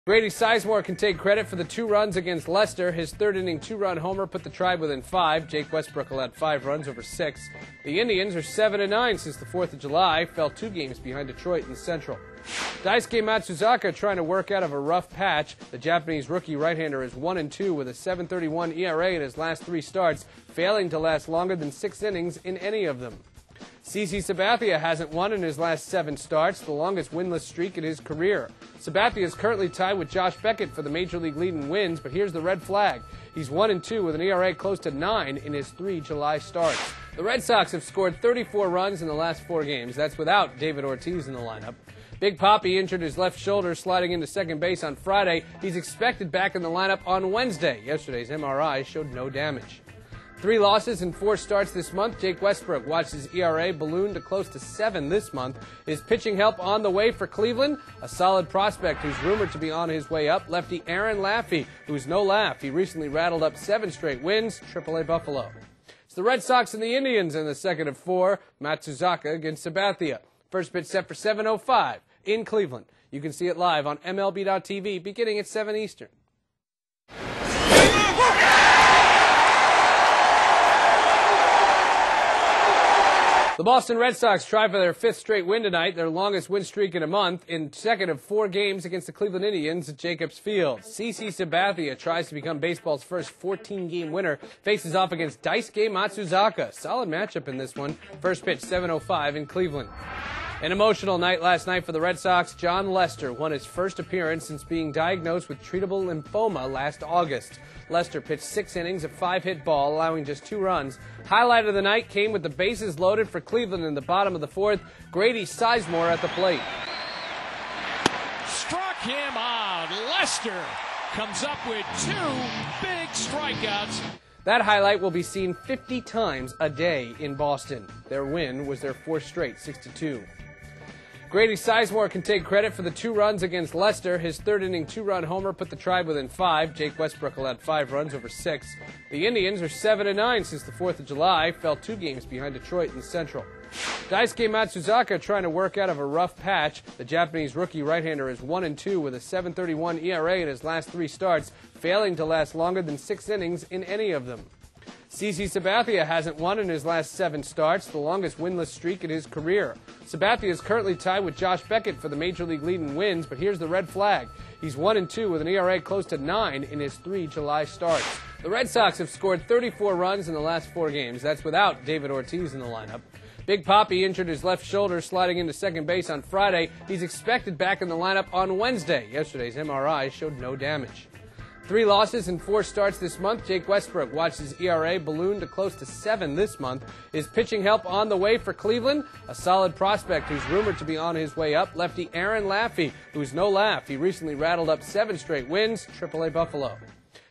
Grady Sizemore can take credit for the 2 runs against Leicester. His third-inning 2-run homer put the Tribe within 5. Jake Westbrook will add 5 runs over 6. The Indians are 7-9 since the 4th of July, fell 2 games behind Detroit in the Central. Daisuke Matsuzaka trying to work out of a rough patch. The Japanese rookie right-hander is 1-2 with a 7.31 ERA in his last 3 starts, failing to last longer than 6 innings in any of them. CC Sabathia hasn't won in his last 7 starts, the longest winless streak in his career. Sabathia is currently tied with Josh Beckett for the Major League lead in wins, but here's the red flag. He's 1-2 with an ERA close to 9 in his 3 July starts. The Red Sox have scored 34 runs in the last 4 games. That's without David Ortiz in the lineup. Big Papi injured his left shoulder sliding into second base on Friday. He's expected back in the lineup on Wednesday. Yesterday's MRI showed no damage. 3 losses in 4 starts this month. Jake Westbrook watched his ERA balloon to close to 7 this month. Is pitching help on the way for Cleveland? A solid prospect who's rumored to be on his way up, lefty Aaron Laffey, who's no laugh. He recently rattled up 7 straight wins, AAA Buffalo. It's the Red Sox and the Indians in the second of 4. Matsuzaka against Sabathia. First pitch set for 7:05 in Cleveland. You can see it live on MLB.TV beginning at 7 Eastern. The Boston Red Sox try for their 5th straight win tonight, their longest win streak in a month, in second of 4 games against the Cleveland Indians at Jacobs Field. CC Sabathia tries to become baseball's first 14-game winner, faces off against Daisuke Matsuzaka. Solid matchup in this one. First pitch, 7:05 in Cleveland. An emotional night last night for the Red Sox. John Lester won his first appearance since being diagnosed with treatable lymphoma last August. Lester pitched 6 innings, a 5-hit ball, allowing just 2 runs. Highlight of the night came with the bases loaded for Cleveland in the bottom of the 4th. Grady Sizemore at the plate. Struck him out. Lester comes up with 2 big strikeouts. That highlight will be seen 50 times a day in Boston. Their win was their 4th straight, 6-2. Grady Sizemore can take credit for the 2 runs against Leicester. His third-inning 2-run homer put the Tribe within 5. Jake Westbrook will add 5 runs over 6. The Indians are 7-9 since the 4th of July, fell 2 games behind Detroit in the Central. Daisuke Matsuzaka trying to work out of a rough patch. The Japanese rookie right-hander is 1-2 with a 7.31 ERA in his last 3 starts, failing to last longer than 6 innings in any of them. CC Sabathia hasn't won in his last 7 starts, the longest winless streak in his career. Sabathia is currently tied with Josh Beckett for the Major League lead in wins, but here's the red flag. He's 1-2 with an ERA close to 9 in his 3 July starts. The Red Sox have scored 34 runs in the last 4 games. That's without David Ortiz in the lineup. Big Papi injured his left shoulder sliding into second base on Friday. He's expected back in the lineup on Wednesday. Yesterday's MRI showed no damage. 3 losses in 4 starts this month. Jake Westbrook watched his ERA balloon to close to 7 this month. Is pitching help on the way for Cleveland? A solid prospect who's rumored to be on his way up, lefty Aaron Laffey, who's no laugh. He recently rattled up 7 straight wins, AAA Buffalo.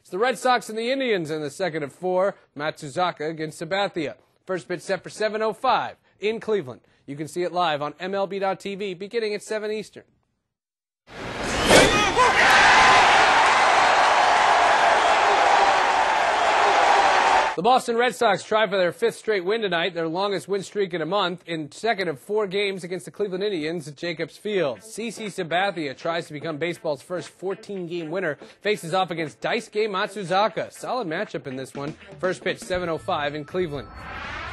It's the Red Sox and the Indians in the second of 4. Matsuzaka against Sabathia. First pitch set for 7:05 in Cleveland. You can see it live on MLB.TV beginning at 7 Eastern. The Boston Red Sox try for their 5th straight win tonight, their longest win streak in a month, in second of 4 games against the Cleveland Indians at Jacobs Field. CC Sabathia tries to become baseball's first 14-game winner, faces off against Daisuke Matsuzaka. Solid matchup in this one. First pitch, 7:05 in Cleveland.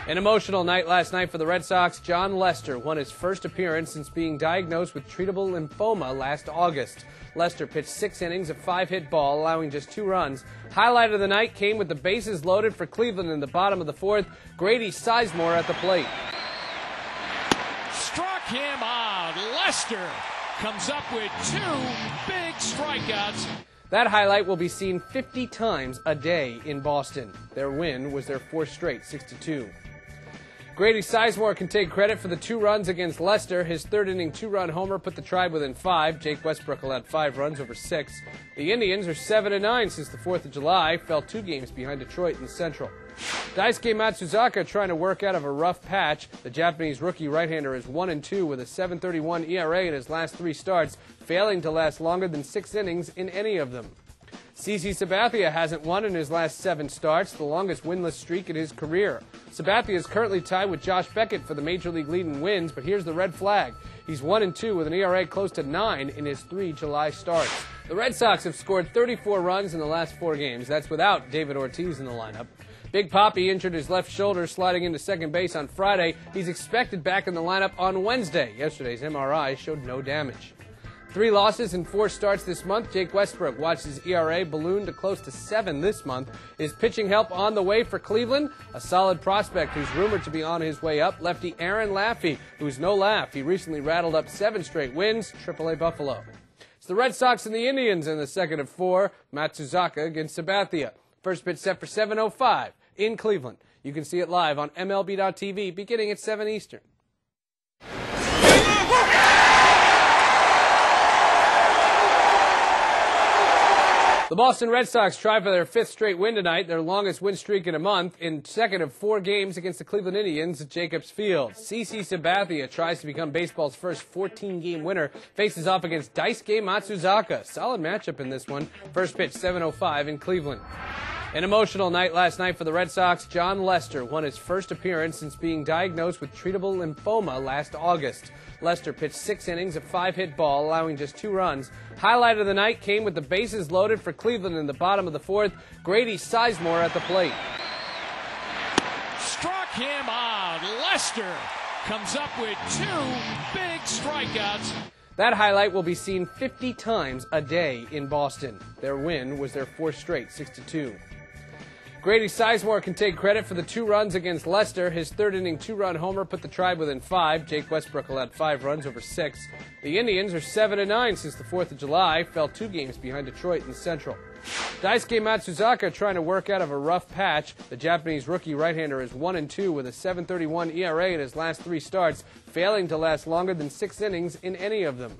An emotional night last night for the Red Sox. John Lester won his first appearance since being diagnosed with treatable lymphoma last August. Lester pitched 6 innings, a 5-hit ball, allowing just 2 runs. Highlight of the night came with the bases loaded for Cleveland in the bottom of the 4th. Grady Sizemore at the plate. Struck him out. Lester comes up with 2 big strikeouts. That highlight will be seen 50 times a day in Boston. Their win was their 4th straight, 6-2. Grady Sizemore can take credit for the 2 runs against Leicester. His third-inning 2-run homer put the Tribe within 5. Jake Westbrook will add 5 runs over 6. The Indians are 7-9 since the 4th of July, fell 2 games behind Detroit in the Central. Daisuke Matsuzaka trying to work out of a rough patch. The Japanese rookie right-hander is 1-2 with a 7.31 ERA in his last 3 starts, failing to last longer than 6 innings in any of them. CC Sabathia hasn't won in his last 7 starts, the longest winless streak in his career. Sabathia is currently tied with Josh Beckett for the Major League lead in wins, but here's the red flag. He's 1-2 with an ERA close to 9 in his 3 July starts. The Red Sox have scored 34 runs in the last 4 games. That's without David Ortiz in the lineup. Big Papi injured his left shoulder sliding into second base on Friday. He's expected back in the lineup on Wednesday. Yesterday's MRI showed no damage. 3 losses in 4 starts this month. Jake Westbrook watched his ERA balloon to close to 7 this month. Is pitching help on the way for Cleveland? A solid prospect who's rumored to be on his way up, lefty Aaron Laffey, who's no laugh. He recently rattled up 7 straight wins, AAA Buffalo. It's the Red Sox and the Indians in the second of 4. Matsuzaka against Sabathia. First pitch set for 7:05 in Cleveland. You can see it live on MLB.TV beginning at 7 Eastern. The Boston Red Sox try for their 5th straight win tonight, their longest win streak in a month, in second of 4 games against the Cleveland Indians at Jacobs Field. CC Sabathia tries to become baseball's first 14-game winner, faces off against Daisuke Matsuzaka. Solid matchup in this one. First pitch 7:05 in Cleveland. An emotional night last night for the Red Sox. John Lester won his first appearance since being diagnosed with treatable lymphoma last August. Lester pitched 6 innings, a 5-hit ball, allowing just 2 runs. Highlight of the night came with the bases loaded for Cleveland in the bottom of the 4th. Grady Sizemore at the plate. Struck him out. Lester comes up with 2 big strikeouts. That highlight will be seen 50 times a day in Boston. Their win was their 4th straight, 6-2. Grady Sizemore can take credit for the 2 runs against Leicester. His 3rd-inning 2-run homer put the Tribe within 5. Jake Westbrook allowed 5 runs over 6. The Indians are 7-9 since the 4th of July, fell 2 games behind Detroit in the Central. Daisuke Matsuzaka trying to work out of a rough patch. The Japanese rookie right-hander is 1-2 with a 7.31 ERA in his last 3 starts, failing to last longer than 6 innings in any of them.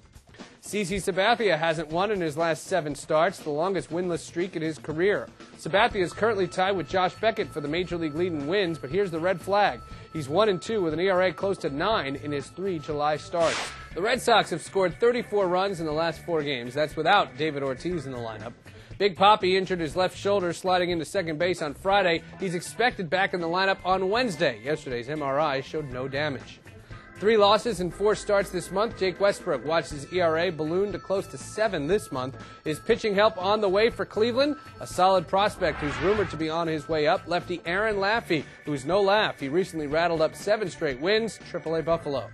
CC Sabathia hasn't won in his last 7 starts, the longest winless streak in his career. Sabathia is currently tied with Josh Beckett for the Major League lead in wins, but here's the red flag. He's 1-2 with an ERA close to 9 in his 3 July starts. The Red Sox have scored 34 runs in the last 4 games. That's without David Ortiz in the lineup. Big Papi injured his left shoulder sliding into second base on Friday. He's expected back in the lineup on Wednesday. Yesterday's MRI showed no damage. 3 losses in 4 starts this month. Jake Westbrook watched his ERA balloon to close to 7 this month. Is pitching help on the way for Cleveland? A solid prospect who's rumored to be on his way up, lefty Aaron Laffey, who's no laugh. He recently rattled up 7 straight wins, AAA Buffalo.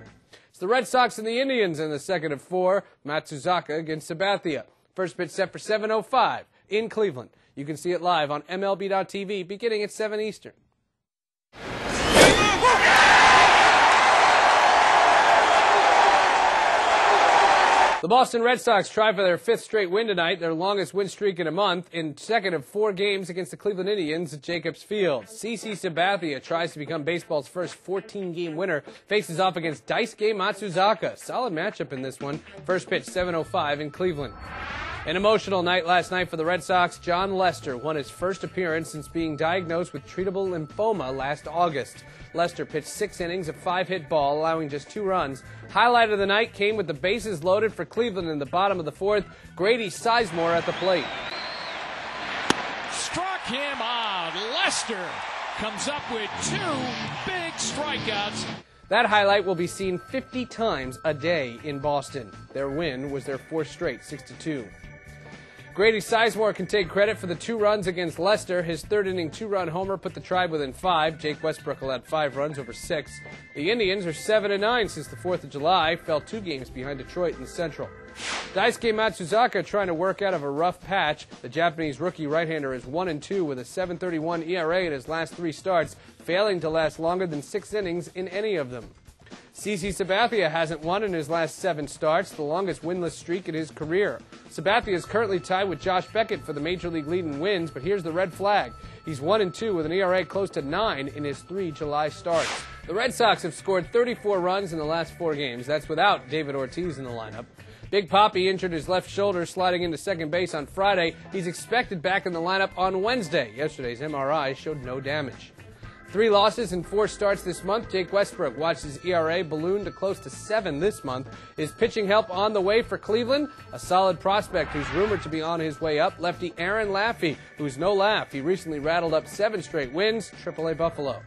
It's the Red Sox and the Indians in the second of 4. Matsuzaka against Sabathia. First pitch set for 7:05 in Cleveland. You can see it live on MLB.TV beginning at 7 Eastern. The Boston Red Sox try for their 5th straight win tonight, their longest win streak in a month, in second of 4 games against the Cleveland Indians at Jacobs Field. CC Sabathia tries to become baseball's first 14-game winner, faces off against Daisuke Matsuzaka. Solid matchup in this one. First pitch 7:05 in Cleveland. An emotional night last night for the Red Sox. John Lester won his first appearance since being diagnosed with treatable lymphoma last August. Lester pitched 6 innings, a 5-hit ball, allowing just 2 runs. Highlight of the night came with the bases loaded for Cleveland in the bottom of the 4th. Grady Sizemore at the plate. Struck him out. Lester comes up with 2 big strikeouts. That highlight will be seen 50 times a day in Boston. Their win was their 4th straight, 6-2. Grady Sizemore can take credit for the 2 runs against Leicester. His 3rd-inning 2-run homer put the Tribe within 5. Jake Westbrook allowed 5 runs over 6. The Indians are 7-9 since the 4th of July, fell 2 games behind Detroit in the Central. Daisuke Matsuzaka trying to work out of a rough patch. The Japanese rookie right-hander is 1-2 with a 7.31 ERA in his last 3 starts, failing to last longer than 6 innings in any of them. CC Sabathia hasn't won in his last 7 starts, the longest winless streak in his career. Sabathia is currently tied with Josh Beckett for the Major League lead in wins, but here's the red flag. He's 1-2 with an ERA close to 9 in his 3 July starts. The Red Sox have scored 34 runs in the last 4 games. That's without David Ortiz in the lineup. Big Papi injured his left shoulder sliding into second base on Friday. He's expected back in the lineup on Wednesday. Yesterday's MRI showed no damage. 3 losses in 4 starts this month. Jake Westbrook watched his ERA balloon to close to 7 this month. Is pitching help on the way for Cleveland? A solid prospect who's rumored to be on his way up, lefty Aaron Laffey, who's no laugh. He recently rattled up 7 straight wins, AAA Buffalo.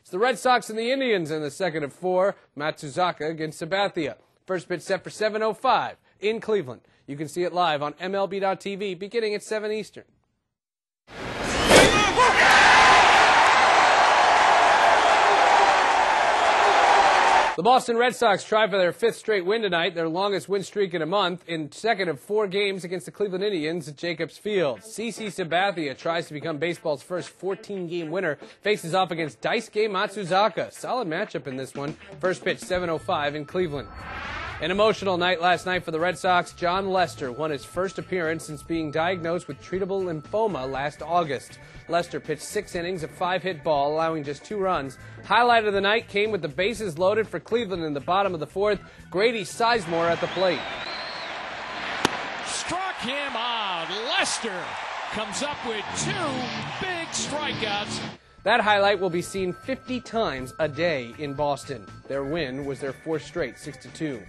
It's the Red Sox and the Indians in the second of 4. Matsuzaka against Sabathia. First pitch set for 7:05 in Cleveland. You can see it live on MLB.tv beginning at 7 Eastern. The Boston Red Sox try for their 5th straight win tonight, their longest win streak in a month, in second of 4 games against the Cleveland Indians at Jacobs Field. CC Sabathia tries to become baseball's first 14-game winner, faces off against Daisuke Matsuzaka. Solid matchup in this one. First pitch, 7:05 in Cleveland. An emotional night last night for the Red Sox. John Lester won his first appearance since being diagnosed with treatable lymphoma last August. Lester pitched 6 innings, a 5-hit ball, allowing just 2 runs. Highlight of the night came with the bases loaded for Cleveland in the bottom of the 4th. Grady Sizemore at the plate. Struck him out. Lester comes up with 2 big strikeouts. That highlight will be seen 50 times a day in Boston. Their win was their 4th straight, 6-2.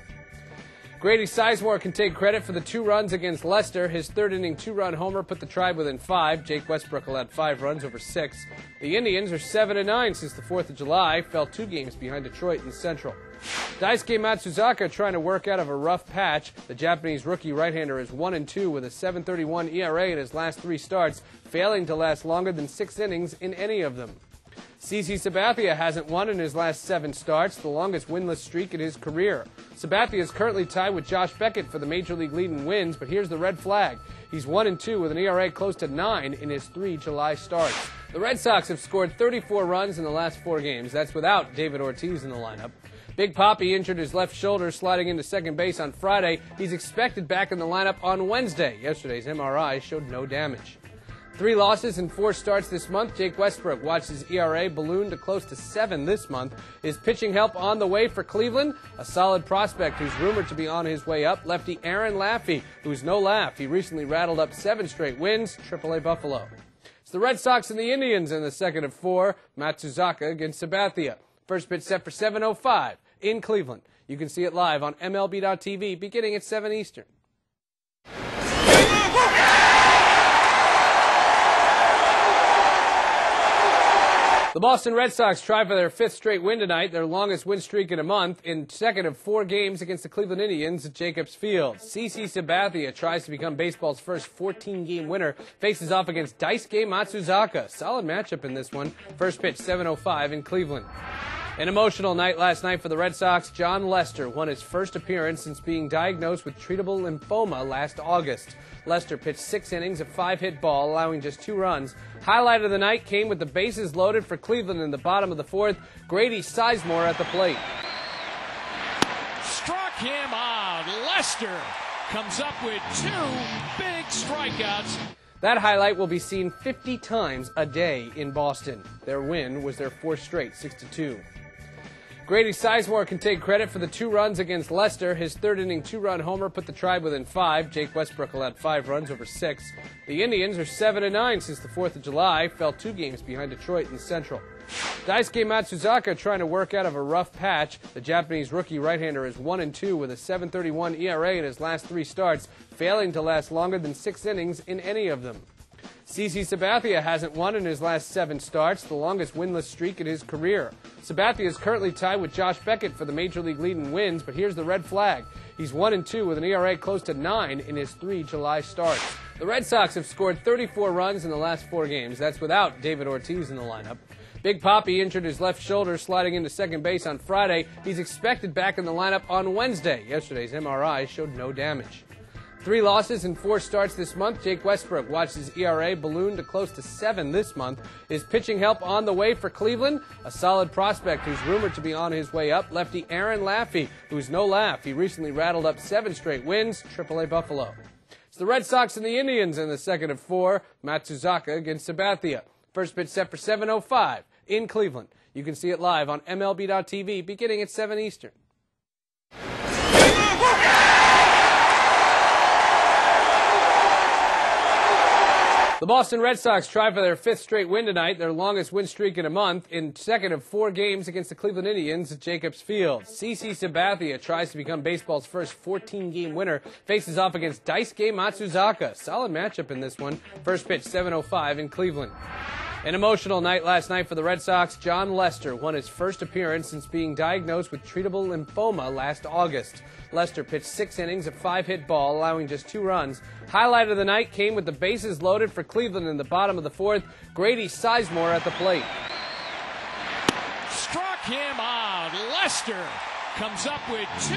Grady Sizemore can take credit for the 2 runs against Leicester. His 3rd-inning 2-run homer put the Tribe within 5. Jake Westbrook allowed 5 runs over 6. The Indians are 7-9 since the 4th of July, fell 2 games behind Detroit in the Central. Daisuke Matsuzaka trying to work out of a rough patch. The Japanese rookie right-hander is 1-2 with a 7.31 ERA in his last 3 starts, failing to last longer than 6 innings in any of them. CC Sabathia hasn't won in his last 7 starts, the longest winless streak in his career. Sabathia is currently tied with Josh Beckett for the Major League lead in wins, but here's the red flag. He's 1-2 with an ERA close to 9 in his 3 July starts. The Red Sox have scored 34 runs in the last 4 games. That's without David Ortiz in the lineup. Big Papi injured his left shoulder sliding into second base on Friday. He's expected back in the lineup on Wednesday. Yesterday's MRI showed no damage. 3 losses in 4 starts this month. Jake Westbrook watched his ERA balloon to close to 7 this month. Is pitching help on the way for Cleveland? A solid prospect who's rumored to be on his way up, lefty Aaron Laffey, who's no laugh. He recently rattled up 7 straight wins, AAA Buffalo. It's the Red Sox and the Indians in the second of 4. Matsuzaka against Sabathia. First pitch set for 7:05 in Cleveland. You can see it live on MLB.tv beginning at 7 Eastern. The Boston Red Sox try for their 5th straight win tonight, their longest win streak in a month, in second of 4 games against the Cleveland Indians at Jacobs Field. CC Sabathia tries to become baseball's first 14-game winner, faces off against Daisuke Matsuzaka. Solid matchup in this one. First pitch, 7:05 in Cleveland. An emotional night last night for the Red Sox. John Lester won his first appearance since being diagnosed with treatable lymphoma last August. Lester pitched 6 innings, a 5-hit ball, allowing just 2 runs. Highlight of the night came with the bases loaded for Cleveland in the bottom of the 4th. Grady Sizemore at the plate. Struck him out. Lester comes up with 2 big strikeouts. That highlight will be seen 50 times a day in Boston. Their win was their 4th straight, 6-2. Grady Sizemore can take credit for the 2 runs against Leicester. His 3rd-inning 2-run homer put the Tribe within 5. Jake Westbrook allowed 5 runs over 6. The Indians are 7-9 since the 4th of July, fell 2 games behind Detroit in the Central. Daisuke Matsuzaka trying to work out of a rough patch. The Japanese rookie right-hander is 1-2 with a 7.31 ERA in his last 3 starts, failing to last longer than 6 innings in any of them. CC Sabathia hasn't won in his last 7 starts, the longest winless streak in his career. Sabathia is currently tied with Josh Beckett for the Major League lead in wins, but here's the red flag. He's 1-2 with an ERA close to 9 in his 3 July starts. The Red Sox have scored 34 runs in the last 4 games. That's without David Ortiz in the lineup. Big Papi injured his left shoulder sliding into second base on Friday. He's expected back in the lineup on Wednesday. Yesterday's MRI showed no damage. 3 losses in 4 starts this month. Jake Westbrook watched his ERA balloon to close to 7 this month. Is pitching help on the way for Cleveland? A solid prospect who's rumored to be on his way up, lefty Aaron Laffey, who's no laugh. He recently rattled up 7 straight wins, AAA Buffalo. It's the Red Sox and the Indians in the second of 4. Matsuzaka against Sabathia. First pitch set for 7:05 in Cleveland. You can see it live on MLB.tv beginning at 7 Eastern. The Boston Red Sox try for their 5th straight win tonight, their longest win streak in a month, in second of 4 games against the Cleveland Indians at Jacobs Field. CC Sabathia tries to become baseball's first 14-game winner, faces off against Daisuke Matsuzaka. Solid matchup in this one. First pitch, 7:05 in Cleveland. An emotional night last night for the Red Sox. Jon Lester won his first appearance since being diagnosed with treatable lymphoma last August. Lester pitched 6 innings, a 5-hit ball, allowing just 2 runs. Highlight of the night came with the bases loaded for Cleveland in the bottom of the 4th. Grady Sizemore at the plate. Struck him out. Lester comes up with 2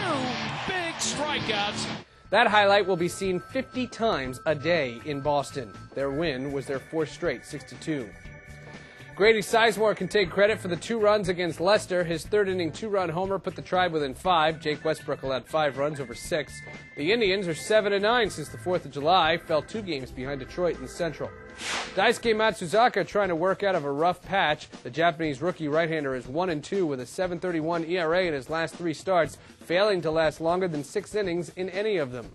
big strikeouts. That highlight will be seen 50 times a day in Boston. Their win was their 4th straight, 6-2. Grady Sizemore can take credit for the 2 runs against Leicester. His 3rd-inning 2-run homer put the Tribe within 5. Jake Westbrook allowed 5 runs over 6. The Indians are 7-9 since the 4th of July, fell 2 games behind Detroit in the Central. Daisuke Matsuzaka trying to work out of a rough patch. The Japanese rookie right-hander is 1-2 with a 7.31 ERA in his last 3 starts, failing to last longer than 6 innings in any of them.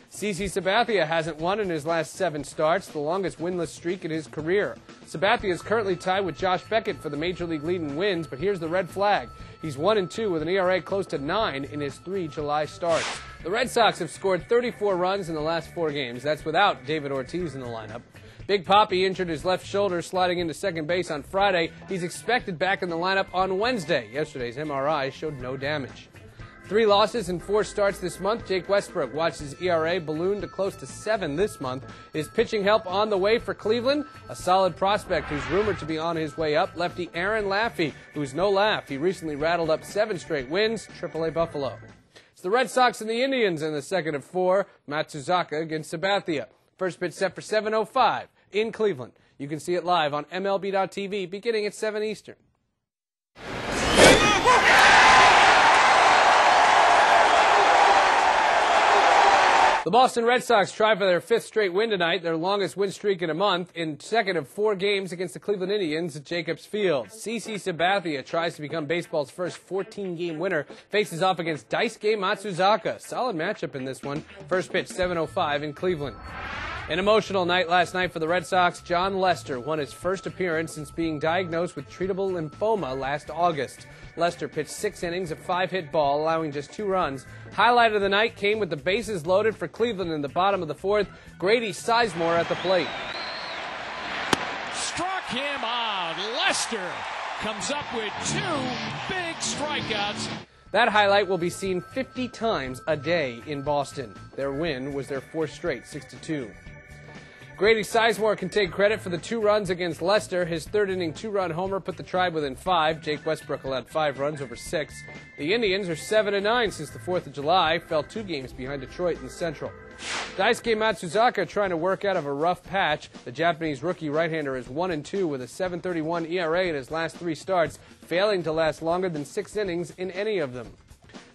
CC Sabathia hasn't won in his last 7 starts, the longest winless streak in his career. Sabathia is currently tied with Josh Beckett for the Major League lead in wins, but here's the red flag. He's 1-2 with an ERA close to 9 in his 3 July starts. The Red Sox have scored 34 runs in the last 4 games. That's without David Ortiz in the lineup. Big Papi injured his left shoulder sliding into second base on Friday. He's expected back in the lineup on Wednesday. Yesterday's MRI showed no damage. 3 losses in 4 starts this month. Jake Westbrook watched his ERA balloon to close to 7 this month. Is pitching help on the way for Cleveland? A solid prospect who's rumored to be on his way up, lefty Aaron Laffey, who's no laugh. He recently rattled up 7 straight wins, AAA Buffalo. It's the Red Sox and the Indians in the 2nd of 4. Matsuzaka against Sabathia. First pitch set for 7:05 in Cleveland. You can see it live on MLB.TV beginning at 7 Eastern. The Boston Red Sox try for their 5th straight win tonight, their longest win streak in a month, in 2nd of 4 games against the Cleveland Indians at Jacobs Field. CC Sabathia tries to become baseball's first 14-game winner, faces off against Daisuke Matsuzaka. Solid matchup in this one. First pitch, 7:05 in Cleveland. An emotional night last night for the Red Sox. Jon Lester won his first appearance since being diagnosed with treatable lymphoma last August. Lester pitched 6 innings, a 5-hit ball, allowing just 2 runs. Highlight of the night came with the bases loaded for Cleveland in the bottom of the 4th. Grady Sizemore at the plate. Struck him out. Lester comes up with 2 big strikeouts. That highlight will be seen 50 times a day in Boston. Their win was their 4th straight, 6-2. Grady Sizemore can take credit for the 2 runs against Leicester. His 3rd-inning 2-run homer put the Tribe within 5. Jake Westbrook allowed 5 runs over 6. The Indians are 7-9 since the 4th of July, fell 2 games behind Detroit in the Central. Daisuke Matsuzaka trying to work out of a rough patch. The Japanese rookie right-hander is 1-2 with a 7.31 ERA in his last 3 starts, failing to last longer than 6 innings in any of them.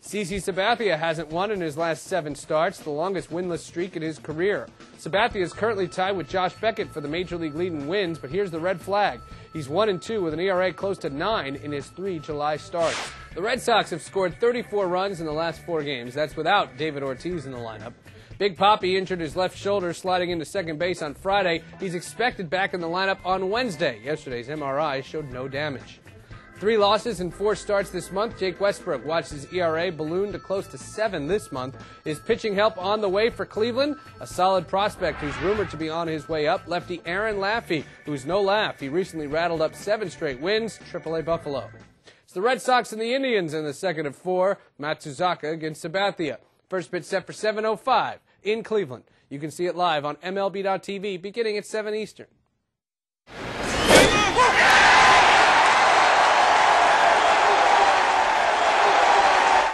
CC Sabathia hasn't won in his last 7 starts, the longest winless streak in his career. Sabathia is currently tied with Josh Beckett for the Major League lead in wins, but here's the red flag. He's 1-2 with an ERA close to 9 in his 3 July starts. The Red Sox have scored 34 runs in the last 4 games. That's without David Ortiz in the lineup. Big Papi injured his left shoulder sliding into second base on Friday. He's expected back in the lineup on Wednesday. Yesterday's MRI showed no damage. 3 losses in 4 starts this month. Jake Westbrook watched his ERA balloon to close to 7 this month. Is pitching help on the way for Cleveland? A solid prospect who's rumored to be on his way up, lefty Aaron Laffey, who's no laugh. He recently rattled up 7 straight wins, AAA Buffalo. It's the Red Sox and the Indians in the 2nd of 4. Matsuzaka against Sabathia. First pitch set for 7:05 in Cleveland. You can see it live on MLB.TV beginning at 7 Eastern.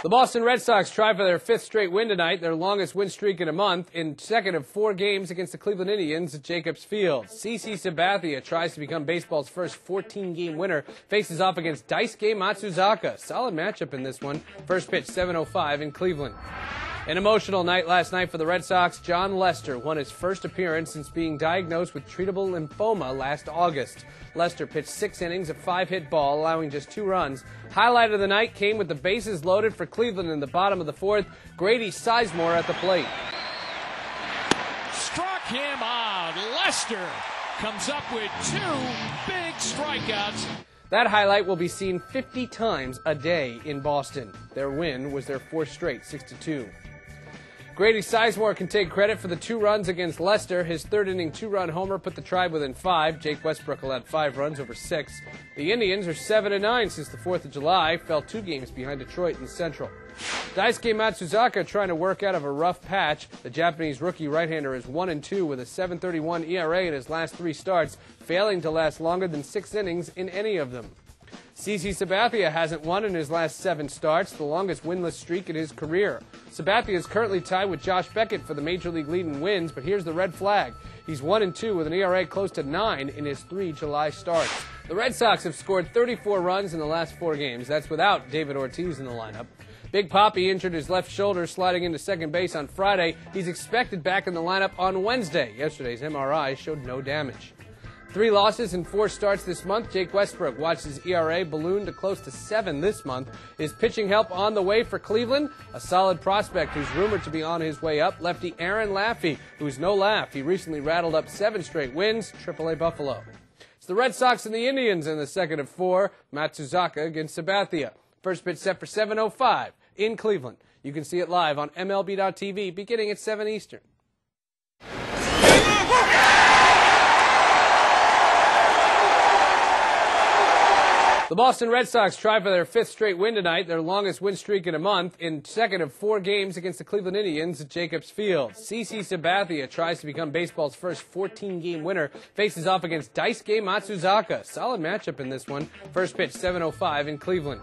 The Boston Red Sox try for their 5th straight win tonight, their longest win streak in a month, in 2nd of 4 games against the Cleveland Indians at Jacobs Field. CC Sabathia tries to become baseball's first 14-game winner, faces off against Daisuke Matsuzaka. Solid matchup in this one. First pitch, 7:05 in Cleveland. An emotional night last night for the Red Sox. Jon Lester won his first appearance since being diagnosed with treatable lymphoma last August. Lester pitched 6 innings, a 5-hit ball, allowing just 2 runs. Highlight of the night came with the bases loaded for Cleveland in the bottom of the 4th. Grady Sizemore at the plate. Struck him out. Lester comes up with 2 big strikeouts. That highlight will be seen 50 times a day in Boston. Their win was their 4th straight, 6-2. Grady Sizemore can take credit for the 2 runs against Leicester. His third-inning 2-run homer put the Tribe within 5. Jake Westbrook will add 5 runs over 6. The Indians are 7-9 since the 4th of July, fell 2 games behind Detroit in the Central. Daisuke Matsuzaka trying to work out of a rough patch. The Japanese rookie right-hander is 1-2 with a 7.31 ERA in his last 3 starts, failing to last longer than 6 innings in any of them. CC Sabathia hasn't won in his last 7 starts, the longest winless streak in his career. Sabathia is currently tied with Josh Beckett for the Major League lead in wins, but here's the red flag. He's 1-2 with an ERA close to 9 in his 3 July starts. The Red Sox have scored 34 runs in the last 4 games. That's without David Ortiz in the lineup. Big Papi injured his left shoulder sliding into second base on Friday. He's expected back in the lineup on Wednesday. Yesterday's MRI showed no damage. 3 losses in 4 starts this month. Jake Westbrook watched his ERA balloon to close to 7 this month. Is pitching help on the way for Cleveland? A solid prospect who's rumored to be on his way up, lefty Aaron Laffey, who's no laugh. He recently rattled up 7 straight wins, AAA Buffalo. It's the Red Sox and the Indians in the second of 4. Matsuzaka against Sabathia. First pitch set for 7:05 in Cleveland. You can see it live on MLB.TV beginning at 7 Eastern. The Boston Red Sox try for their 5th straight win tonight, their longest win streak in a month, in second of 4 games against the Cleveland Indians at Jacobs Field. CC Sabathia tries to become baseball's first 14-game winner, faces off against Daisuke Matsuzaka. Solid matchup in this one. First pitch, 7:05 in Cleveland.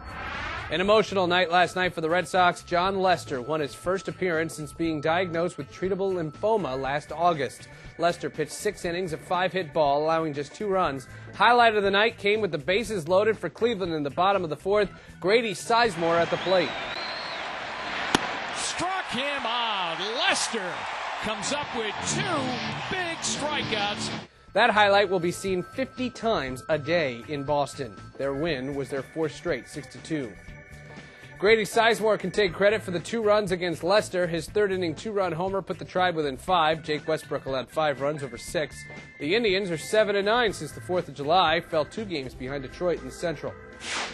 An emotional night last night for the Red Sox. John Lester won his first appearance since being diagnosed with treatable lymphoma last August. Lester pitched 6 innings, a 5-hit ball, allowing just 2 runs. Highlight of the night came with the bases loaded for Cleveland in the bottom of the 4th. Grady Sizemore at the plate. Struck him out. Lester comes up with 2 big strikeouts. That highlight will be seen 50 times a day in Boston. Their win was their 4th straight, 6-2. Grady Sizemore can take credit for the 2 runs against Leicester. His third-inning 2-run homer put the Tribe within 5. Jake Westbrook will add 5 runs over 6. The Indians are 7-9 since the 4th of July, fell 2 games behind Detroit in the Central.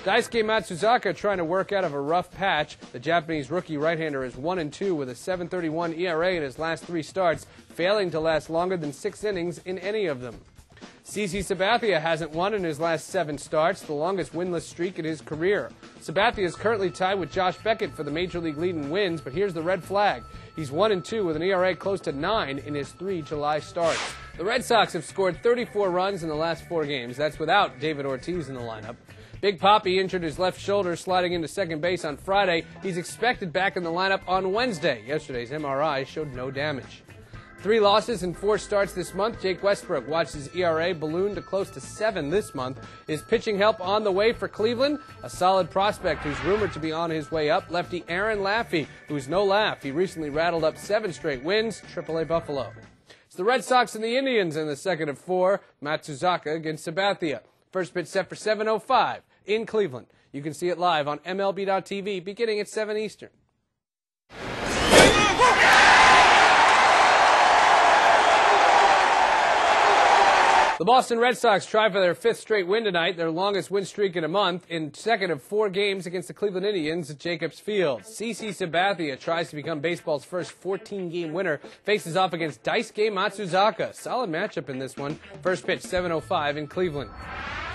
Daisuke Matsuzaka trying to work out of a rough patch. The Japanese rookie right-hander is 1-2 with a 7.31 ERA in his last 3 starts, failing to last longer than 6 innings in any of them. CC Sabathia hasn't won in his last 7 starts, the longest winless streak in his career. Sabathia is currently tied with Josh Beckett for the Major League lead in wins, but here's the red flag. He's 1-2 with an ERA close to 9 in his 3 July starts. The Red Sox have scored 34 runs in the last 4 games. That's without David Ortiz in the lineup. Big Papi injured his left shoulder sliding into second base on Friday. He's expected back in the lineup on Wednesday. Yesterday's MRI showed no damage. 3 losses in 4 starts this month. Jake Westbrook watched his ERA balloon to close to 7 this month. Is pitching help on the way for Cleveland? A solid prospect who's rumored to be on his way up, lefty Aaron Laffey, who's no laugh. He recently rattled up 7 straight wins, AAA Buffalo. It's the Red Sox and the Indians in the second of 4. Matsuzaka against Sabathia. First pitch set for 7:05 in Cleveland. You can see it live on MLB.TV beginning at 7 Eastern. The Boston Red Sox try for their 5th straight win tonight, their longest win streak in a month, in second of 4 games against the Cleveland Indians at Jacobs Field. CC Sabathia tries to become baseball's first 14-game winner, faces off against Daisuke Matsuzaka. Solid matchup in this one. First pitch, 7:05 in Cleveland.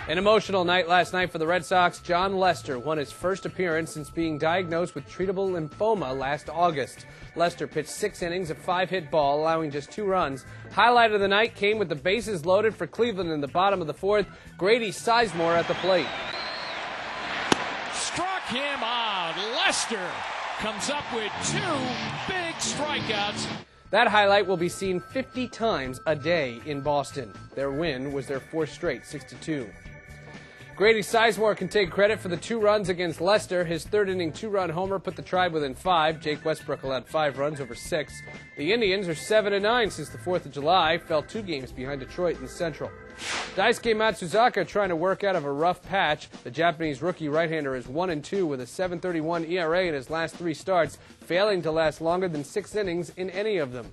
An emotional night last night for the Red Sox. John Lester won his first appearance since being diagnosed with treatable lymphoma last August. Lester pitched 6 innings, a 5-hit ball, allowing just 2 runs. Highlight of the night came with the bases loaded for Cleveland in the bottom of the 4th. Grady Sizemore at the plate. Struck him out. Lester comes up with 2 big strikeouts. That highlight will be seen 50 times a day in Boston. Their win was their 4th straight, 6-2. Grady Sizemore can take credit for the 2 runs against Leicester. His third-inning 2-run homer put the Tribe within 5. Jake Westbrook will add 5 runs over 6. The Indians are 7-9 since the 4th of July, fell 2 games behind Detroit in the Central. Daisuke Matsuzaka trying to work out of a rough patch. The Japanese rookie right-hander is 1-2 with a 7.31 ERA in his last 3 starts, failing to last longer than 6 innings in any of them.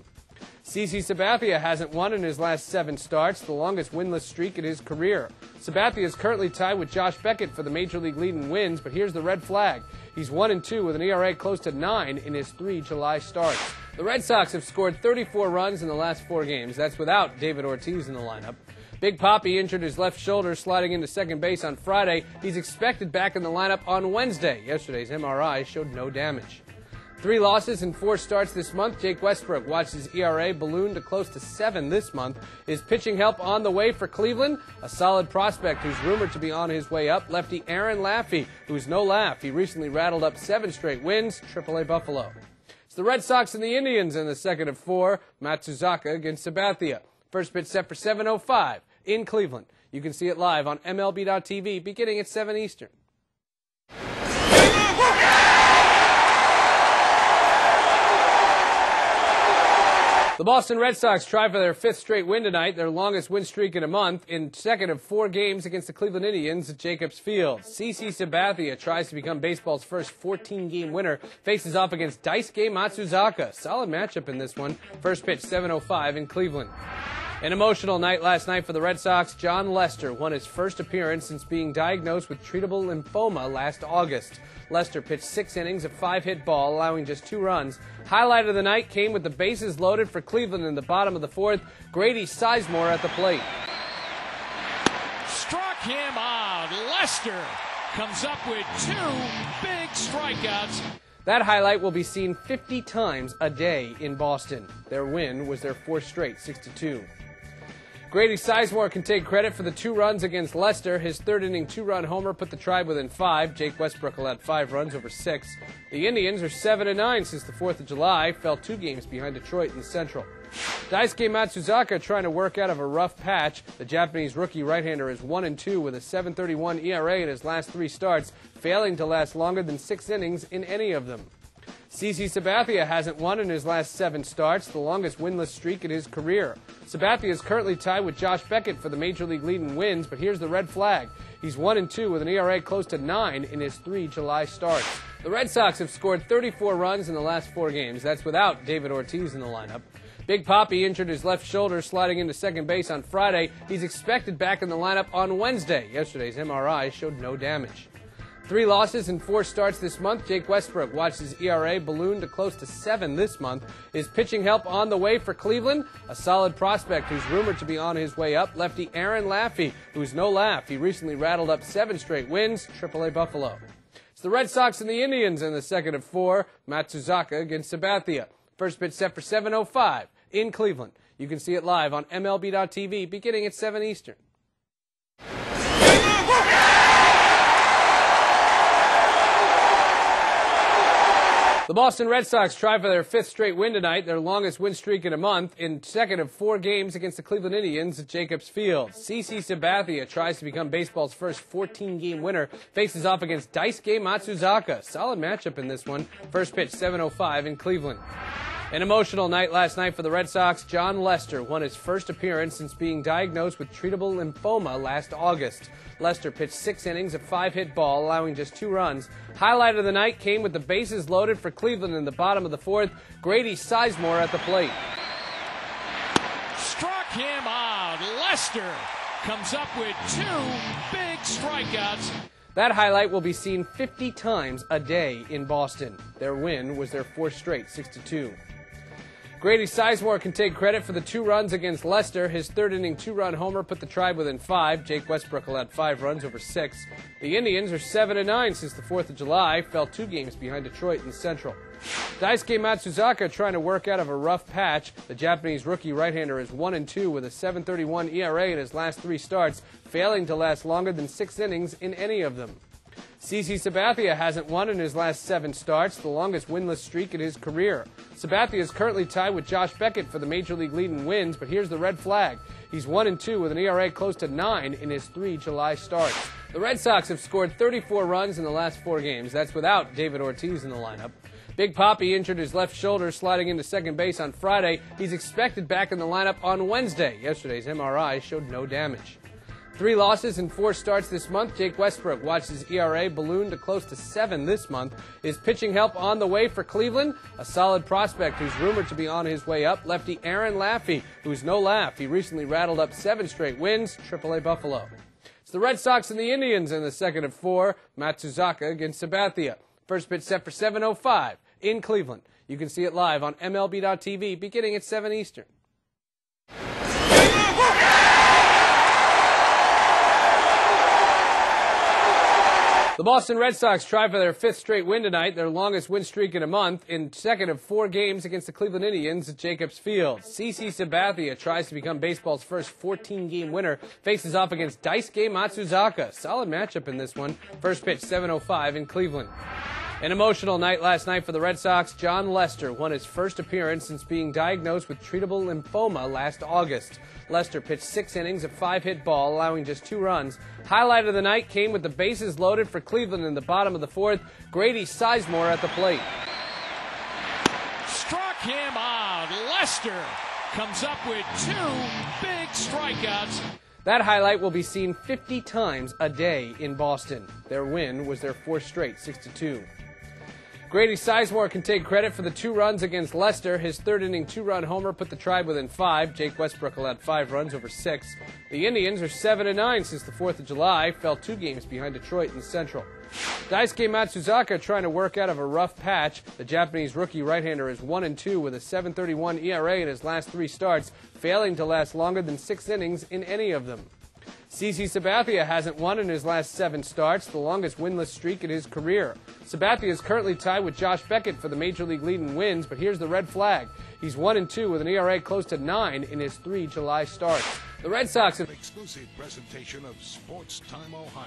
CC Sabathia hasn't won in his last 7 starts, the longest winless streak in his career. Sabathia is currently tied with Josh Beckett for the Major League lead in wins, but here's the red flag. He's 1-2 with an ERA close to 9 in his 3 July starts. The Red Sox have scored 34 runs in the last 4 games. That's without David Ortiz in the lineup. Big Papi injured his left shoulder sliding into second base on Friday. He's expected back in the lineup on Wednesday. Yesterday's MRI showed no damage. 3 losses in 4 starts this month. Jake Westbrook watched his ERA balloon to close to 7 this month. Is pitching help on the way for Cleveland? A solid prospect who's rumored to be on his way up, lefty Aaron Laffey, who's no laugh. He recently rattled up 7 straight wins, AAA Buffalo. It's the Red Sox and the Indians in the second of 4. Matsuzaka against Sabathia. First pitch set for 7:05 in Cleveland. You can see it live on MLB.TV beginning at 7 Eastern. The Boston Red Sox try for their 5th straight win tonight, their longest win streak in a month, in second of 4 games against the Cleveland Indians at Jacobs Field. CC Sabathia tries to become baseball's first 14-game winner, faces off against Daisuke Matsuzaka. Solid matchup in this one. First pitch, 7:05 in Cleveland. An emotional night last night for the Red Sox. John Lester won his first appearance since being diagnosed with treatable lymphoma last August. Lester pitched 6 innings of 5-hit ball, allowing just 2 runs. Highlight of the night came with the bases loaded for Cleveland in the bottom of the 4th. Grady Sizemore at the plate. Struck him out. Lester comes up with 2 big strikeouts. That highlight will be seen 50 times a day in Boston. Their win was their 4th straight, 6-2. Grady Sizemore can take credit for the 2 runs against Leicester. His 3rd-inning 2-run homer put the Tribe within 5. Jake Westbrook allowed 5 runs over 6. The Indians are 7-9 since the 4th of July, fell 2 games behind Detroit in the Central. Daisuke Matsuzaka trying to work out of a rough patch. The Japanese rookie right-hander is 1-2 with a 7.31 ERA in his last 3 starts, failing to last longer than 6 innings in any of them. CC Sabathia hasn't won in his last 7 starts, the longest winless streak in his career. Sabathia is currently tied with Josh Beckett for the Major League lead in wins, but here's the red flag. He's 1-2 with an ERA close to 9 in his 3 July starts. The Red Sox have scored 34 runs in the last 4 games. That's without David Ortiz in the lineup. Big Papi injured his left shoulder sliding into second base on Friday. He's expected back in the lineup on Wednesday. Yesterday's MRI showed no damage. 3 losses in 4 starts this month. Jake Westbrook watched his ERA balloon to close to 7 this month. Is pitching help on the way for Cleveland? A solid prospect who's rumored to be on his way up, lefty Aaron Laffey, who's no laugh. He recently rattled up 7 straight wins, AAA Buffalo. It's the Red Sox and the Indians in the second of 4. Matsuzaka against Sabathia. First pitch set for 7:05 in Cleveland. You can see it live on MLB.TV beginning at 7 Eastern. The Boston Red Sox try for their 5th straight win tonight, their longest win streak in a month, in second of 4 games against the Cleveland Indians at Jacobs Field. CC Sabathia tries to become baseball's first 14-game winner, faces off against Daisuke Matsuzaka. Solid matchup in this one. First pitch, 7:05 in Cleveland. An emotional night last night for the Red Sox. John Lester won his first appearance since being diagnosed with treatable lymphoma last August. Lester pitched 6 innings of 5-hit ball, allowing just 2 runs. Highlight of the night came with the bases loaded for Cleveland in the bottom of the 4th. Grady Sizemore at the plate. Struck him out. Lester comes up with 2 big strikeouts. That highlight will be seen 50 times a day in Boston. Their win was their 4th straight, 6-2. Grady Sizemore can take credit for the 2 runs against Leicester. His 3rd-inning 2-run homer put the Tribe within 5. Jake Westbrook allowed 5 runs over 6. The Indians are 7-9 since the 4th of July, fell 2 games behind Detroit in the Central. Daisuke Matsuzaka trying to work out of a rough patch. The Japanese rookie right-hander is 1-2 with a 7.31 ERA in his last 3 starts, failing to last longer than 6 innings in any of them. CC Sabathia hasn't won in his last 7 starts, the longest winless streak in his career. Sabathia is currently tied with Josh Beckett for the Major League lead in wins, but here's the red flag. He's 1-2 with an ERA close to 9 in his 3 July starts. The Red Sox have scored 34 runs in the last 4 games. That's without David Ortiz in the lineup. Big Papi injured his left shoulder sliding into second base on Friday. He's expected back in the lineup on Wednesday. Yesterday's MRI showed no damage. 3 losses in 4 starts this month. Jake Westbrook watched his ERA balloon to close to 7 this month. Is pitching help on the way for Cleveland? A solid prospect who's rumored to be on his way up, lefty Aaron Laffey, who's no laugh. He recently rattled up 7 straight wins, AAA Buffalo. It's the Red Sox and the Indians in the second of 4. Matsuzaka against Sabathia. First pitch set for 7:05 in Cleveland. You can see it live on MLB.tv beginning at 7 Eastern. The Boston Red Sox try for their 5th straight win tonight, their longest win streak in a month, in second of 4 games against the Cleveland Indians at Jacobs Field. CC Sabathia tries to become baseball's first 14-game winner, faces off against Daisuke Matsuzaka. Solid matchup in this one. First pitch, 7:05 in Cleveland. An emotional night last night for the Red Sox. John Lester won his first appearance since being diagnosed with treatable lymphoma last August. Lester pitched 6 innings, a 5-hit ball, allowing just 2 runs. Highlight of the night came with the bases loaded for Cleveland in the bottom of the 4th. Grady Sizemore at the plate. Struck him out. Lester comes up with 2 big strikeouts. That highlight will be seen 50 times a day in Boston. Their win was their 4th straight, 6-2. Grady Sizemore can take credit for the 2 runs against Leicester. His 3rd-inning 2-run homer put the Tribe within 5. Jake Westbrook allowed 5 runs over 6. The Indians are 7-9 since the 4th of July, fell 2 games behind Detroit in the Central. Daisuke Matsuzaka trying to work out of a rough patch. The Japanese rookie right-hander is 1-2 with a 7.31 ERA in his last 3 starts, failing to last longer than 6 innings in any of them. CC Sabathia hasn't won in his last 7 starts, the longest winless streak in his career. Sabathia is currently tied with Josh Beckett for the Major League lead in wins, but here's the red flag. He's 1-2 with an ERA close to 9 in his 3 July starts. The Red Sox have... Exclusive presentation of Sports Time Ohio.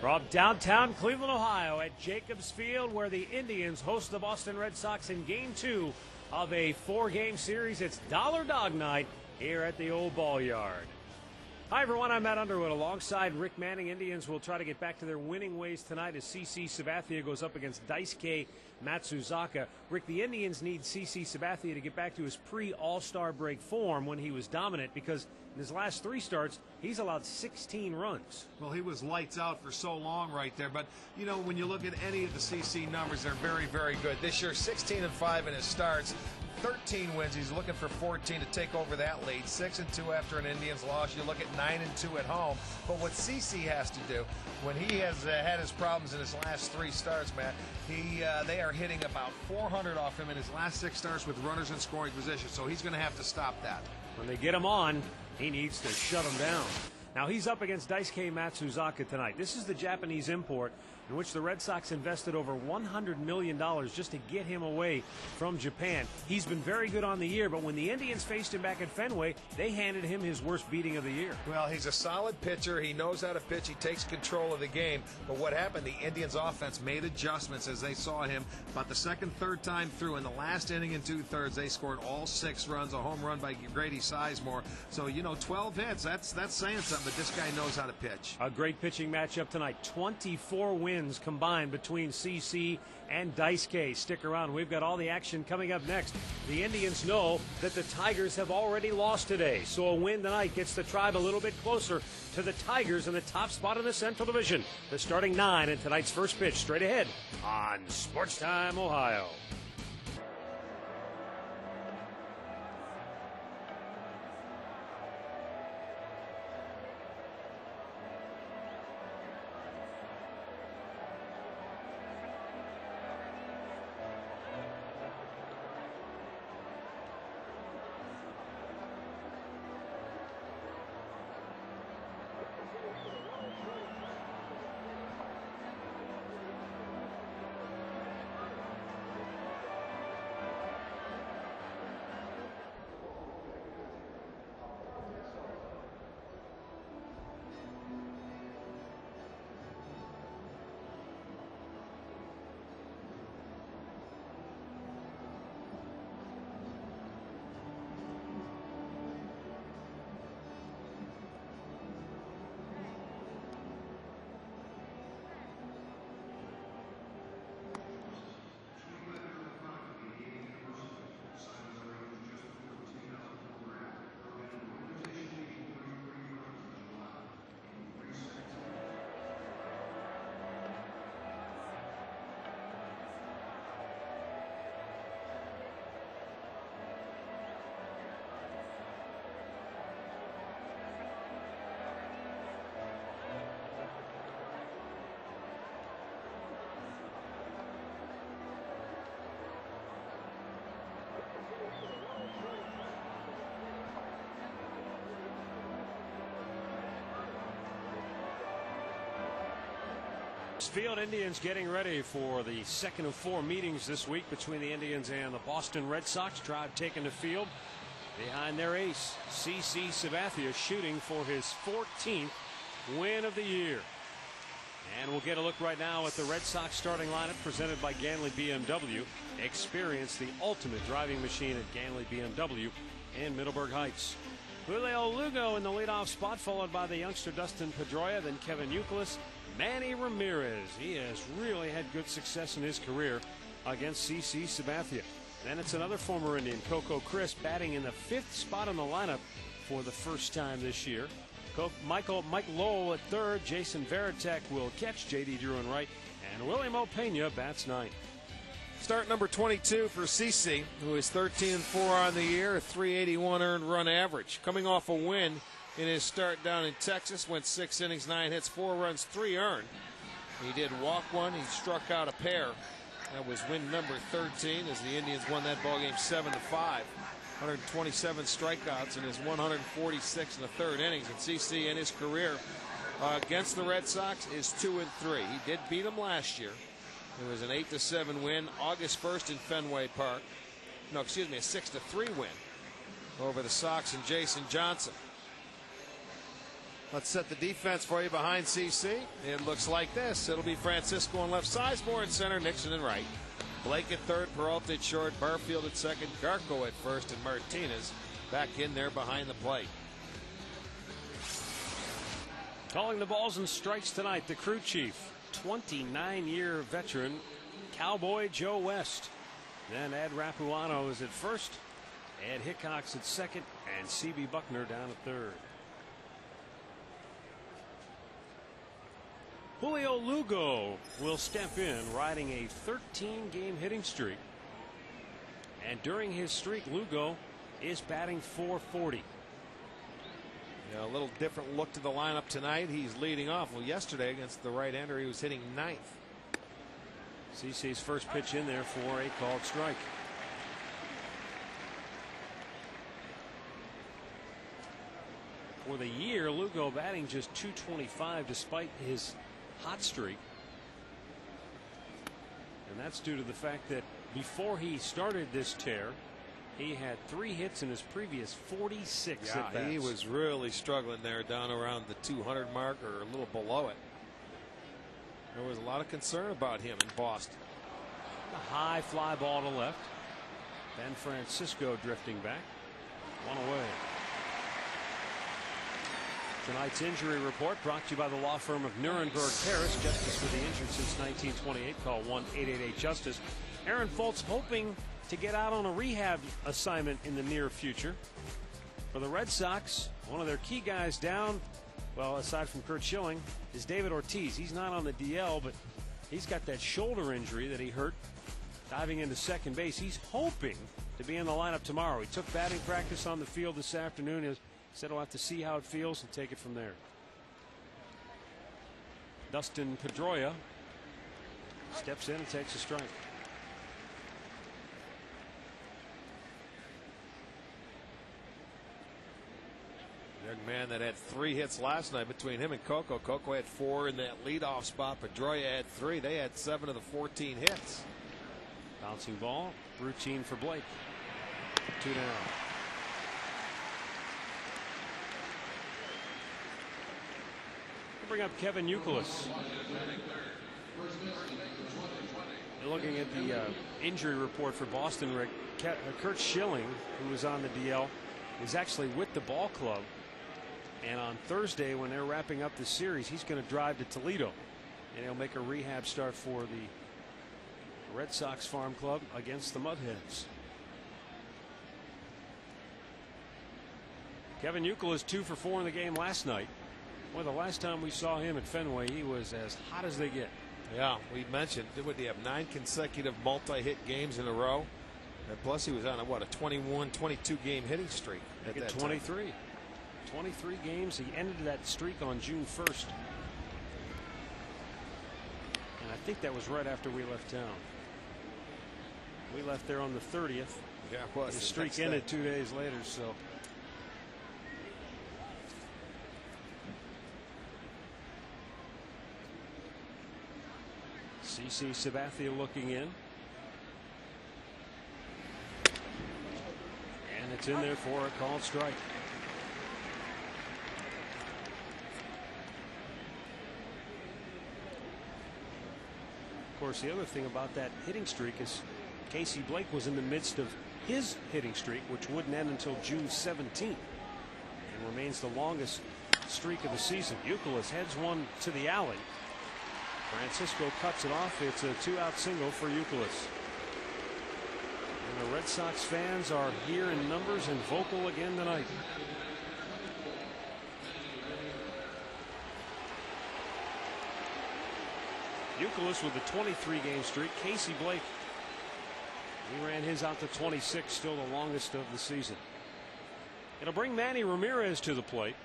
From downtown Cleveland, Ohio, at Jacobs Field, where the Indians host the Boston Red Sox in Game 2 of a 4-game series. It's Dollar Dog Night here at the Old Ball Yard. Hi, everyone. I'm Matt Underwood. Alongside Rick Manning, Indians will try to get back to their winning ways tonight as CC Sabathia goes up against Daisuke Matsuzaka. Rick, the Indians need CC Sabathia to get back to his pre-All-Star break form when he was dominant, because in his last 3 starts, he's allowed 16 runs. Well, he was lights out for so long right there. But, you know, when you look at any of the CC numbers, they're very, very good. This year, 16-5 in his starts. 13 wins. He's looking for 14 to take over that lead. 6-2 after an Indians loss. You look at 9-2 at home. But what CC has to do, when he has had his problems in his last 3 starts, Matt, they are hitting about 400 off him in his last 6 starts with runners in scoring position. So he's going to have to stop that. When they get him on, he needs to shut him down. Now he's up against Daisuke Matsuzaka tonight. This is the Japanese import in which the Red Sox invested over $100 million just to get him away from Japan. He's been very good on the year, but when the Indians faced him back at Fenway, they handed him his worst beating of the year. Well, he's a solid pitcher. He knows how to pitch. He takes control of the game. But what happened, the Indians offense made adjustments as they saw him. About the 2nd, 3rd time through in the last inning and 2/3, they scored all 6 runs, a home run by Grady Sizemore. So, you know, 12 hits, that's saying something, but this guy knows how to pitch. A great pitching matchup tonight. 24 wins combined between CC and Daisuke. Stick around. We've got all the action coming up next. The Indians know that the Tigers have already lost today, so a win tonight gets the Tribe a little bit closer to the Tigers in the top spot in the Central Division. The starting 9 in tonight's first pitch, straight ahead on Sports Time Ohio. Coors Field. Indians getting ready for the second of 4 meetings this week between the Indians and the Boston Red Sox. Drive taken to field behind their ace, CC Sabathia, shooting for his 14th win of the year. And we'll get a look right now at the Red Sox starting lineup presented by Ganley BMW. Experience the ultimate driving machine at Ganley BMW in Middleburg Heights. Julio Lugo in the leadoff spot, followed by the youngster Dustin Pedroia, then Kevin Youkilis, Manny Ramirez. He has really had good success in his career against CC Sabathia. Then it's another former Indian, Coco Crisp, batting in the 5th spot in the lineup for the first time this year. Mike Lowell at 3rd. Jason Varitek will catch. J.D. Drew in right, and Willie Mopena bats 9th. Start number 22 for CC, who is 13-4 on the year, a 381 earned run average. Coming off a win in his start down in Texas, went 6 innings, 9 hits, 4 runs, 3 earned. He did walk one. He struck out a pair. That was win number 13 as the Indians won that ball game 7-5. 127 strikeouts in his 146 in the 3rd innings. And CC in his career against the Red Sox is 2-3. He did beat them last year. It was an 8-7 win August 1st in Fenway Park. No, excuse me, a 6-3 win over the Sox and Jason Johnson. Let's set the defense for you behind CC. It looks like this. It'll be Francisco in left, Sizemore in center, Nixon in right. Blake at 3rd, Peralta at short, Barfield at 2nd, Garco at 1st, and Martinez back in there behind the plate. Calling the balls and strikes tonight, the crew chief, 29-year veteran, Cowboy Joe West. Then Ed Rapuano is at 1st, Ed Hickox at 2nd, and C.B. Buckner down at 3rd. Julio Lugo will step in, riding a 13-game hitting streak. And during his streak, Lugo is batting .440. A little different look to the lineup tonight. He's leading off. Well, yesterday against the right-hander, he was hitting 9th. CC's first pitch in there for a called strike. For the year, Lugo batting just .225 despite his hot streak. And that's due to the fact that before he started this tear, he had 3 hits in his previous 46 at bats. He was really struggling there down around the 200 mark or a little below it. There was a lot of concern about him in Boston. A high fly ball to left. Ben Francisco drifting back. 1 away. Tonight's injury report brought to you by the law firm of Nuremberg Paris. Justice for the injured since 1928. Call 1-888-JUSTICE. Aaron Foltz hoping to get out on a rehab assignment in the near future. For the Red Sox, one of their key guys down, well, aside from Curt Schilling, is David Ortiz. He's not on the DL, but he's got that shoulder injury that he hurt diving into second base. He's hoping to be in the lineup tomorrow. He took batting practice on the field this afternoon. He said he'll have to see how it feels and take it from there. Dustin Pedroia steps in and takes a strike. Young man that had 3 hits last night between him and Coco. Coco had 4 in that leadoff spot. Pedroia had 3. They had 7 of the 14 hits. Bouncing ball, routine for Blake. 2 down. Bring up Kevin Youkilis. Looking at the injury report for Boston, Rick, Curt Schilling, who was on the DL, is actually with the ball club. And on Thursday, when they're wrapping up the series, he's going to drive to Toledo. And he'll make a rehab start for the Red Sox farm club against the Mudheads. Kevin Youkilis 2 for 4 in the game last night. Well, the last time we saw him at Fenway, he was as hot as they get. Yeah, we mentioned, would he have 9 consecutive multi-hit games in a row? And plus, he was on a 21, 22 game hitting streak at that 23. time. 23 games. He ended that streak on June 1st. And I think that was right after we left town. We left there on the 30th. Yeah, it was. The streak ended 2 days later, so. CC Sabathia looking in. And it's in there for a called strike. Of course, the other thing about that hitting streak is Casey Blake was in the midst of his hitting streak, which wouldn't end until June 17th, and remains the longest streak of the season. Youkilis heads one to the alley. Francisco cuts it off. It's a 2-out single for Youkilis. And the Red Sox fans are here in numbers and vocal again tonight. Youkilis with a 23-game streak. Casey Blake, he ran his out to 26, still the longest of the season. It'll bring Manny Ramirez to the plate.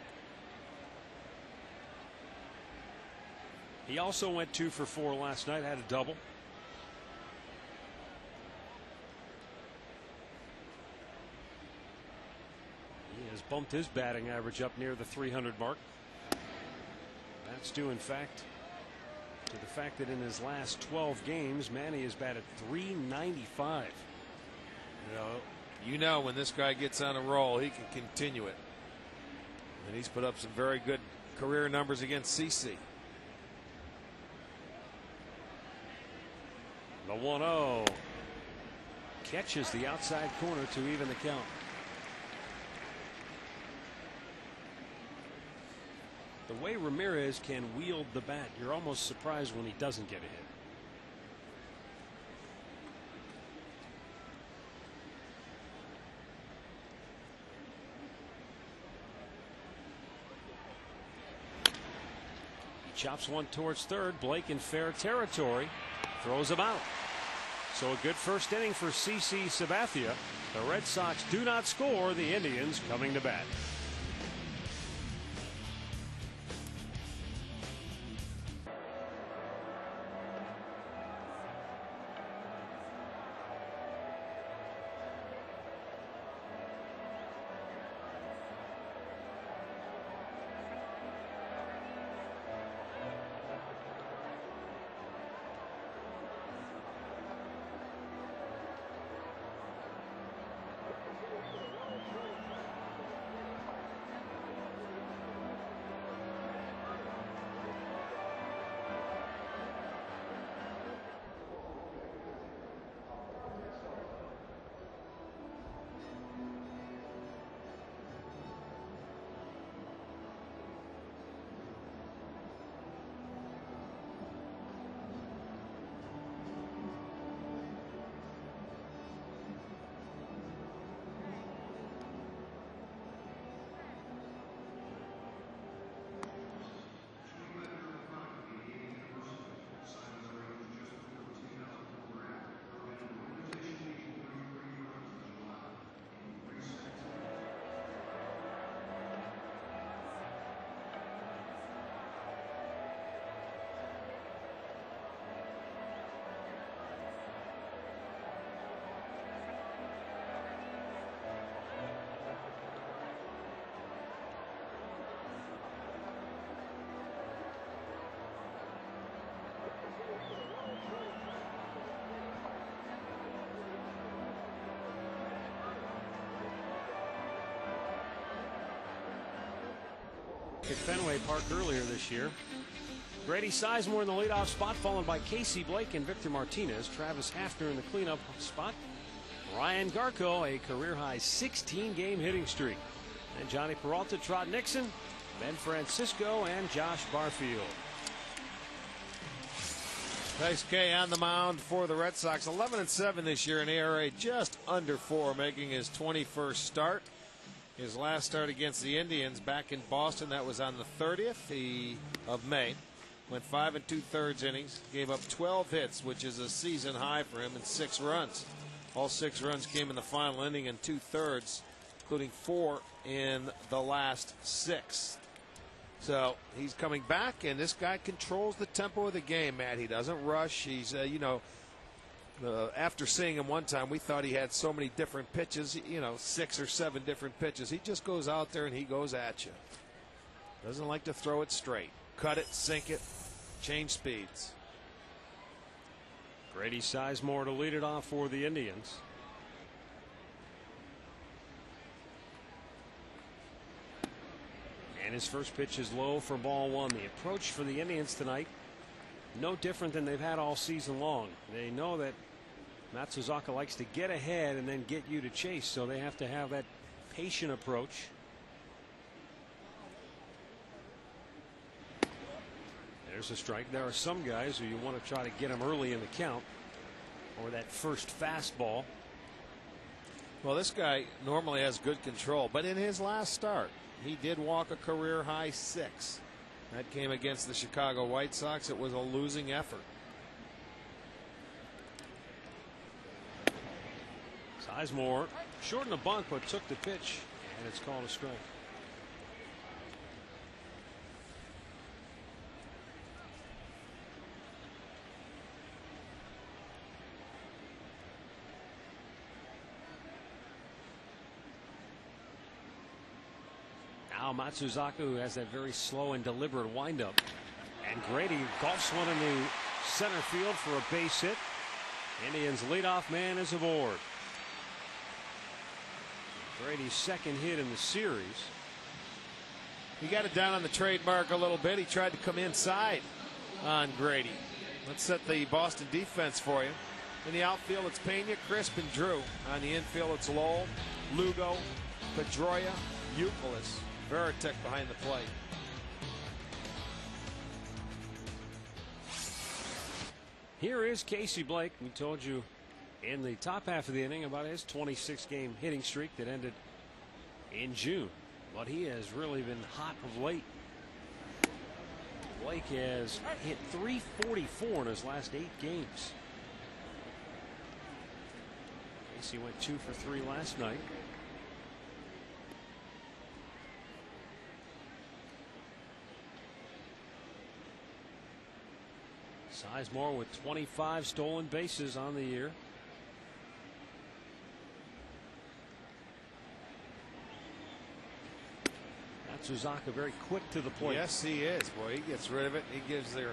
He also went 2 for 4 last night, had a double. He has bumped his batting average up near the 300 mark. That's due, in fact, to the fact that in his last 12 games, Manny has batted .395. You know when this guy gets on a roll, he can continue it. And he's put up some very good career numbers against CC. The 1-0 catches the outside corner to even the count. The way Ramirez can wield the bat, you're almost surprised when he doesn't get a hit. He chops one towards third. Blake in fair territory. Throws him out. So a good first inning for CC Sabathia. The Red Sox do not score. The Indians coming to bat. At Fenway Park earlier this year. Grady Sizemore in the leadoff spot, followed by Casey Blake and Victor Martinez. Travis Hafner in the cleanup spot. Ryan Garco, a career-high 16-game hitting streak. And Johnny Peralta, Trot Nixon, Ben Francisco, and Josh Barfield. Nice K on the mound for the Red Sox. 11-7 this year, an ERA just under 4, making his 21st start. His last start against the Indians back in Boston, that was on the 30th of May. Went 5 2/3 innings, gave up 12 hits, which is a season high for him, and 6 runs. All 6 runs came in the final inning and 2/3, including 4 in the last 6. So he's coming back, and this guy controls the tempo of the game, Matt. He doesn't rush. He's, after seeing him one time, we thought he had so many different pitches, 6 or 7 different pitches. He just goes out there and he goes at you. Doesn't like to throw it straight. Cut it, sink it, change speeds. Grady Sizemore to lead it off for the Indians. And his first pitch is low for ball one. The approach for the Indians tonight, no different than they've had all season long. They know that Matsuzaka likes to get ahead and then get you to chase, so they have to have that patient approach. There's a strike. There are some guys who you want to try to get them early in the count, or that first fastball. Well, this guy normally has good control, but in his last start, he did walk a career high 6. That came against the Chicago White Sox. It was a losing effort. Sizemore shortened the bunt but took the pitch, and it's called a strike. Now Matsuzaka, who has that very slow and deliberate windup, and Grady golfs one in the center field for a base hit. Indians leadoff man is aboard. Grady's second hit in the series. He got it down on the trademark a little bit. He tried to come inside on Grady. Let's set the Boston defense for you. In the outfield, it's Pena, Crisp, and Drew. On the infield, it's Lowell, Lugo, Pedroia, Youkilis, Veritek behind the plate. Here is Casey Blake. We told you in the top half of the inning about his 26-game hitting streak that ended in June. But he has really been hot of late. Blake has hit .344 in his last 8 games. Casey went 2 for 3 last night. Sizemore with 25 stolen bases on the year. Matsuzaka very quick to the plate. Yes, he is. Boy, he gets rid of it. He gives their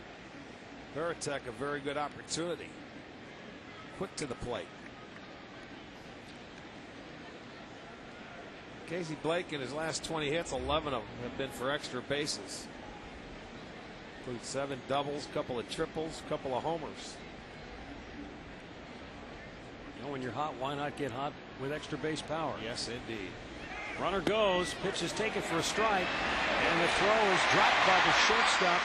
Veritek a very good opportunity. Quick to the plate. Casey Blake in his last 20 hits, 11 of them have been for extra bases. Include 7 doubles, couple of triples, couple of homers. You know, when you're hot, why not get hot with extra base power? Yes, indeed. Runner goes, pitch is taken for a strike, and the throw is dropped by the shortstop.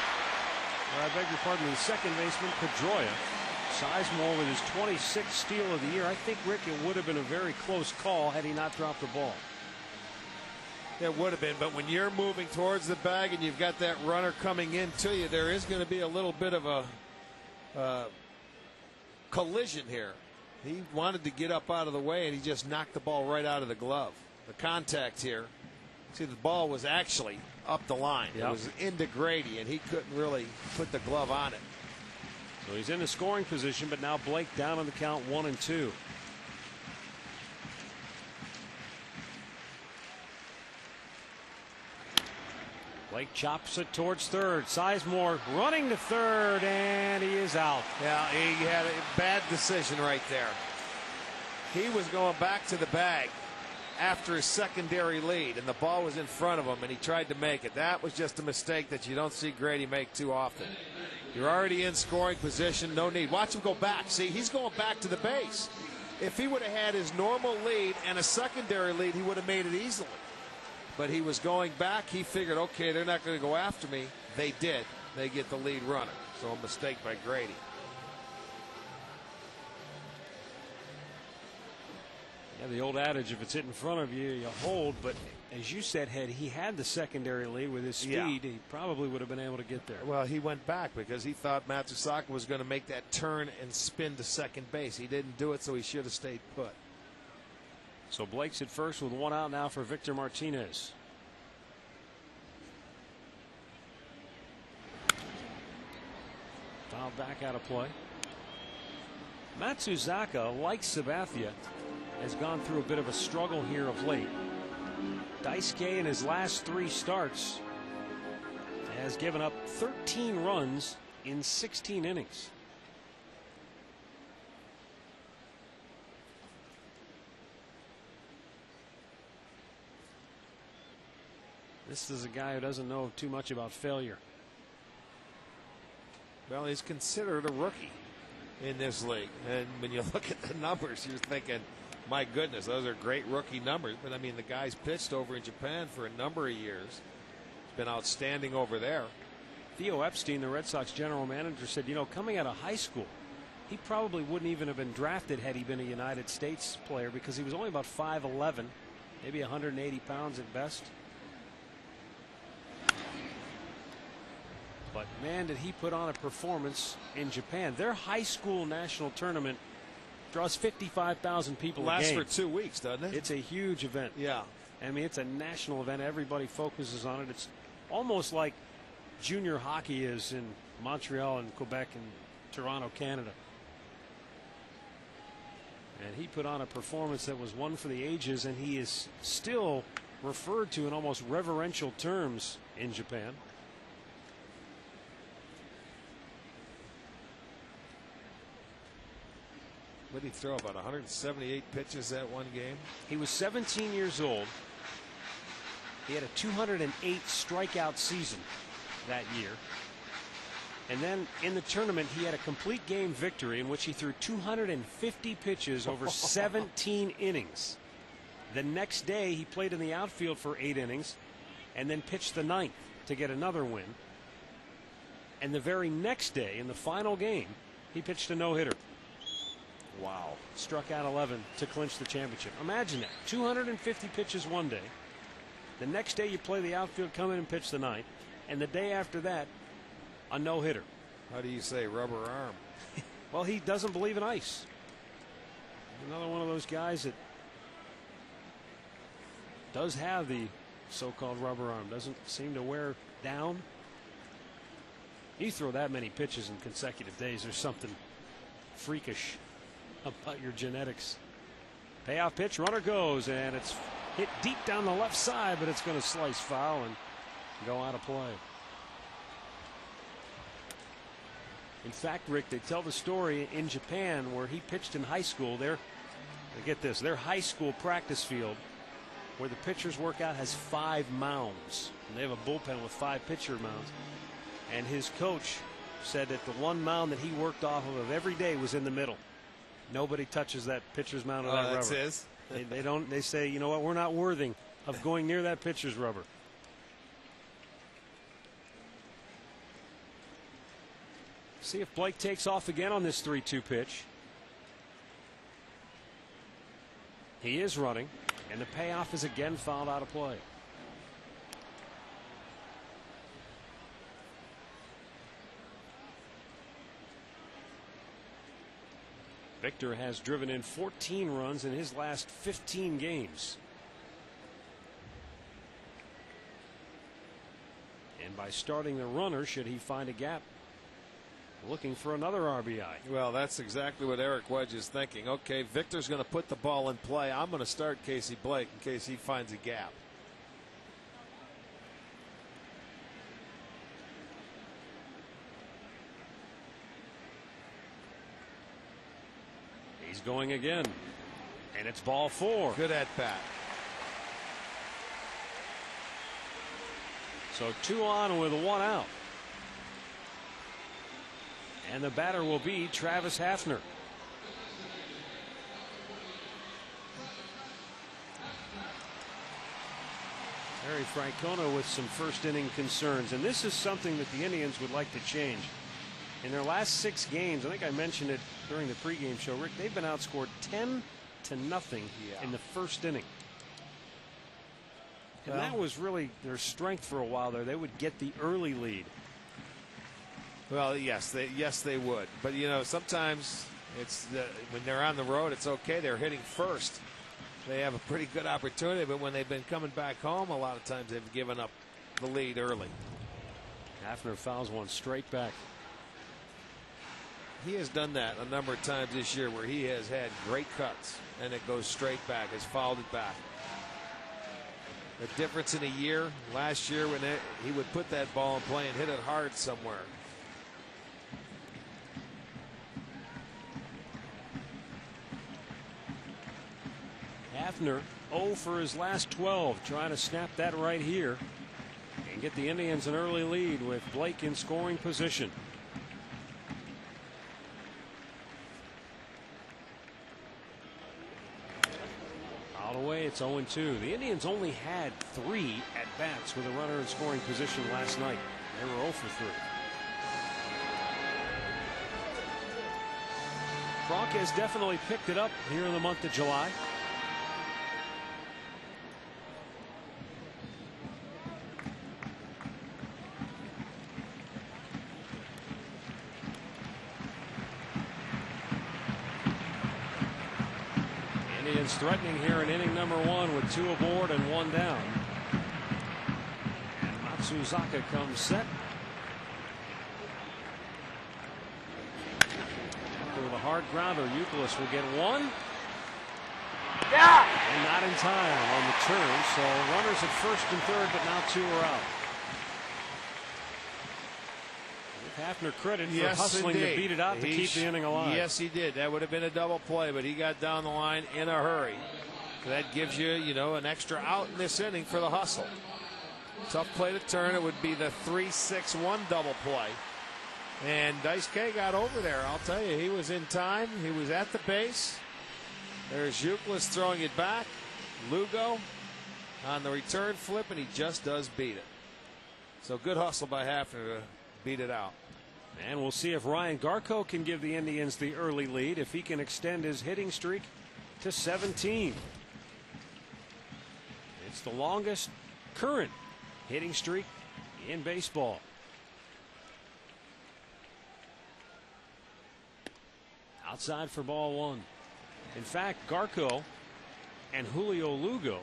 Or I beg your pardon, the second baseman, Pedroia. Sizemore with his 26th steal of the year. I think, Rick, it would have been a very close call had he not dropped the ball. It would have been, but when you're moving towards the bag and you've got that runner coming in to you, there is going to be a little bit of a collision here. He wanted to get up out of the way, and he just knocked the ball right out of the glove. The contact here, see, the ball was actually up the line. Yep. It was into Grady, and he couldn't really put the glove on it. So he's in a scoring position, but now Blake down on the count 1-2. Blake chops it towards third. Sizemore running to third, and he is out. Yeah, he had a bad decision right there. He was going back to the bag after his secondary lead, and the ball was in front of him, and he tried to make it. That was just a mistake that you don't see Grady make too often. You're already in scoring position, no need. Watch him go back. See, he's going back to the base. If he would have had his normal lead and a secondary lead, he would have made it easily. But he was going back. He figured, okay, they're not going to go after me. They did. They get the lead runner. So a mistake by Grady. Yeah, the old adage, if it's hit in front of you, you hold. But as you said, had he had the secondary lead with his speed, he probably would have been able to get there. Well, he went back because he thought Matsuzaka was going to make that turn and spin to second base. He didn't do it, so he should have stayed put. So Blake's at first with 1 out now for Victor Martinez. Fouled back out of play. Matsuzaka, like Sabathia, has gone through a bit of a struggle here of late. Daisuke in his last 3 starts has given up 13 runs in 16 innings. This is a guy who doesn't know too much about failure. Well, he's considered a rookie in this league. And when you look at the numbers, you're thinking, my goodness, those are great rookie numbers. But I mean, the guy's pitched over in Japan for a number of years. He's been outstanding over there. Theo Epstein, the Red Sox general manager, said, you know, coming out of high school, he probably wouldn't even have been drafted had he been a United States player, because he was only about 5'11", maybe 180 pounds at best. But man, did he put on a performance in Japan. Their high school national tournament draws 55,000 people a game. Lasts for 2 weeks, doesn't it? It's a huge event. Yeah. I mean, it's a national event. Everybody focuses on it. It's almost like junior hockey is in Montreal and Quebec and Toronto, Canada. And he put on a performance that was one for the ages, and he is still referred to in almost reverential terms in Japan. What did he throw? About 178 pitches that one game? He was 17 years old. He had a 208 strikeout season that year. And then in the tournament, he had a complete game victory in which he threw 250 pitches over 17 innings. The next day, he played in the outfield for 8 innings and then pitched the 9th to get another win. And the very next day, in the final game, he pitched a no-hitter. Wow. Struck out 11 to clinch the championship. Imagine that. 250 pitches one day. The next day you play the outfield, come in and pitch the 9th. And the day after that, a no-hitter. How do you say rubber arm? Well, he doesn't believe in ice. Another one of those guys that does have the so-called rubber arm. Doesn't seem to wear down. You throw that many pitches in consecutive days, there's something freakish about your genetics. Payoff pitch, runner goes, and it's hit deep down the left side, but it's going to slice foul and go out of play. In fact, Rick, they tell the story in Japan where he pitched in high school. Get this, their high school practice field where the pitchers work out has 5 mounds. And they have a bullpen with 5 pitcher mounds. And his coach said that the one mound that he worked off of every day was in the middle. Nobody touches that pitcher's mound of that rubber. That's his. They don't. They say, you know what, we're not worthy of going near that pitcher's rubber. See if Blake takes off again on this 3-2 pitch. He is running, and the payoff is again fouled out of play. Victor has driven in 14 runs in his last 15 games. And by starting the runner, should he find a gap, looking for another RBI. Well, that's exactly what Eric Wedge is thinking. Okay, Victor's going to put the ball in play. I'm going to start Casey Blake in case he finds a gap. He's going again, and it's ball 4. Good at bat. So 2 on with 1 out. And the batter will be Travis Hafner. Harry Francona with some first inning concerns, and this is something that the Indians would like to change. In their last 6 games, I think I mentioned it during the pregame show, Rick, they've been outscored 10-0 in the first inning. And that was really their strength for a while there. They would get the early lead. Well, yes, they would. But, you know, sometimes it's when they're on the road, it's okay. They're hitting first. They have a pretty good opportunity, but when they've been coming back home, a lot of times they've given up the lead early. Hafner fouls one straight back. He has done that a number of times this year where he has had great cuts and it goes straight back, has fouled it back. The difference in a year, last year when he would put that ball in play and hit it hard somewhere. Hafner 0 for his last 12, trying to snap that right here. get the Indians an early lead with Blake in scoring position. Out away, it's 0-2. The Indians only had 3 at-bats with a runner in scoring position last night. They were 0 for 3. Cronk has definitely picked it up here in the month of July. Indians threatening here in inning number 1 with 2 aboard and 1 down. And Matsuzaka comes set. With a hard grounder, Youkilis will get 1. And not in time on the turn. So runners at first and third, but now 2 are out. Give Hafner credit for hustling to beat it out to keep the inning alive. Yes, he did. That would have been a double play, but he got down the line in a hurry. So that gives you, an extra out in this inning for the hustle. Tough play to turn. It would be the 3-6-1 double play. And Daisuke got over there. I'll tell you, he was in time. He was at the base. There's Youkilis throwing it back. Lugo on the return flip, and he just does beat it. So good hustle by Hafner to beat it out. And we'll see if Ryan Garko can give the Indians the early lead, if he can extend his hitting streak to 17. It's the longest current hitting streak in baseball. Outside for ball 1. In fact, Garko and Julio Lugo,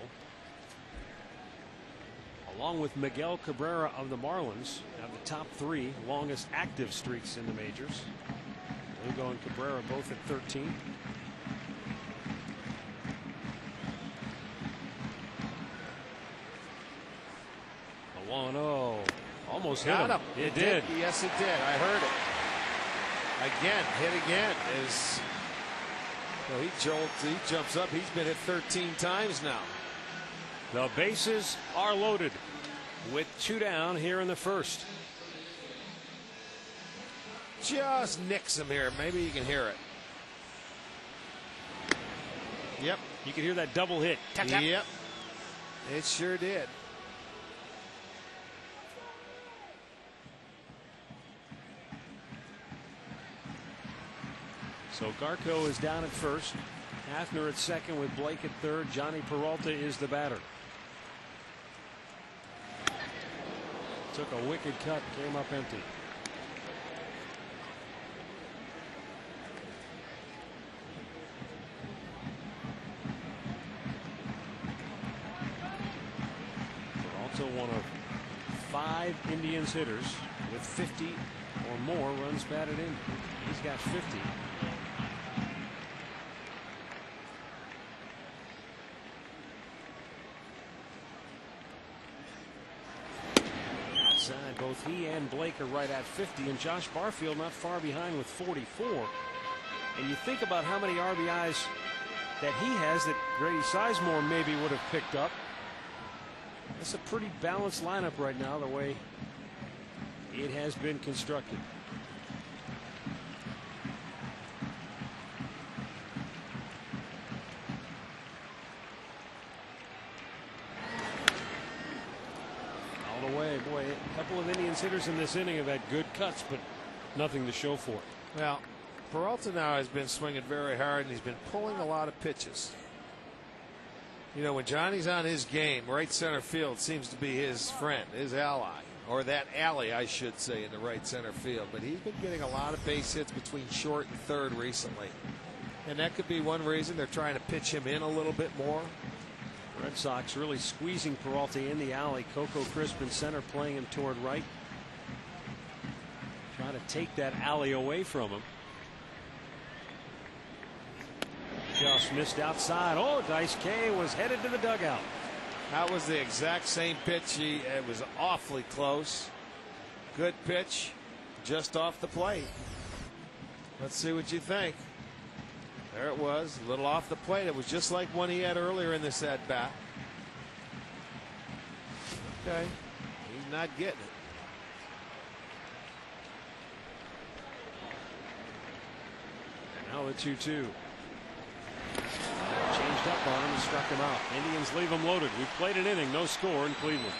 along with Miguel Cabrera of the Marlins, have the top 3 longest active streaks in the majors. Lugo and Cabrera both at 13. The 1-0 almost hit him. It did. Yes, it did. I heard it. Again, hit again. Well, he jumps up. He's been hit 13 times now. The bases are loaded with 2 down here in the first. Just nicks him here. Maybe you can hear it. Yep. You can hear that double hit. Tap, tap. Yep. It sure did. So Garko is down at first. Hafner at second with Blake at third. Johnny Peralta is the batter. Took a wicked cut, came up empty. Peralta, one of 5 Indians hitters with 50 or more runs batted in. He's got 50. Both he and Blake are right at 50, and Josh Barfield not far behind with 44. And you think about how many RBIs that he has that Grady Sizemore maybe would have picked up. That's a pretty balanced lineup right now, the way it has been constructed. Boy, a couple of Indians hitters in this inning have had good cuts, but nothing to show for it. Well, Peralta now has been swinging very hard, and he's been pulling a lot of pitches. When Johnny's on his game, right center field seems to be his friend, his ally, or that alley, I should say, in the right center field. But he's been getting a lot of base hits between short and third recently. And that could be one reason they're trying to pitch him in a little bit more. Red Sox really squeezing Peralta in the alley. Coco Crisp in center, playing him toward right. Trying to take that alley away from him. Just missed outside. Oh, Daisuke was headed to the dugout. That was the exact same pitch. It was awfully close. Good pitch, just off the plate. Let's see what you think. There it was, a little off the plate. It was just like one he had earlier in this at bat. Okay, he's not getting it. Now the 2-2. Changed up on him and struck him out. Indians leave him loaded. We've played an inning, no score in Cleveland.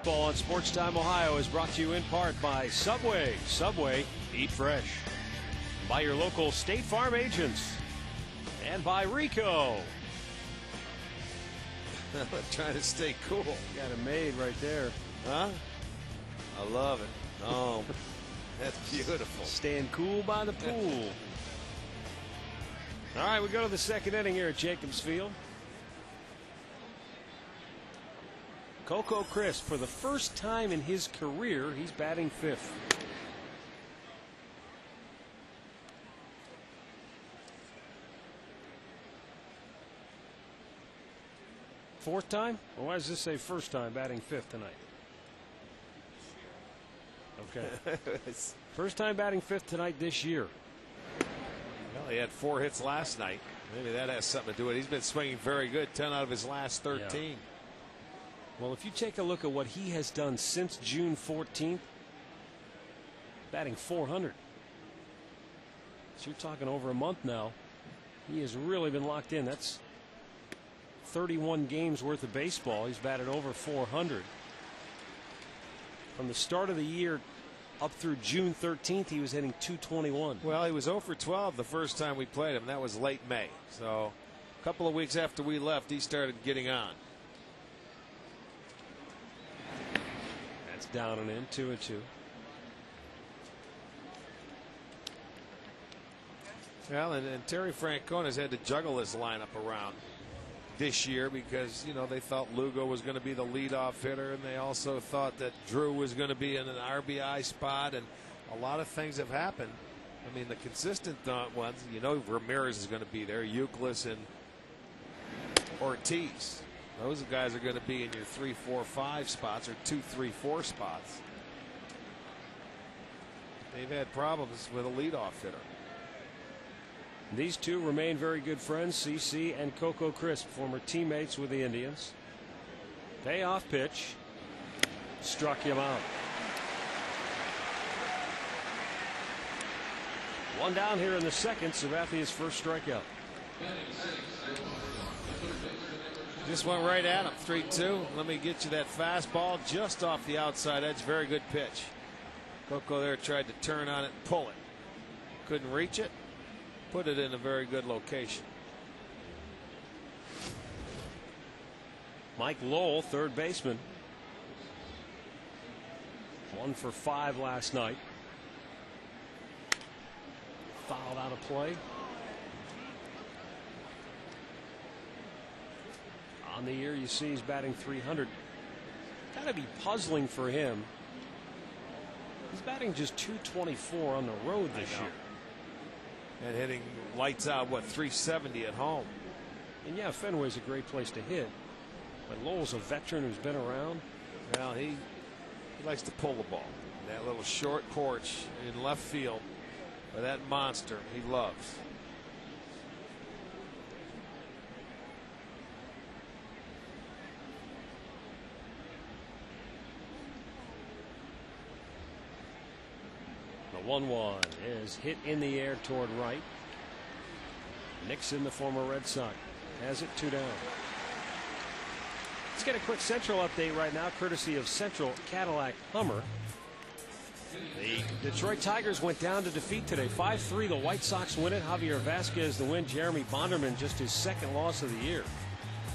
Ball on Sports Time Ohio is brought to you in part by Subway. Subway, eat fresh. By your local State Farm agents. And by Rico. Trying to stay cool. Got it made right there. Huh? I love it. Oh, that's beautiful. Staying cool by the pool. All right, we go to the second inning here at Jacobs Field. Coco Crisp, for the first time in his career, he's batting fifth. Fourth time? Well, why does this say first time batting fifth tonight? Okay. First time batting fifth tonight this year. Well, he had 4 hits last night. Maybe that has something to do with it. He's been swinging very good. 10 out of his last 13. Yeah. Well, if you take a look at what he has done since June 14th, batting 400. So you're talking over a month now. He has really been locked in. That's 31 games worth of baseball. He's batted over 400. From the start of the year up through June 13th, he was hitting .221. Well, he was 0 for 12 the first time we played him. That was late May. So a couple of weeks after we left, he started getting on. That's down and in, 2-2. Well, and Terry Francona's had to juggle his lineup around this year because, you know, they thought Lugo was going to be the leadoff hitter, and they also thought that Drew was going to be in an RBI spot, and a lot of things have happened. I mean, the consistent ones, you know, Ramirez is going to be there, Euclid and Ortiz. Those guys are going to be in your 3, 4, 5 spots, or 2, 3, 4 spots. They've had problems with a leadoff hitter. These two remain very good friends, CC and Coco Crisp, former teammates with the Indians. Payoff pitch. Struck him out. One down here in the second. Sabathia's first strikeout. Just went right at him. 3-2. Let me get you that fastball just off the outside edge. Very good pitch. Coco there tried to turn on it and pull it. Couldn't reach it. Put it in a very good location. Mike Lowell, third baseman. 1 for 5 last night. Fouled out of play. On the year, you see he's batting 300. Gotta be puzzling for him. He's batting just .224 on the road this year. And hitting lights out, what, .370 at home. And yeah, Fenway's a great place to hit. But Lowell's a veteran who's been around. Well, he likes to pull the ball. That little short porch in left field for that monster he loves. The 1-1 is hit in the air toward right. Nixon, the former Red Sox, has it 2 down. Let's get a quick Central update right now, courtesy of Central Cadillac Hummer. The Detroit Tigers went down to defeat today, 5-3. The White Sox win it. Javier Vasquez the win. Jeremy Bonderman just his 2nd loss of the year.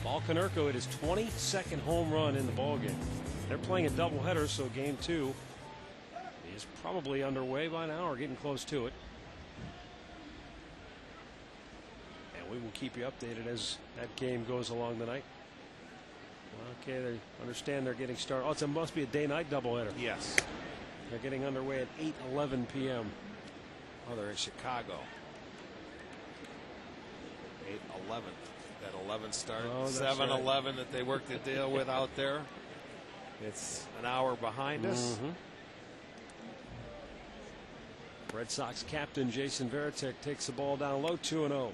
Paul Konerko hit his 22nd home run in the ballgame. They're playing a doubleheader, so game 2 is probably underway by now or getting close to it. And we will keep you updated as that game goes along the night. Okay, they understand they're getting started. Oh, it must be a day-night doubleheader. Yes. They're getting underway at 8:11 p.m. Oh, they're in Chicago. 8:11. That 11 start. Oh, 7-11 right. that they worked the deal with out there. It's an hour behind us. Red Sox captain Jason Varitek takes the ball down low, 2-0.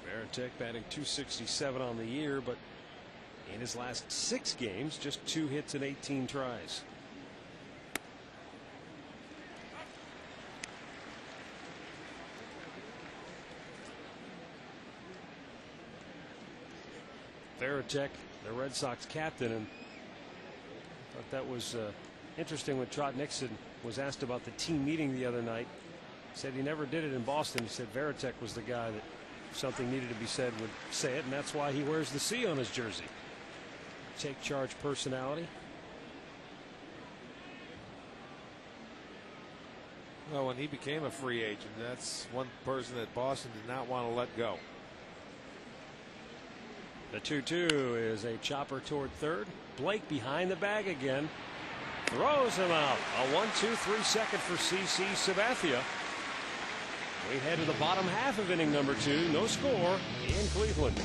Varitek batting .267 on the year, but in his last 6 games, just 2 hits and 18 tries. Varitek, the Red Sox captain, and I thought that was interesting when Trot Nixon was asked about the team meeting the other night. He said he never did it in Boston. He said Varitek was the guy that if something needed to be said would say it, and that's why he wears the C on his jersey. Take charge personality. Well, when he became a free agent, that's one person that Boston did not want to let go. The 2-2 is a chopper toward third. Blake behind the bag again. Throws him out. A 1-2-3 second for CC Sabathia. We head to the bottom half of inning number 2. No score in Cleveland.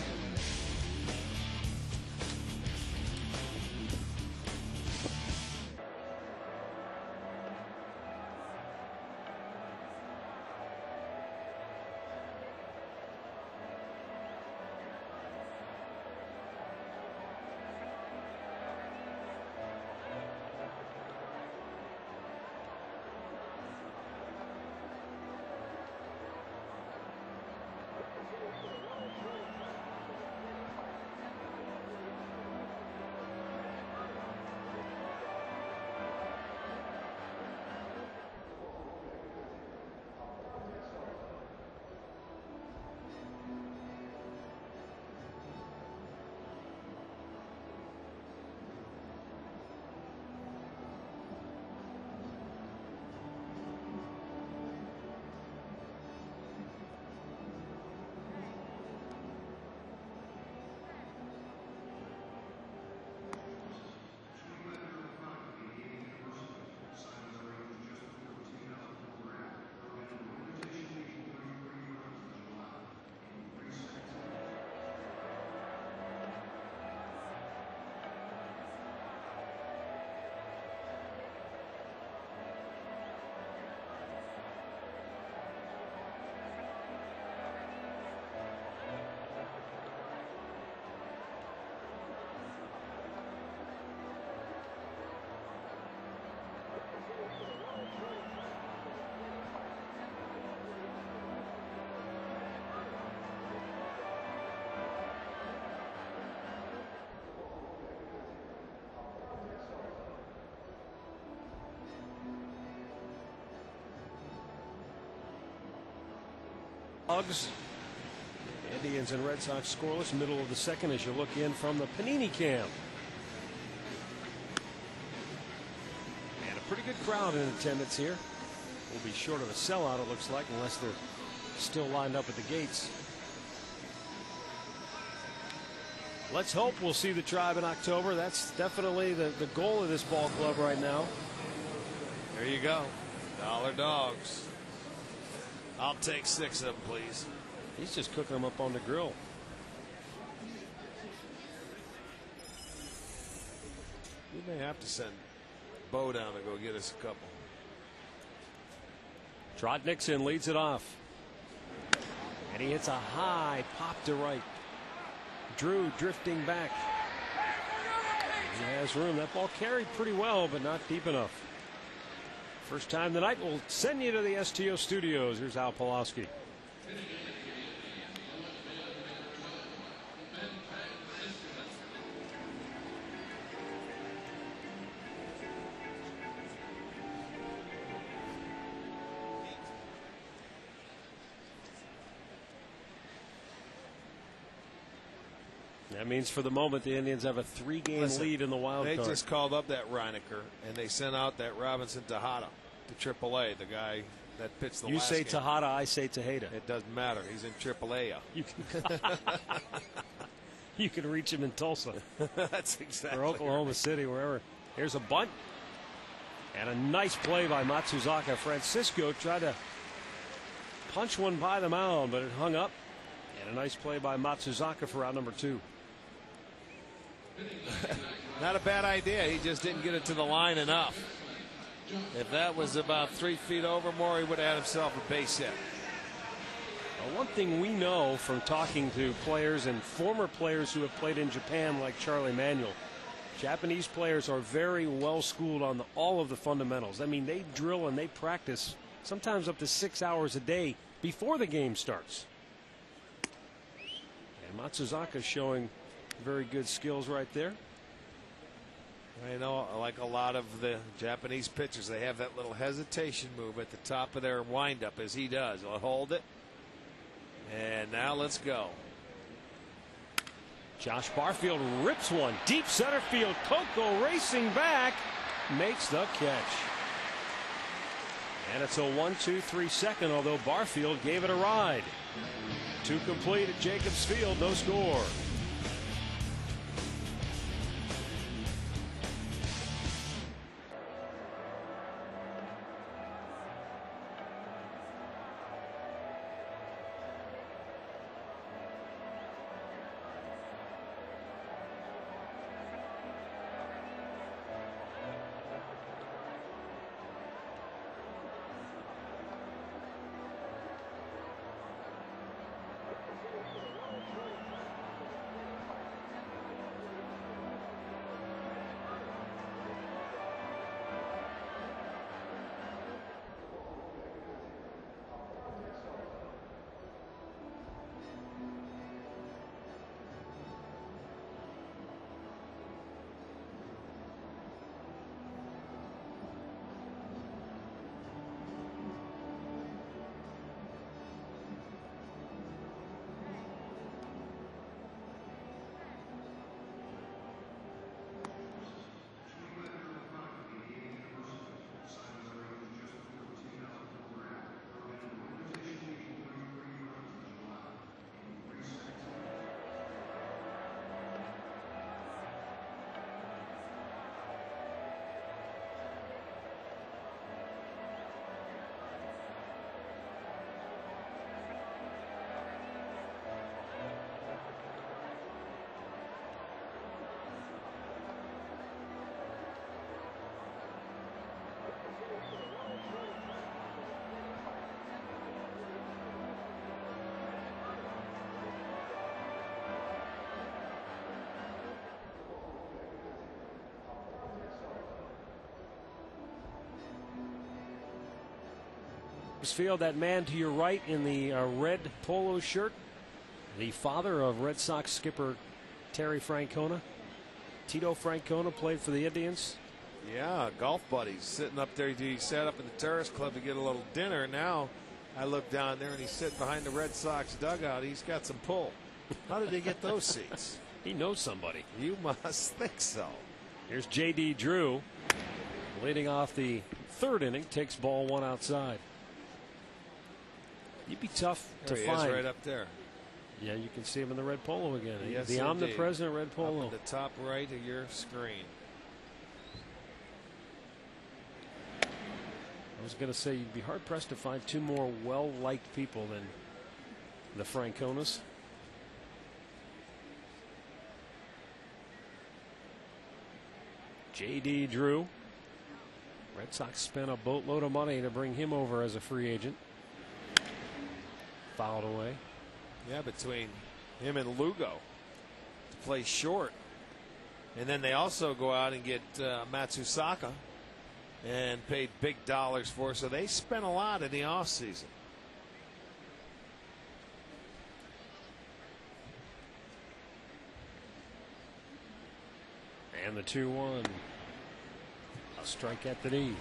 Indians and Red Sox scoreless, middle of the second as you look in from the Panini cam. And a pretty good crowd in attendance here. We'll be short of a sellout, it looks like, unless they're still lined up at the gates. Let's hope we'll see the Tribe in October. That's definitely the goal of this ball club right now. There you go. Dollar dogs. I'll take 6 of them, please. He's just cooking them up on the grill. We may have to send Bo down to go get us a couple. Trot Nixon leads it off. And he hits a high pop to right. Drew drifting back. He has room. That ball carried pretty well, but not deep enough. First time tonight, we'll send you to the STO studios. Here's Al Pawlowski. That means for the moment the Indians have a 3-game lead in the wild card. They just called up that Reinecker and they sent out that Robinson Tejada to AAA, the guy that pitched the last You say game. Tejada, I say Tejada. It doesn't matter. He's in AAA. You can reach him in Tulsa. That's exactly or Oklahoma City, wherever. Here's a bunt. And a nice play by Matsuzaka. Francisco tried to punch one by the mound, but it hung up. And a nice play by Matsuzaka for out number 2. Not a bad idea. He just didn't get it to the line enough. If that was about 3 feet over more, he would have had himself a base hit. Well, one thing we know from talking to players and former players who have played in Japan, like Charlie Manuel, Japanese players are very well schooled on all of the fundamentals. I mean, they drill and they practice sometimes up to 6 hours a day before the game starts. And Matsuzaka showing very good skills right there. I know, like a lot of the Japanese pitchers, they have that little hesitation move at the top of their windup, as he does. I'll hold it. And now let's go. Josh Barfield rips one deep center field. Coco racing back, makes the catch. And it's a 1-2-3 second, although Barfield gave it a ride. 2 complete at Jacobs Field, no score. Field, that man to your right in the red polo shirt, the father of Red Sox skipper Terry Francona. Tito Francona played for the Indians. Yeah, golf buddies sitting up there. He sat up in the Terrace Club to get a little dinner. Now I look down there and he's sitting behind the Red Sox dugout. He's got some pull. How did he get those seats? He knows somebody. You must think so. Here's J.D. Drew leading off the 3rd inning. Takes ball 1 outside. You'd be tough to There he find. is right up there. Yeah, you can see him in the red polo again. Yes, the omnipresent red polo. Up at the top right of your screen. I was going to say you'd be hard pressed to find two more well-liked people than the Franconas. J.D. Drew. Red Sox spent a boatload of money to bring him over as a free agent. Fouled away. Yeah, between him and Lugo to play short. And then they also go out and get Matsusaka and paid big dollars for. So they spent a lot in the offseason. And the 2-1. A strike at the knees.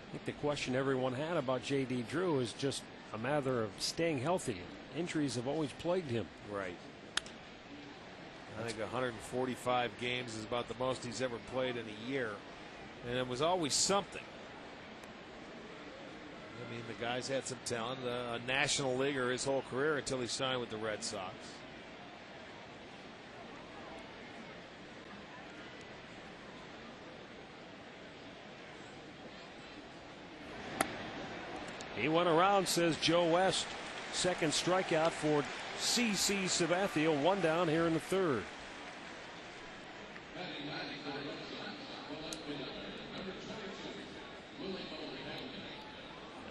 I think the question everyone had about J.D. Drew is just a matter of staying healthy. Injuries have always plagued him. Right. I think 145 games is about the most he's ever played in a year. And it was always something. I mean, the guy's had some talent, a national leaguer his whole career until he signed with the Red Sox. He went around, says Joe West. Second strikeout for C.C. Sabathia. One down here in the third.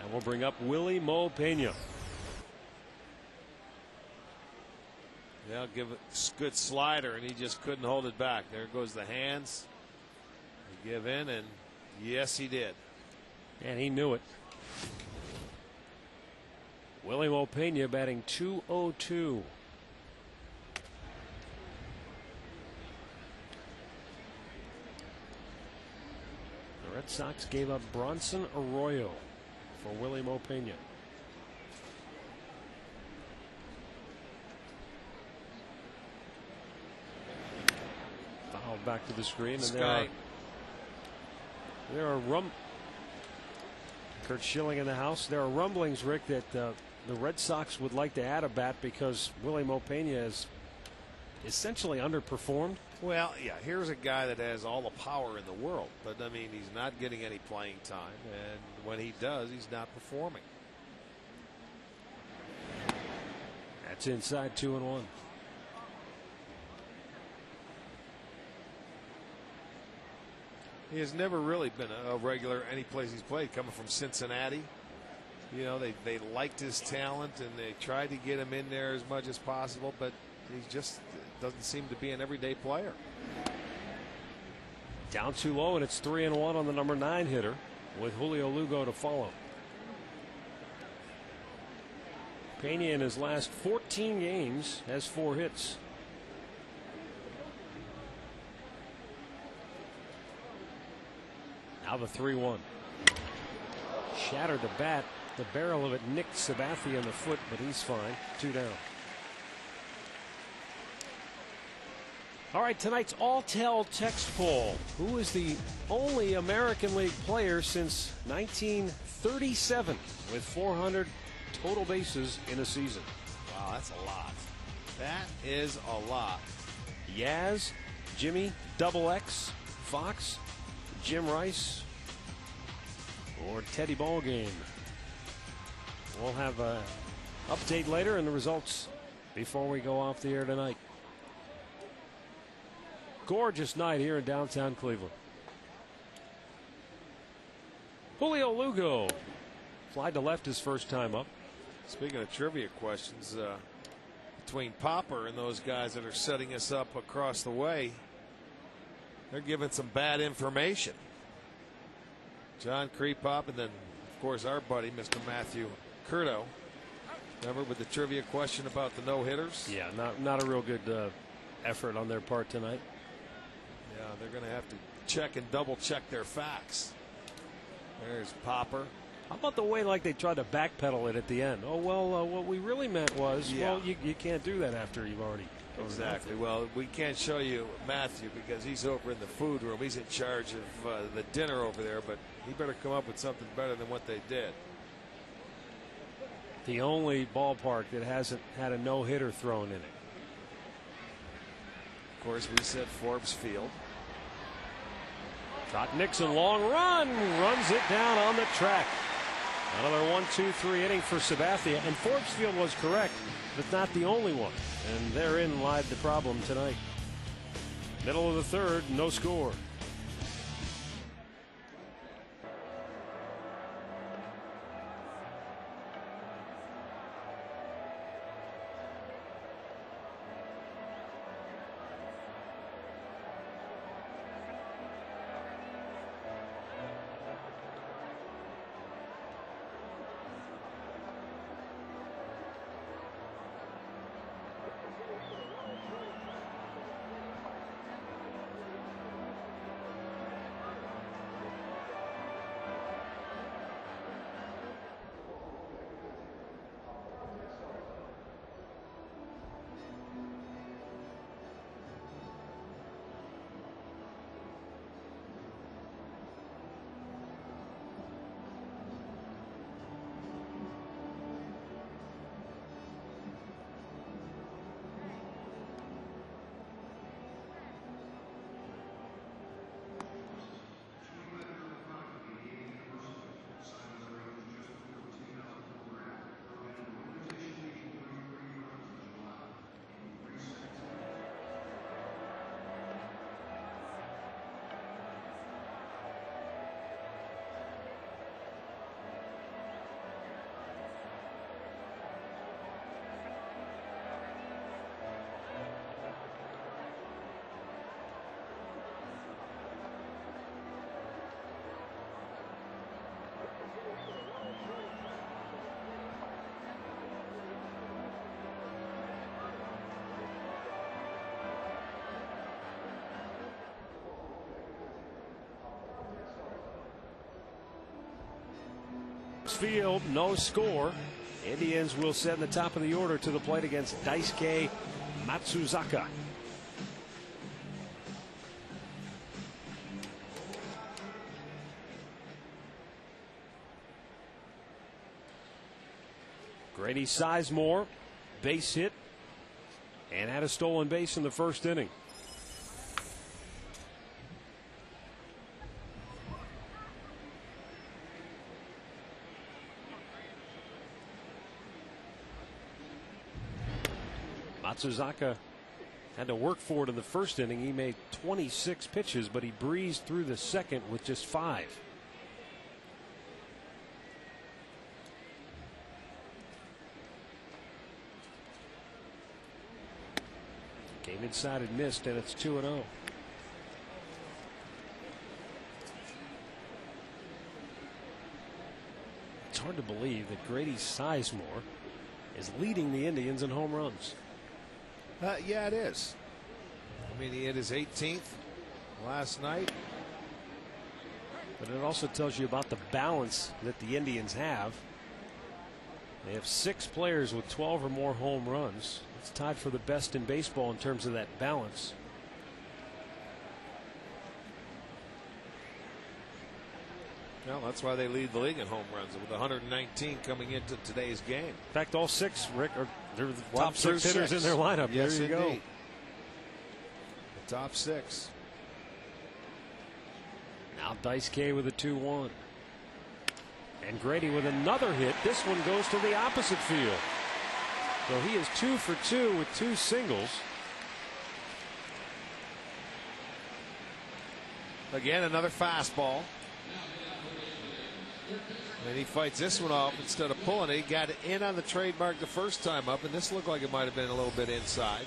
And we'll bring up Willie Mo Pena. They'll give it a good slider, and he just couldn't hold it back. There goes the hands. They give in, and yes, he did. And he knew it. Willie Mo Pena batting .202. The Red Sox gave up Bronson Arroyo for Willie Mo Pena. Fouled back to the screen, and there are Kurt Schilling in the house. There are rumblings, Rick, that the Red Sox would like to add a bat because Willie Mo Pena has essentially underperformed. Well, yeah, here's a guy that has all the power in the world, but I mean, he's not getting any playing time, and when he does, he's not performing. That's inside 2-1. He has never really been a regular any place he's played, coming from Cincinnati. You know, they liked his talent and they tried to get him in there as much as possible, but he just doesn't seem to be an everyday player. Down too low, and it's 3-1 on the number 9 hitter with Julio Lugo to follow. Pena in his last 14 games has 4 hits. Now the 3-1. Shattered the bat. The barrel of it nicked Sabathia in the foot, but he's fine. 2 down. All right, tonight's all-tell text poll. Who is the only American League player since 1937 with 400 total bases in a season? Wow, that's a lot. That is a lot. Yaz, Jimmy, Double X, Fox, Jim Rice, or Teddy Ballgame. We'll have an update later and the results before we go off the air tonight. Gorgeous night here in downtown Cleveland. Julio Lugo flied to left his first time up. Speaking of trivia questions, between Popper and those guys that are setting us up across the way, they're giving some bad information. John Krepop, and then, of course, our buddy, Mr. Matthew Curto. Remember with the trivia question about the no-hitters? Yeah, not a real good effort on their part tonight. Yeah, they're going to have to check and double-check their facts. There's Popper. How about the way like they tried to backpedal it at the end? Oh, well, what we really meant was, well, you can't do that after you've already Exactly. Well, we can't show you Matthew because he's over in the food room. He's in charge of the dinner over there, but he better come up with something better than what they did. The only ballpark that hasn't had a no-hitter thrown in it. Of course, we said Forbes Field. Trot Nixon, long run, runs it down on the track. Another 1-2-3 inning for Sabathia, and Forbes Field was correct, but not the only one. And therein lied the problem tonight. Middle of the third, no score. Field, no score. Indians will send the top of the order to the plate against Daisuke Matsuzaka. Grady Sizemore, base hit, and had a stolen base in the first inning. Matsuzaka had to work for it in the first inning. He made 26 pitches, but he breezed through the second with just 5. Came inside and missed, and it's 2-0. It's hard to believe that Grady Sizemore is leading the Indians in home runs. Yeah, it is. I mean, he hit his 18th last night. But it also tells you about the balance that the Indians have. They have 6 players with 12 or more home runs. It's tied for the best in baseball in terms of that balance. Well, that's why they lead the league in home runs with 119 coming into today's game. In fact, all 6, Rick, they're the top 6 hitters in their lineup. Yes, there you indeed. go. The top 6. Now Daisuke with a 2-1. And Grady with another hit. This one goes to the opposite field. So he is 2 for 2 with 2 singles. Again, another fastball. And he fights this one off instead of pulling it. He got it in on the trademark the first time up, and this looked like it might have been a little bit inside.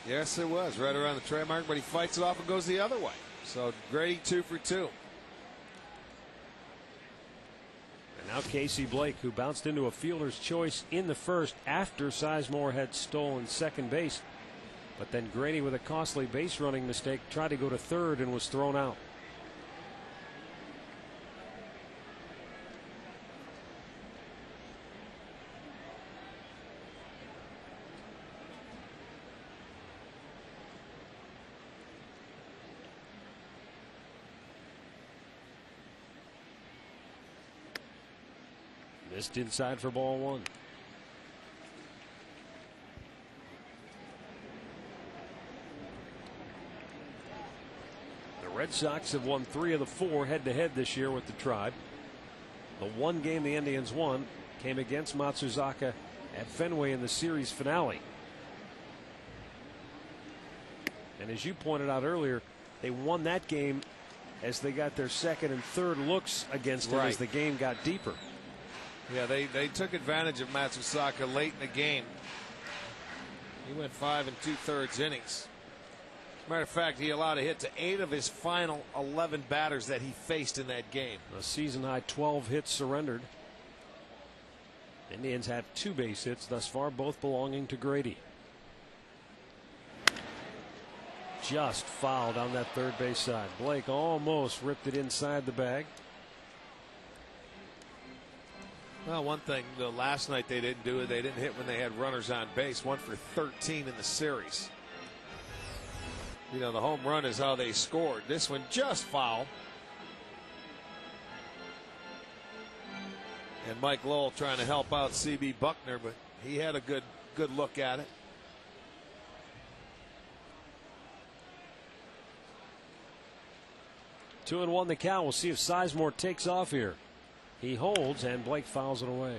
Yes, it was right around the trademark, but he fights it off and goes the other way. So Grady 2 for 2. And now Casey Blake, who bounced into a fielder's choice in the first after Sizemore had stolen second base. But then Grady, with a costly base running mistake, tried to go to third and was thrown out. Missed inside for ball one. The Red Sox have won 3 of the 4 head-to-head this year with the Tribe. The one game the Indians won came against Matsuzaka at Fenway in the series finale. And as you pointed out earlier, they won that game as they got their second and third looks against him as the game got deeper. Yeah, they took advantage of Matsusaka late in the game. He went 5 2/3 innings. Matter of fact, he allowed a hit to 8 of his final 11 batters that he faced in that game. A season high 12 hits surrendered. Indians have 2 base hits thus far, both belonging to Grady. Just fouled on that third base side. Blake almost ripped it inside the bag. Well, one thing the last night they didn't do it. They didn't hit when they had runners on base. 1 for 13 in the series. You know, the home run is how they scored. This one just foul. And Mike Lowell trying to help out C.B. Buckner, but he had a good look at it. Two and one the count. We'll see if Sizemore takes off here. He holds, and Blake fouls it away.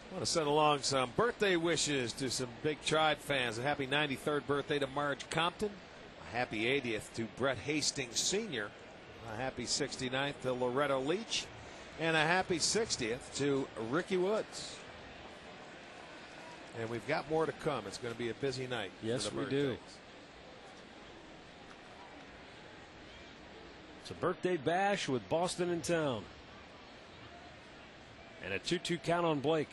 I want to send along some birthday wishes to some big Tribe fans. A happy 93rd birthday to Marge Compton. A happy 80th to Brett Hastings Sr. A happy 69th to Loretto Leach. And a happy 60th to Ricky Woods. And we've got more to come. It's going to be a busy night. Yes, we do. It's a birthday bash with Boston in town. And a 2-2 count on Blake.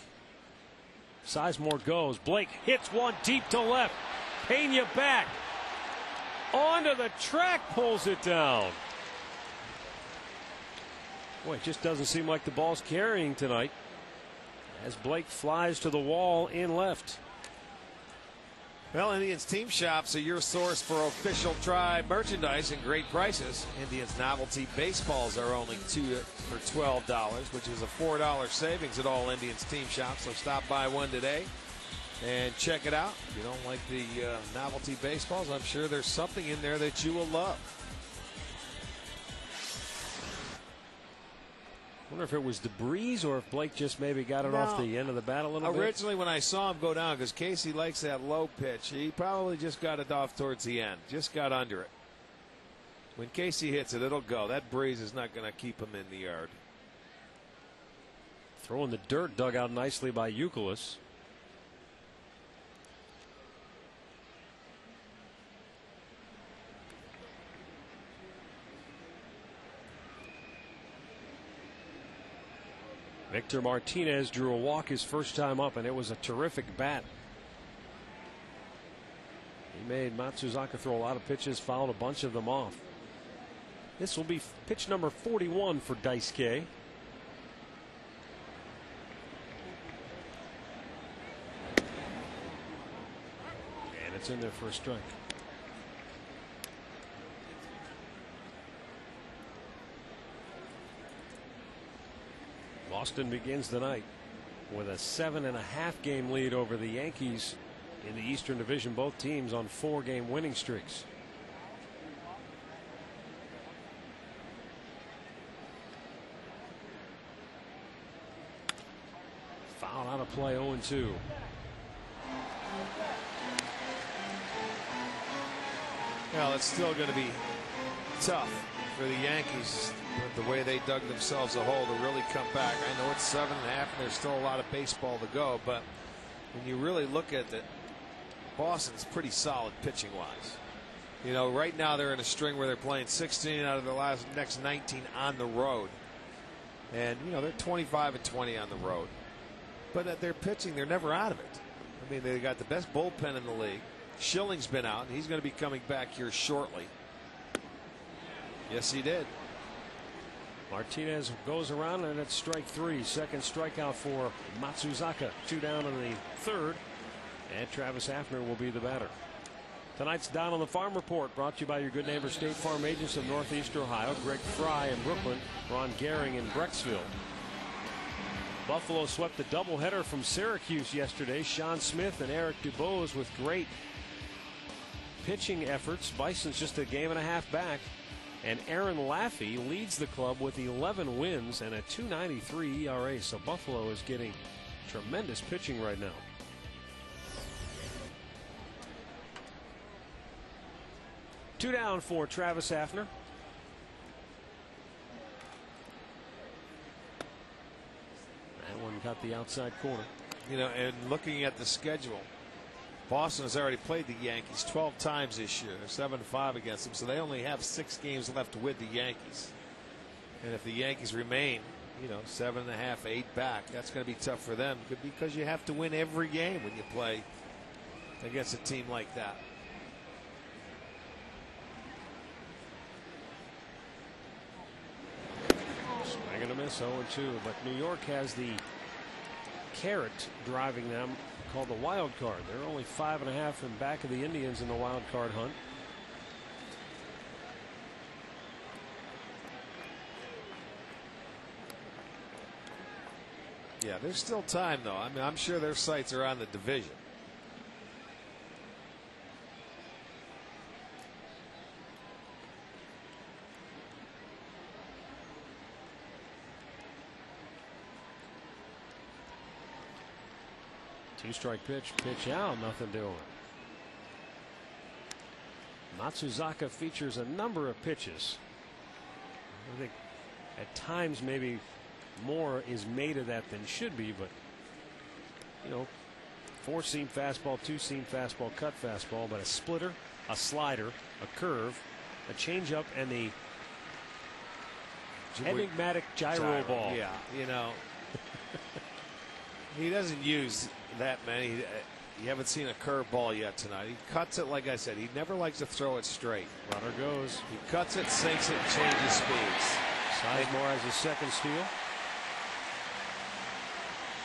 Sizemore goes. Blake hits one deep to left. Pena back. Onto the track, pulls it down. Boy, it just doesn't seem like the ball's carrying tonight as Blake flies to the wall in left. Well, Indians Team Shops are your source for official Tribe merchandise and great prices. Indians novelty baseballs are only $2 for $12, which is a $4 savings at all Indians Team Shops. So stop by one today and check it out. If you don't like the novelty baseballs, I'm sure there's something in there that you will love. I wonder if it was the breeze or if Blake just maybe got it off the end of the bat a little bit. Originally, when I saw him go down, because Casey likes that low pitch, he probably just got it off towards the end, just got under it. When Casey hits it, it'll go. That breeze is not going to keep him in the yard. Throwing the dirt dug out nicely by Youkilis. Victor Martinez drew a walk his first time up, and it was a terrific bat. He made Matsuzaka throw a lot of pitches, fouled a bunch of them off. This will be pitch number 41 for Daisuke. And it's in there for a strike. Boston begins the night with a 7.5 game lead over the Yankees in the Eastern Division. Both teams on 4-game winning streaks. Foul out of play, 0-2. Well, it's still going to be tough for the Yankees, but the way they dug themselves a hole to really come back. I know it's 7.5 and there's still a lot of baseball to go, but when you really look at it, Boston's pretty solid pitching wise. You know, right now they're in a string where they're playing 16 out of the next 19 on the road. And, you know, they're 25-20 on the road. But at their pitching, they're never out of it. I mean, they got the best bullpen in the league. Schilling's been out, and he's going to be coming back here shortly. Yes, he did. Martinez goes around, and it's strike 3. Second strikeout for Matsuzaka. 2 down in the third, and Travis Hafner will be the batter. Tonight's Down on the Farm Report brought to you by your good neighbor State Farm agents of Northeast Ohio, Greg Fry in Brooklyn, Ron Gehring in Brecksville. Buffalo swept a doubleheader from Syracuse yesterday. Sean Smith and Eric Dubose with great pitching efforts. Bison's just a game and a half back. And Aaron Laffey leads the club with 11 wins and a .293 ERA. So Buffalo is getting tremendous pitching right now. Two down for Travis Hafner. That one got the outside corner. You know, and looking at the schedule, Boston has already played the Yankees 12 times this year. They're 7-5 against them, so they only have 6 games left with the Yankees. And if the Yankees remain, you know, 7.5, 8 back, that's going to be tough for them because you have to win every game when you play against a team like that. Swing and a miss, 0-2. But New York has the carrot driving them called the wild card. They're only 5.5 in back of the Indians in the wild card hunt. Yeah, there's still time, though. I mean, I'm sure their sights are on the division. Two-strike pitch, pitch out, nothing doing. Matsuzaka features a number of pitches. I think at times maybe more is made of that than should be, but you know, 4-seam fastball, 2-seam fastball, cut fastball, but a splitter, a slider, a curve, a changeup, and the enigmatic gyro ball. Yeah, you know, he doesn't use that many. You haven't seen a curveball yet tonight. He cuts it, like I said. He never likes to throw it straight. Runner goes. He cuts it, sinks it, and changes speeds. Sizemore has his second steal.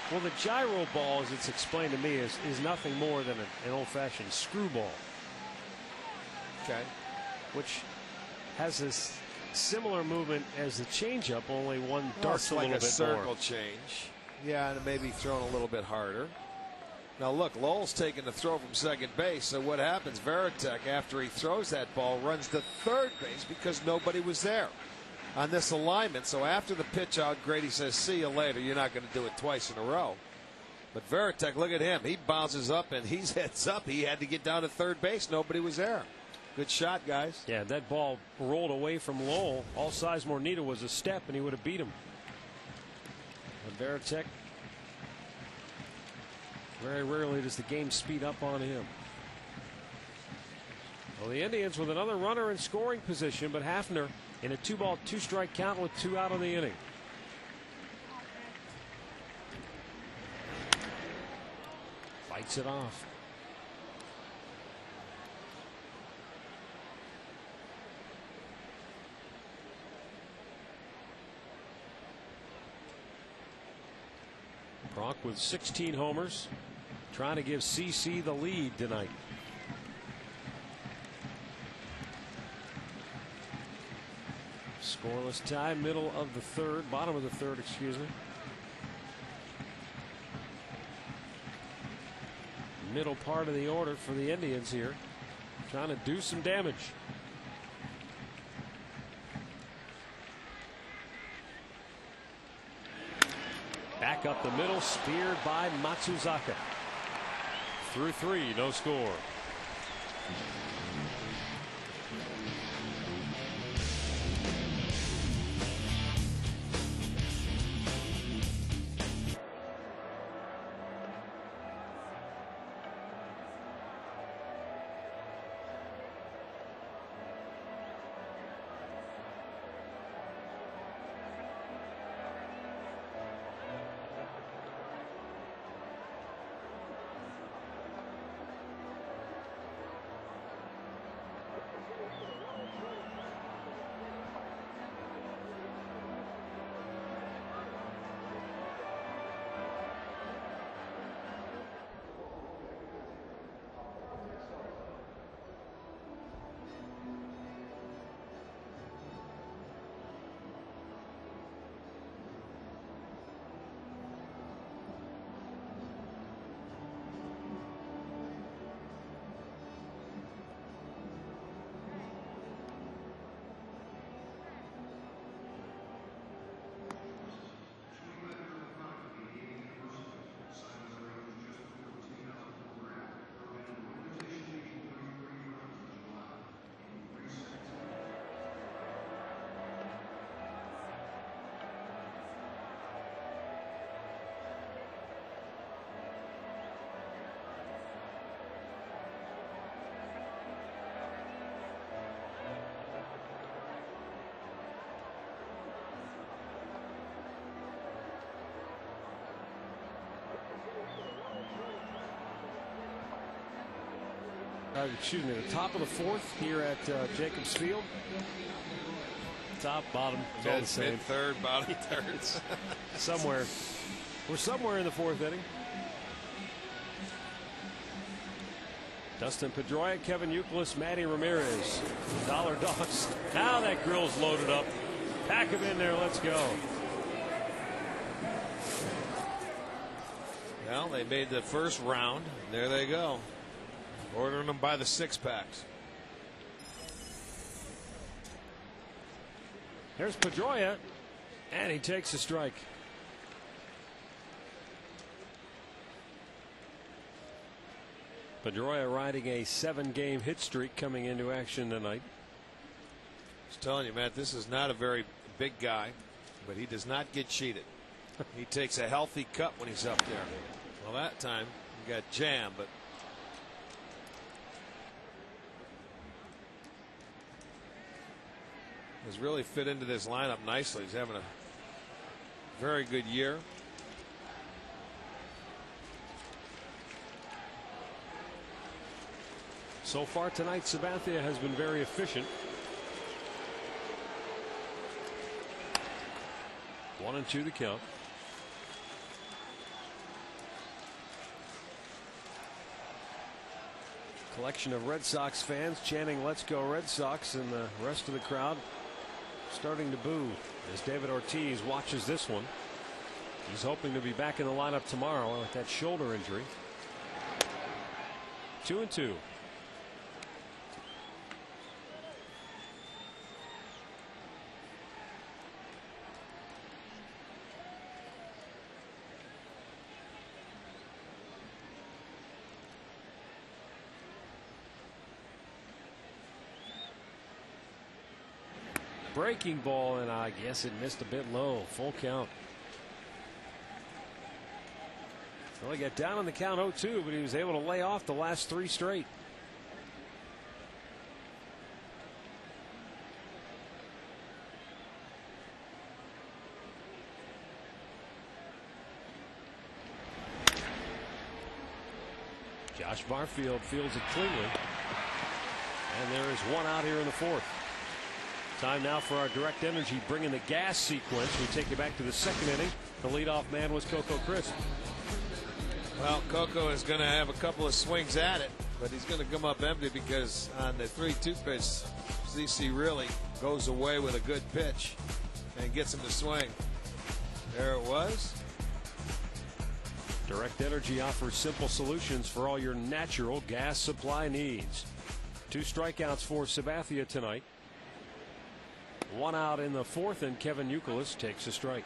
Well, the gyro ball, as it's explained to me, is nothing more than an old-fashioned screwball. Okay. Which has this similar movement as the changeup, only one darts a little bit more. Like a circle change. Yeah, and maybe thrown a little bit harder. Now look, Lowell's taking the throw from second base. So what happens? Veritek, after he throws that ball, runs to third base because nobody was there on this alignment. So after the pitch out, Grady says, "See you later. You're not going to do it twice in a row." But Veritek, look at him. He bounces up and he's heads up. He had to get down to third base. Nobody was there. Good shot, guys. Yeah, that ball rolled away from Lowell. All Sizemore needed was a step and he would have beat him. But Veritek, very rarely does the game speed up on him. Well, the Indians with another runner in scoring position, but Hafner in a 2-ball, 2-strike count with 2 out of the inning. Fights it off. Brock with 16 homers, trying to give CC the lead tonight. Scoreless tie, middle of the third, bottom of the third, excuse me. Middle part of the order for the Indians here, trying to do some damage. Back up the middle, speared by Matsuzaka. Through 3, no score. the top of the fourth here at Jacobs Field. Top, bottom, it's all the same. Mid, third, bottom, thirds. Somewhere. We're somewhere in the fourth inning. Dustin Pedroia, Kevin Youkilis, Manny Ramirez. Dollar Dogs. Now that grill's loaded up. Pack him in there. Let's go. Well, they made the first round. There they go. Ordering them by the 6-packs. Here's Pedroia, and he takes a strike. Pedroia riding a 7-game hit streak coming into action tonight. I was telling you, Matt, this is not a very big guy, but he does not get cheated. He takes a healthy cut when he's up there. Well, that time he got jammed, but has really fit into this lineup nicely. He's having a very good year. So far tonight, Sabathia has been very efficient. 1-2 the count. Collection of Red Sox fans chanting "Let's go Red Sox," and the rest of the crowd starting to boo as David Ortiz watches this one. He's hoping to be back in the lineup tomorrow with that shoulder injury. 2-2. Breaking ball, and I guess it missed a bit low. Full count. Well, he got down on the count 0-2, but he was able to lay off the last 3 straight. Josh Barfield fields it cleanly. And there is one out here in the fourth. Time now for our direct energy, bringing the gas sequence. We take you back to the second inning. The leadoff man was Coco Crisp. Well, Coco is going to have a couple of swings at it, but he's going to come up empty because on the 3-2 pitch, CC really goes away with a good pitch and gets him to swing. There it was. Direct Energy offers simple solutions for all your natural gas supply needs. 2 strikeouts for Sabathia tonight. 1 out in the fourth, and Kevin Youkilis takes a strike.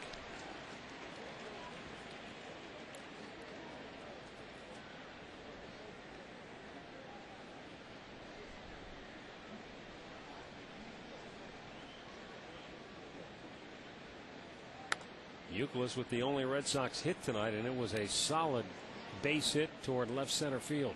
Youkilis with the only Red Sox hit tonight, and it was a solid base hit toward left center field.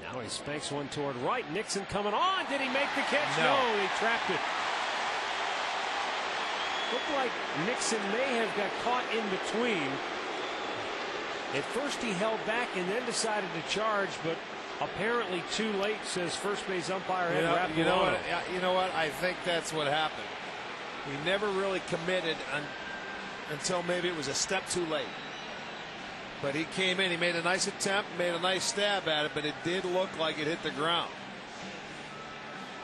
Now he spanks one toward right. Nixon coming on. Did he make the catch? No, he trapped it. Looked like Nixon may have got caught in between. At first he held back and then decided to charge, but apparently too late, says first base umpire Ed Rapalano. You know what? I think that's what happened. He never really committed until maybe it was a step too late. But he came in, he made a nice attempt, made a nice stab at it, but it did look like it hit the ground.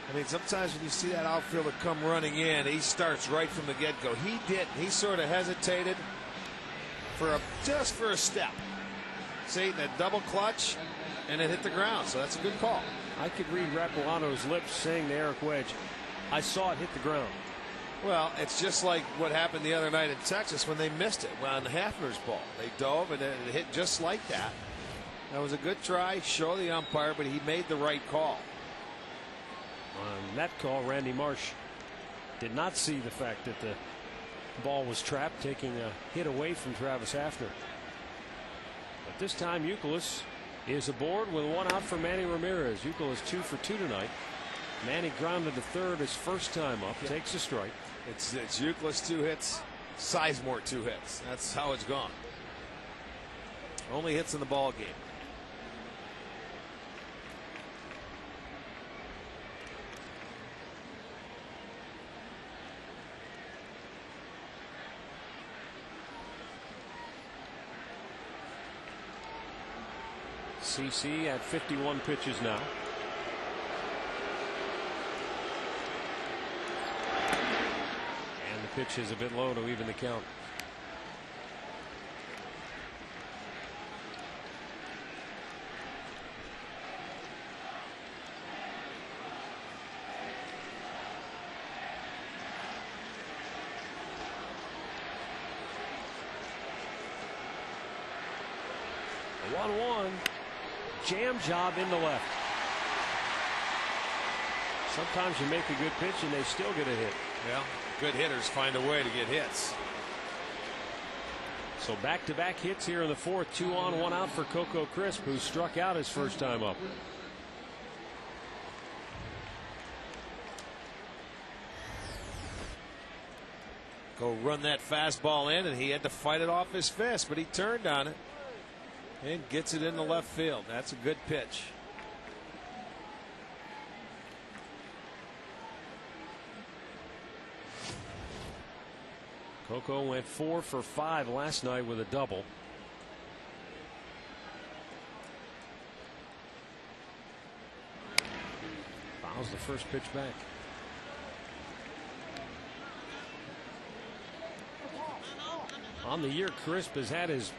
I mean, sometimes when you see that outfielder come running in, he starts right from the get-go. He didn't. He sort of hesitated just for a step. See, that double clutch, and it hit the ground, so that's a good call. I could read Rapalano's lips saying to Eric Wedge, I saw it hit the ground. Well, it's just like what happened the other night in Texas when they missed it on Hafner's ball. They dove and it hit just like that. That was a good try, show the umpire, but he made the right call. On that call, Randy Marsh did not see the fact that the ball was trapped, taking a hit away from Travis Hafner. But this time Youkilis is aboard with 1 out for Manny Ramirez. Youkilis 2 for 2 tonight. Manny grounded to third his first time up. Takes a strike. It's Euclid 2 hits, Sizemore 2 hits. That's how it's gone. Only hits in the ball game. CC at 51 pitches now. And the pitch is a bit low to even the count. The 1-1. Jam job in the left. Sometimes you make a good pitch and they still get a hit. Well, good hitters find a way to get hits. So back-to-back hits here in the fourth. 2 on, 1 out for Coco Crisp, who struck out his first time up. Go run that fastball in, and he had to fight it off his fist, but he turned on it and gets it in the left field. That's a good pitch. Coco went 4 for 5 last night with a double. Fouls the first pitch back. On the year, Crisp has had his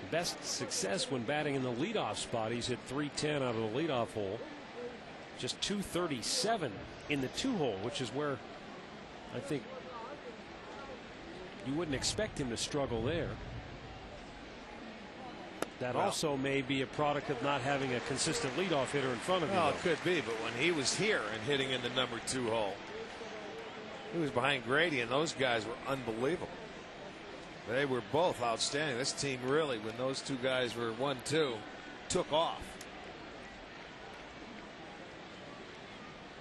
best success when batting in the leadoff spot. He's hit .310 out of the leadoff hole. Just .237 in the 2-hole, which is where I think you wouldn't expect him to struggle there. That also may be a product of not having a consistent leadoff hitter in front of you. Well, it could be, but when he was here and hitting in the number 2 hole, he was behind Grady, and those guys were unbelievable. They were both outstanding. This team really, when those two guys were 1-2, took off.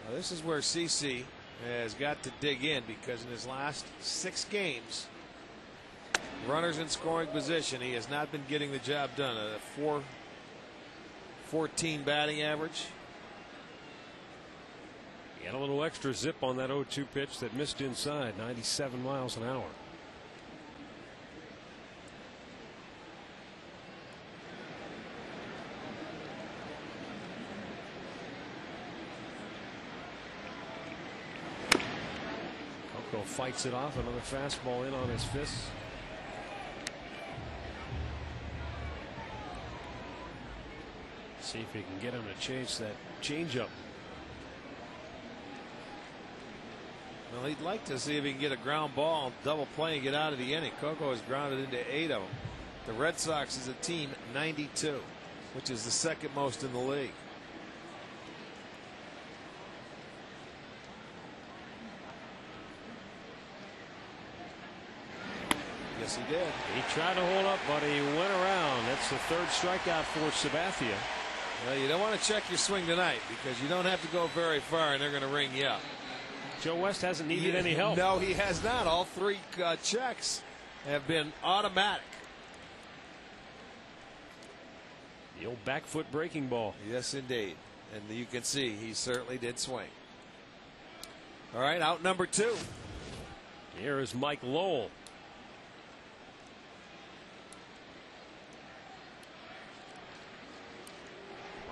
Now, this is where CC has got to dig in, because in his last 6 games, runners in scoring position, he has not been getting the job done. A .414 batting average. He had a little extra zip on that 0-2 pitch that missed inside, 97 miles an hour. Coco fights it off. Another fastball in on his fists. See if he can get him to chase that changeup. Well, he'd like to see if he can get a ground ball, double play, and get out of the inning. Coco has grounded into 8 of them. The Red Sox as a team, 92, which is the second most in the league. Yes, he did. He tried to hold up, but he went around. That's the 3rd strikeout for Sabathia. Well, you don't want to check your swing tonight, because you don't have to go very far and they're going to ring you up. Joe West hasn't needed any help. No, he has not. All 3 checks have been automatic. The old back foot breaking ball. Yes, indeed. And you can see he certainly did swing. All right, out number 2. Here is Mike Lowell.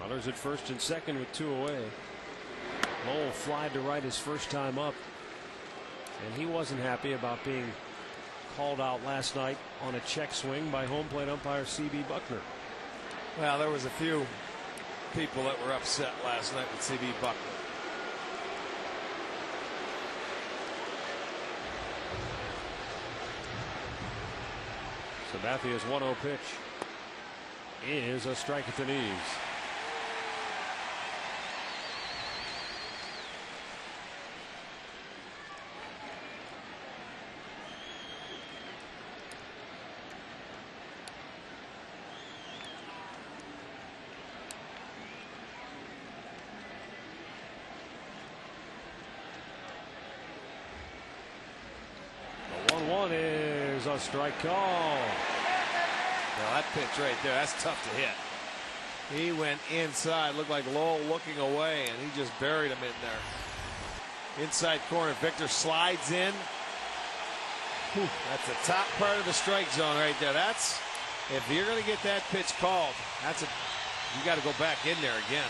Runners at first and second with 2 away. Lowell flied to right his first time up, and he wasn't happy about being called out last night on a check swing by home plate umpire C.B. Buckner. Well, there was a few people that were upset last night with C.B. Buckner. Sabathia's 1-0 pitch is a strike at the knees. a strike call. Well, that pitch right there, that's tough to hit. He went inside, looked like Lowell looking away, and he just buried him in there. Inside corner, Victor slides in. Whew, that's the top part of the strike zone right there. That's, if you're going to get that pitch called, you got to go back in there again.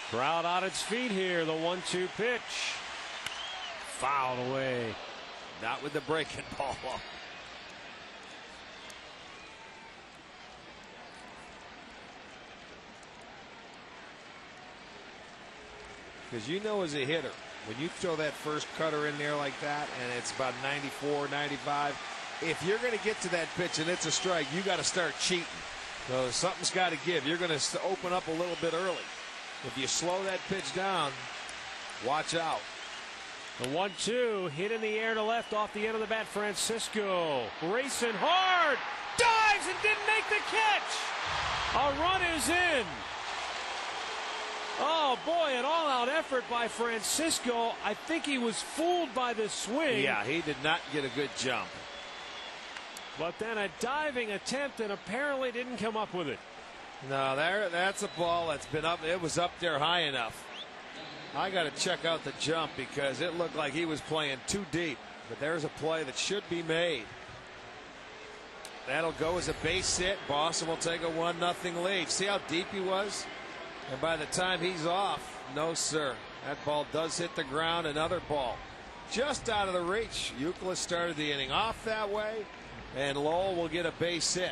Crowd on its feet here. The 1-2 pitch. Fouled away. Not with the breaking ball. Because you know, as a hitter, when you throw that first cutter in there like that and it's about 94, 95, if you're going to get to that pitch and it's a strike, you got to start cheating. So something's got to give. You're going to open up a little bit early. If you slow that pitch down, watch out. The 1-2 hit in the air to left off the end of the bat. Francisco racing hard, dives and didn't make the catch. A run is in. Oh boy, an all-out effort by Francisco. I think he was fooled by the swing. Yeah, he did not get a good jump. But then a diving attempt and apparently didn't come up with it. No, that's a ball that's been up. It was up there high enough. I got to check out the jump because it looked like he was playing too deep. But there's a play that should be made. That'll go as a base hit. Boston will take a 1-0 lead. See how deep he was? And by the time he's off, no sir. That ball does hit the ground. Another ball just out of the reach. Euclid started the inning off that way, and Lowell will get a base hit.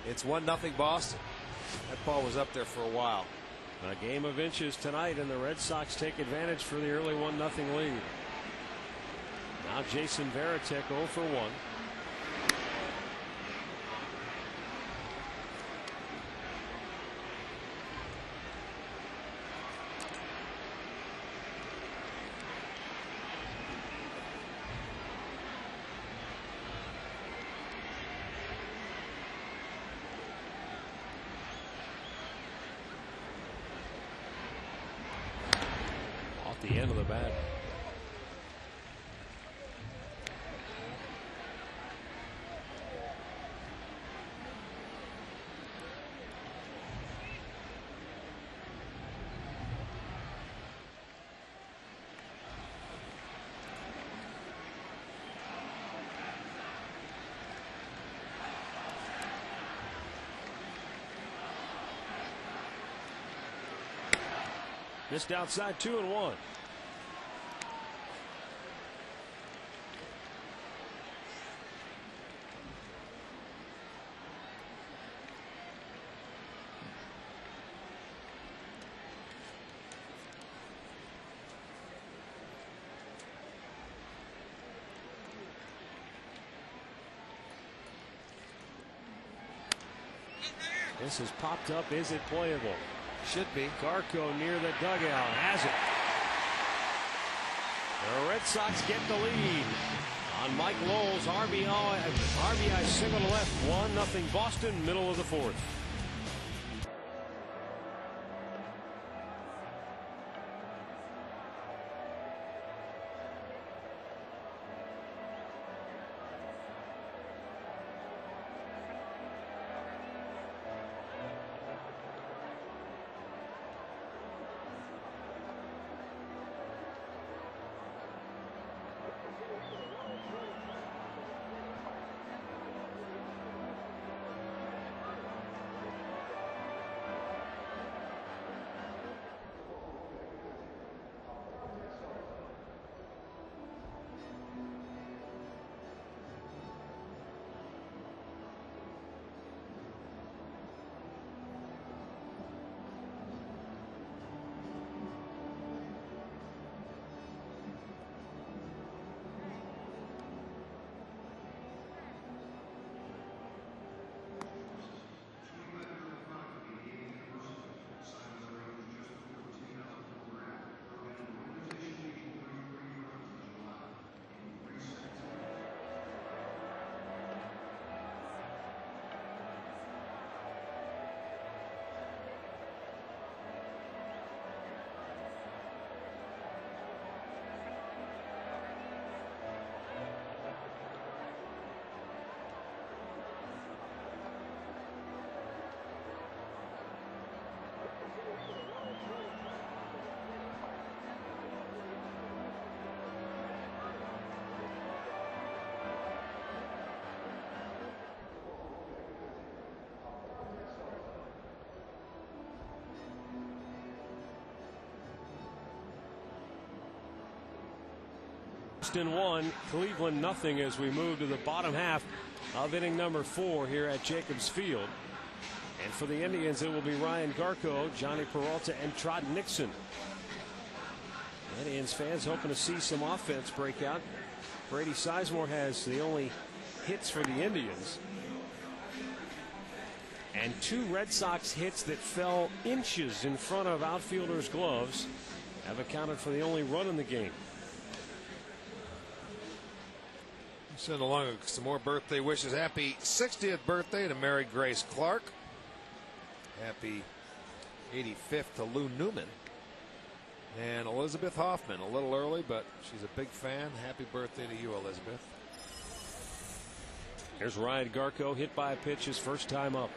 It's 1-0 Boston. That ball was up there for a while. A game of inches tonight, and the Red Sox take advantage for the early 1-0 lead. Now Jason Varitek 0 for 1. The end of the bat. Just outside 2-1. This has popped up. Is it playable? Should be. Garco near the dugout. Has it. The Red Sox get the lead on Mike Lowell's RBI single to left. 1-0 Boston, middle of the fourth. Boston 1, Cleveland nothing as we move to the bottom half of inning number 4 here at Jacobs Field. And for the Indians, it will be Ryan Garko, Johnny Peralta, and Trot Nixon. Indians fans hoping to see some offense break out. Brady Sizemore has the only hits for the Indians. And 2 Red Sox hits that fell inches in front of outfielders' gloves have accounted for the only run in the game. Send along some more birthday wishes. Happy 60th birthday to Mary Grace Clark. Happy 85th to Lou Newman. And Elizabeth Hoffman, a little early, but she's a big fan. Happy birthday to you, Elizabeth. Here's Ryan Garko, hit by a pitch his first time up.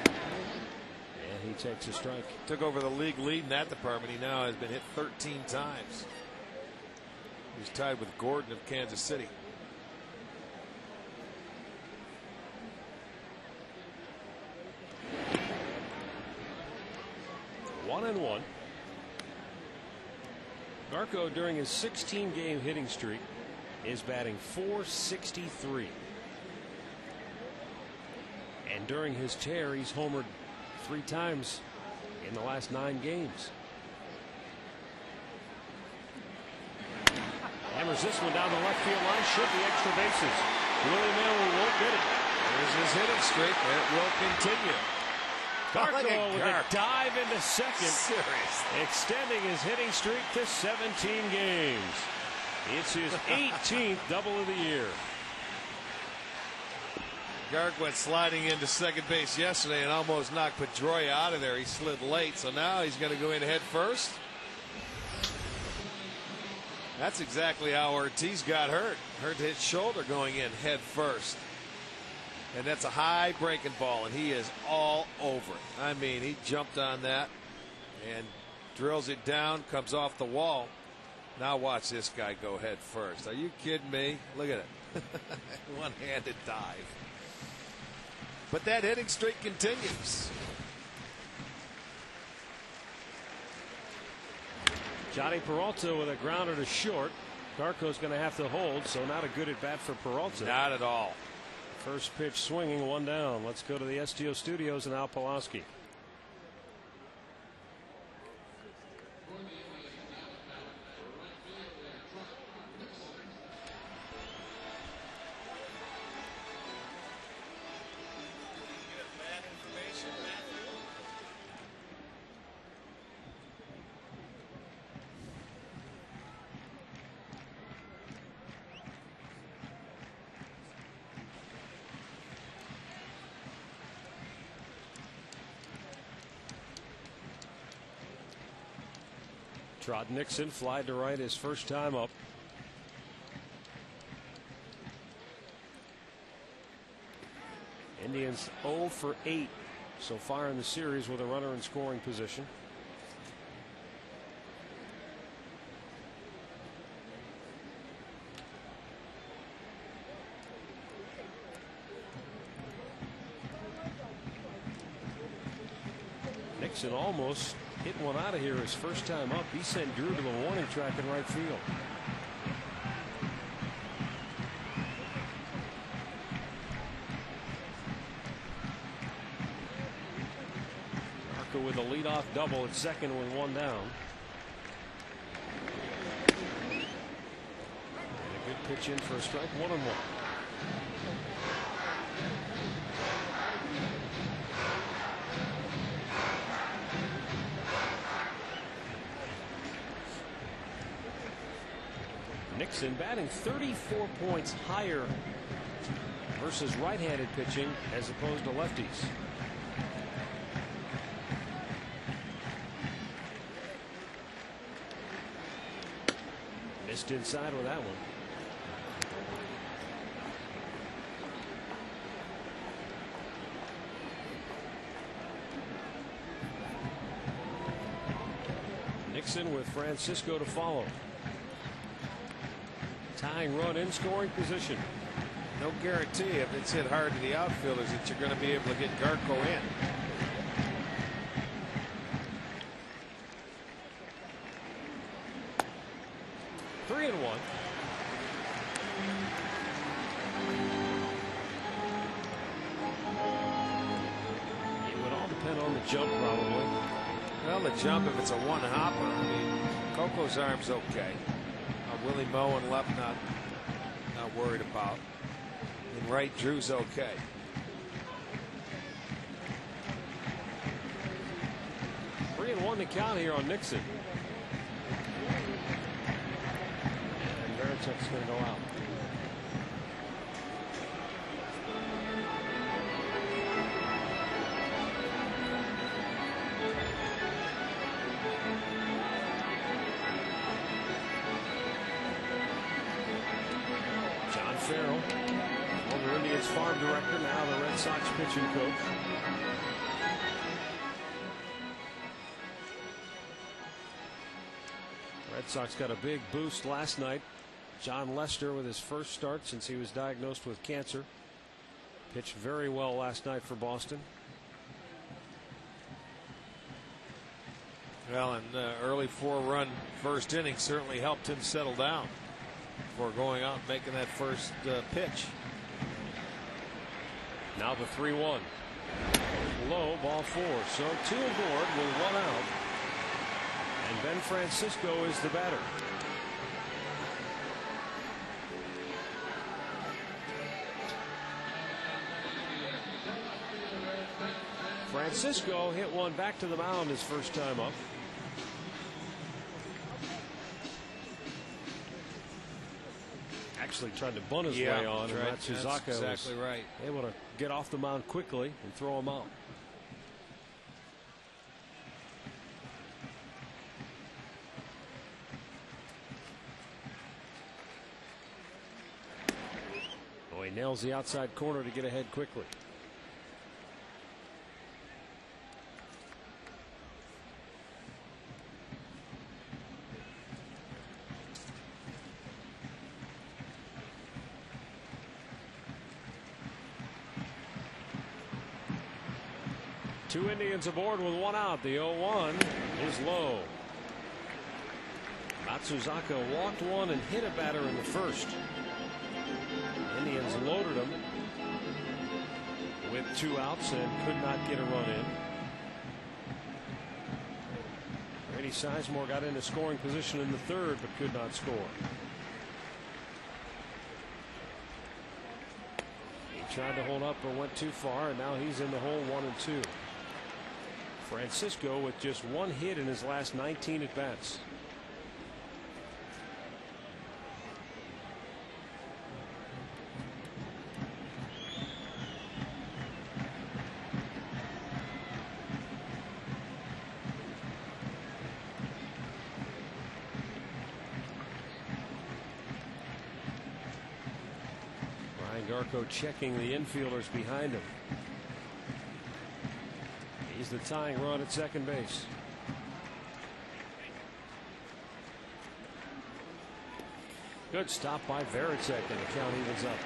And he takes a strike. Took over the league lead in that department. He now has been hit 13 times. He's tied with Gordon of Kansas City. One and one. Garko, during his 16-game hitting streak, is batting .463. And during his tear, he's homered 3 times in the last 9 games. Hammers this one down the left field line, should be extra bases. Willie Miller won't get it. There's his hitting streak, and it will continue. Garko with a dive into second. Seriously. Extending his hitting streak to 17 games. It's his 18th double of the year. Gark went sliding into second base yesterday and almost knocked Pedroia out of there. He slid late, so now he's going to go in head first. That's exactly how Ortiz got hurt. Hurt his shoulder going in head first. And that's a high breaking ball, and he is all over it. I mean, he jumped on that and drills it down, comes off the wall. Now watch this guy go head first. Are you kidding me? Look at it. One-handed dive. But that hitting streak continues. Johnny Peralta with a grounder to short. Garko's going to have to hold, so not a good at bat for Peralta. Not at all. First pitch swinging, 1 down. Let's go to the STO studios and Al Pulaski. Trot Nixon fly to right his first time up. Indians 0 for 8 so far in the series with a runner in scoring position. Nixon almost hit one out of here his first time up. He sent Drew to the warning track in right field. Garko with a leadoff double at second with 1 down. And a good pitch in for a strike, 1-1. Nixon batting 34 points higher versus right-handed pitching as opposed to lefties. Missed inside with that one. Nixon with Francisco to follow. Tying run in scoring position. No guarantee if it's hit hard to the outfielders that you're going to be able to get Garko in. 3-1. It would all depend on the jump, probably. Well, the jump, if it's a one hopper, I mean, Coco's arm's okay. Willie Moe and left not worried about. And right, Drew's okay. Three and 1 to count here on Nixon. And Veritek's going to go out. Farrell, former Indians farm director, now the Red Sox pitching coach. Red Sox got a big boost last night. John Lester with his first start since he was diagnosed with cancer. Pitched very well last night for Boston. Well, an early 4-run first inning certainly helped him settle down before going out and making that first pitch. Now the 3-1. Low, ball 4. So 2 aboard with 1 out. And Ben Francisco is the batter. Francisco hit one back to the mound his first time up. Actually tried to bunt his way on, and Matsuzaka was able to get off the mound quickly and throw him out. Oh, he nails the outside corner to get ahead quickly. Two Indians aboard with 1 out. The 0-1 is low. Matsuzaka walked one and hit a batter in the first. Indians loaded him with 2 outs and could not get a run in. Grady Sizemore got into scoring position in the third but could not score. He tried to hold up but went too far, and now he's in the hole 1-2. Francisco with just 1 hit in his last 19 at bats. Ryan Garco checking the infielders behind him. He's the tying run at second base. Good stop by Veritek, and the count evens up.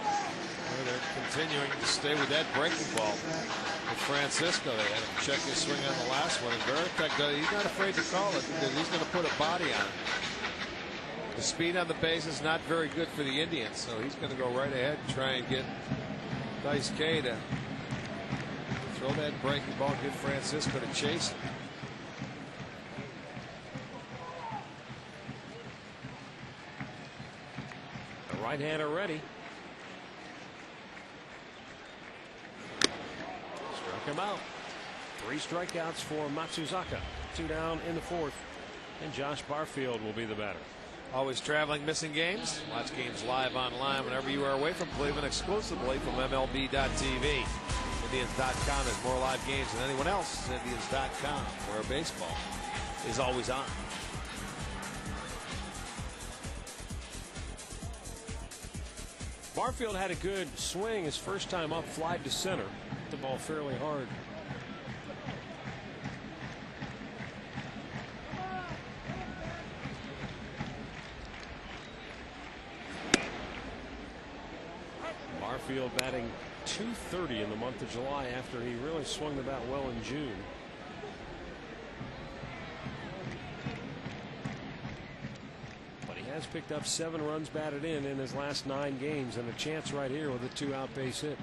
Well, they're continuing to stay with that breaking ball with Francisco. They had him check his swing on the last one, and Veritek, he's not afraid to call it because he's going to put a body on it. The speed on the base is not very good for the Indians, so he's going to go right ahead and try and get Dice K to throw that breaking ball, get Francisco to chase it. The right-hander ready. Struck him out. 3 strikeouts for Matsuzaka. 2 down in the 4th. And Josh Barfield will be the batter. Always traveling, missing games? Watch games live online whenever you are away from Cleveland, exclusively from MLB.tv. Indians.com has more live games than anyone else. Indians.com, where baseball is always on. Barfield had a good swing his first time up, flied to center. Hit the ball fairly hard. Barfield batting .230 in the month of July after he really swung the bat well in June. But he has picked up 7 runs batted in his last 9 games, and a chance right here with a 2-out base hit.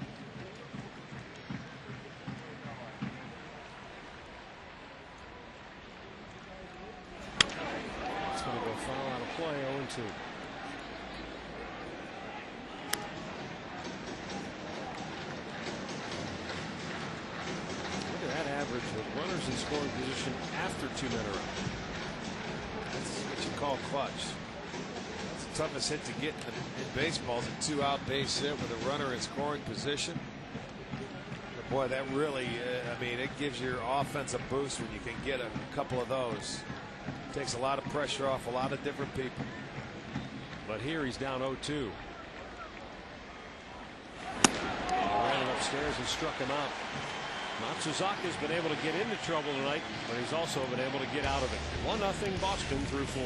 It's going to go foul out of play, 0-2. Look at that average with runners in scoring position after 2 men are out. That's what you call clutch. That's the toughest hit to get in baseball, is a 2-out base hit with a runner in scoring position. But boy, that really, I mean, it gives your offense a boost when you can get a couple of those. Takes a lot of pressure off a lot of different people. But here he's down 0-2. Ran him upstairs and struck him out. Matsuzaka's been able to get into trouble tonight, but he's also been able to get out of it. 1-0 Boston through 4.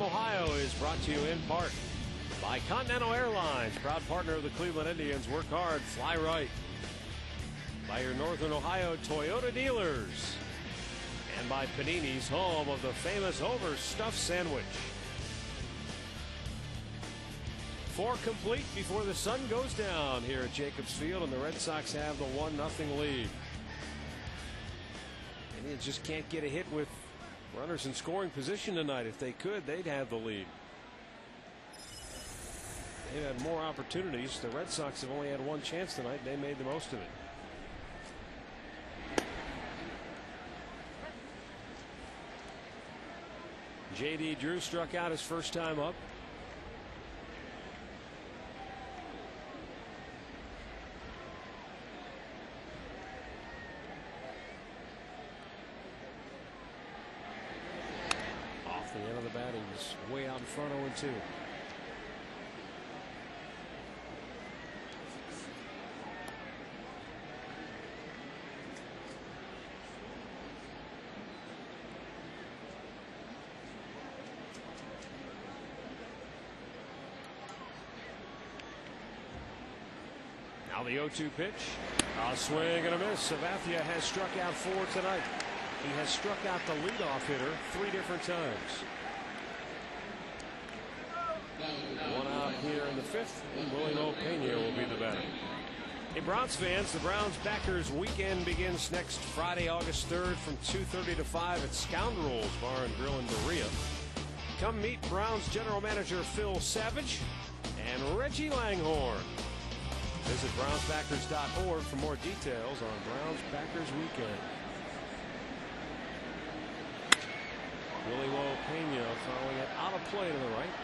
Ohio is brought to you in part by Continental Airlines, proud partner of the Cleveland Indians. Work hard, fly right. By your Northern Ohio Toyota dealers. And by Panini's, home of the famous overstuffed sandwich. 4 complete before the sun goes down here at Jacobs Field, and the Red Sox have the 1-0 lead. Indians just can't get a hit with runners in scoring position tonight. If they could, they'd have the lead. They've had more opportunities. The Red Sox have only had 1 chance tonight, and they made the most of it. J.D. Drew struck out his first time up. The end of the bat, he was way out in front, 0-2. Now the 0-2 pitch. A swing and a miss. Sabathia has struck out 4 tonight. He has struck out the leadoff hitter 3 different times. 1 out here in the 5th, and Willie Pena will be the batter. Hey, Browns fans, the Browns backers weekend begins next Friday, August 3rd from 2:30 to 5 at Scoundrels Bar and Grill in Berea. Come meet Browns general manager Phil Savage and Reggie Langhorne. Visit brownsbackers.org for more details on Browns Backers Weekend. Willie Pena throwing it out of play to the right.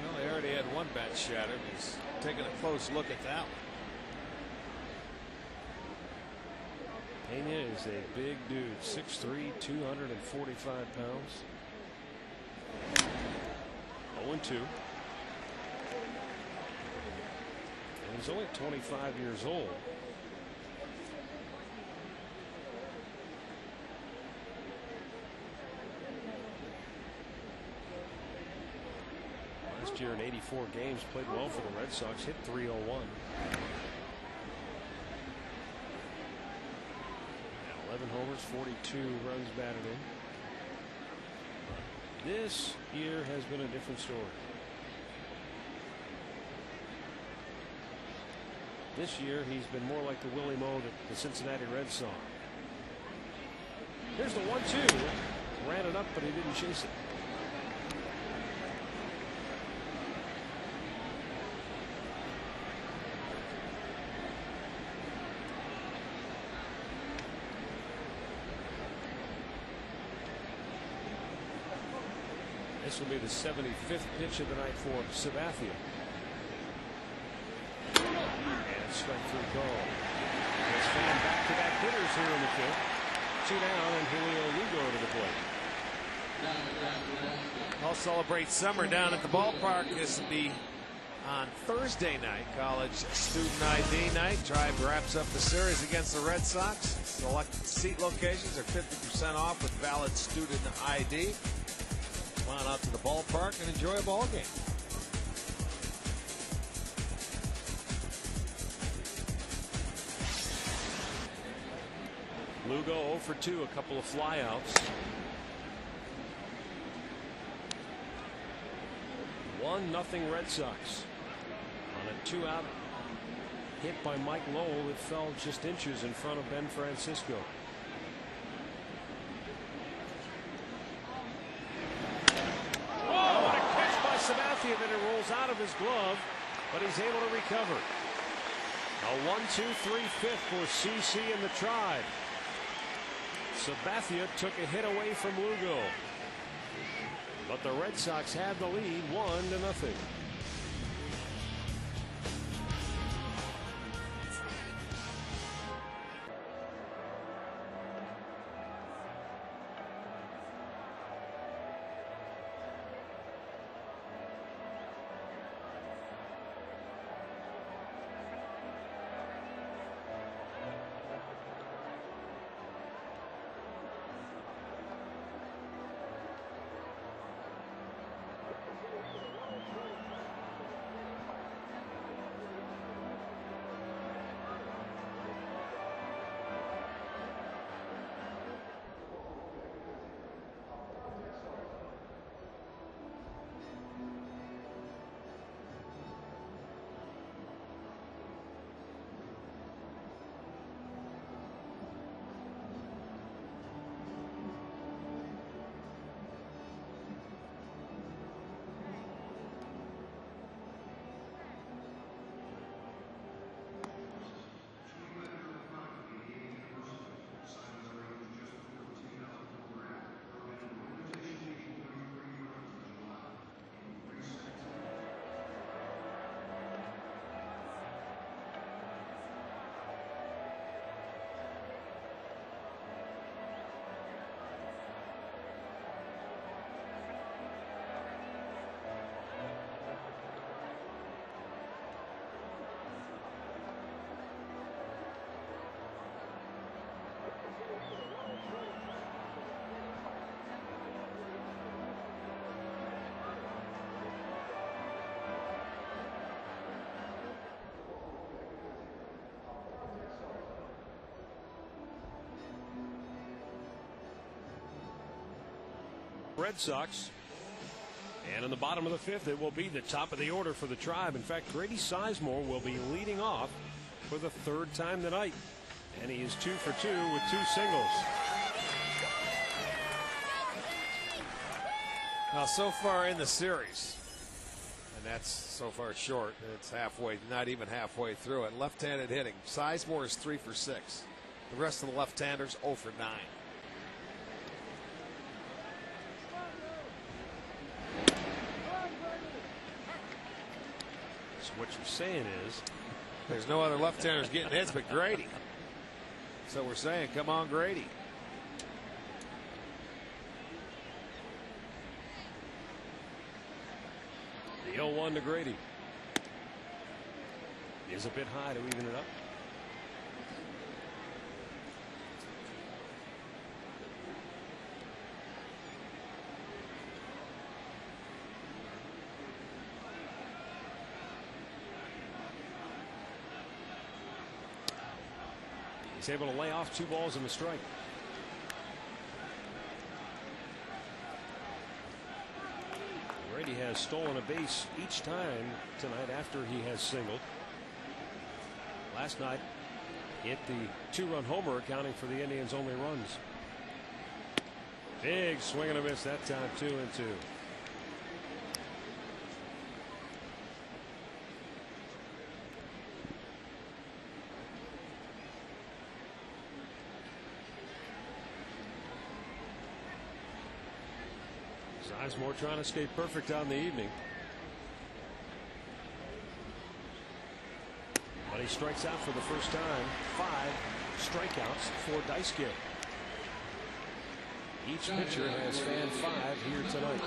Well, they already had 1 bat shattered. He's taking a close look at that one. Pena is a big dude, 6'3", 245 pounds. 0-2. And he's only 25 years old. Last year in 84 games, played well for the Red Sox, hit .301. 11 homers, 42 runs batted in. This year has been a different story. This year he's been more like the Willie Moe that the Cincinnati Reds saw. Here's the 1-2. Ran it up, but he didn't chase it. This will be the 75th pitch of the night for Sabathia. And strike three call. It's fan back-to-back hitters here in the fifth. 2 down, and Julio Lugo to the plate. I'll celebrate summer down at the ballpark. This will be on Thursday night, college student ID night. Tribe wraps up the series against the Red Sox. Select seat locations are 50% off with valid student ID. Come on out to the ballpark and enjoy a ball game. Lugo 0 for 2, a couple of flyouts. 1-0 Red Sox on a 2-out hit by Mike Lowell that fell just inches in front of Ben Francisco. Oh, what a catch by Sabathia, that it rolls out of his glove, but he's able to recover. A 1-2-3 fifth for CC and the Tribe. Sabathia took a hit away from Lugo, but the Red Sox have the lead 1-0. Red Sox. And in the bottom of the fifth, it will be the top of the order for the Tribe. In fact, Grady Sizemore will be leading off for the third time tonight. And he is 2 for 2 with 2 singles. Now, so far in the series, and that's so far short, it's halfway, not even halfway through it. Left-handed hitting. Sizemore is 3 for 6. The rest of the left-handers 0 for 9. So what you're saying is there's no other left-handers getting hits but Grady. So we're saying, come on, Grady. The 0-1 to Grady. Is a bit high to even it up. He's able to lay off 2 balls and a strike. Brady has stolen a base each time tonight after he has singled. Last night hit the 2-run homer, accounting for the Indians' only runs. Big swing and a miss that time, 2-2. Sizemore trying to stay perfect on the evening. But he strikes out for the first time. 5 strikeouts for Daisuke. Each pitcher has fanned 5 here tonight.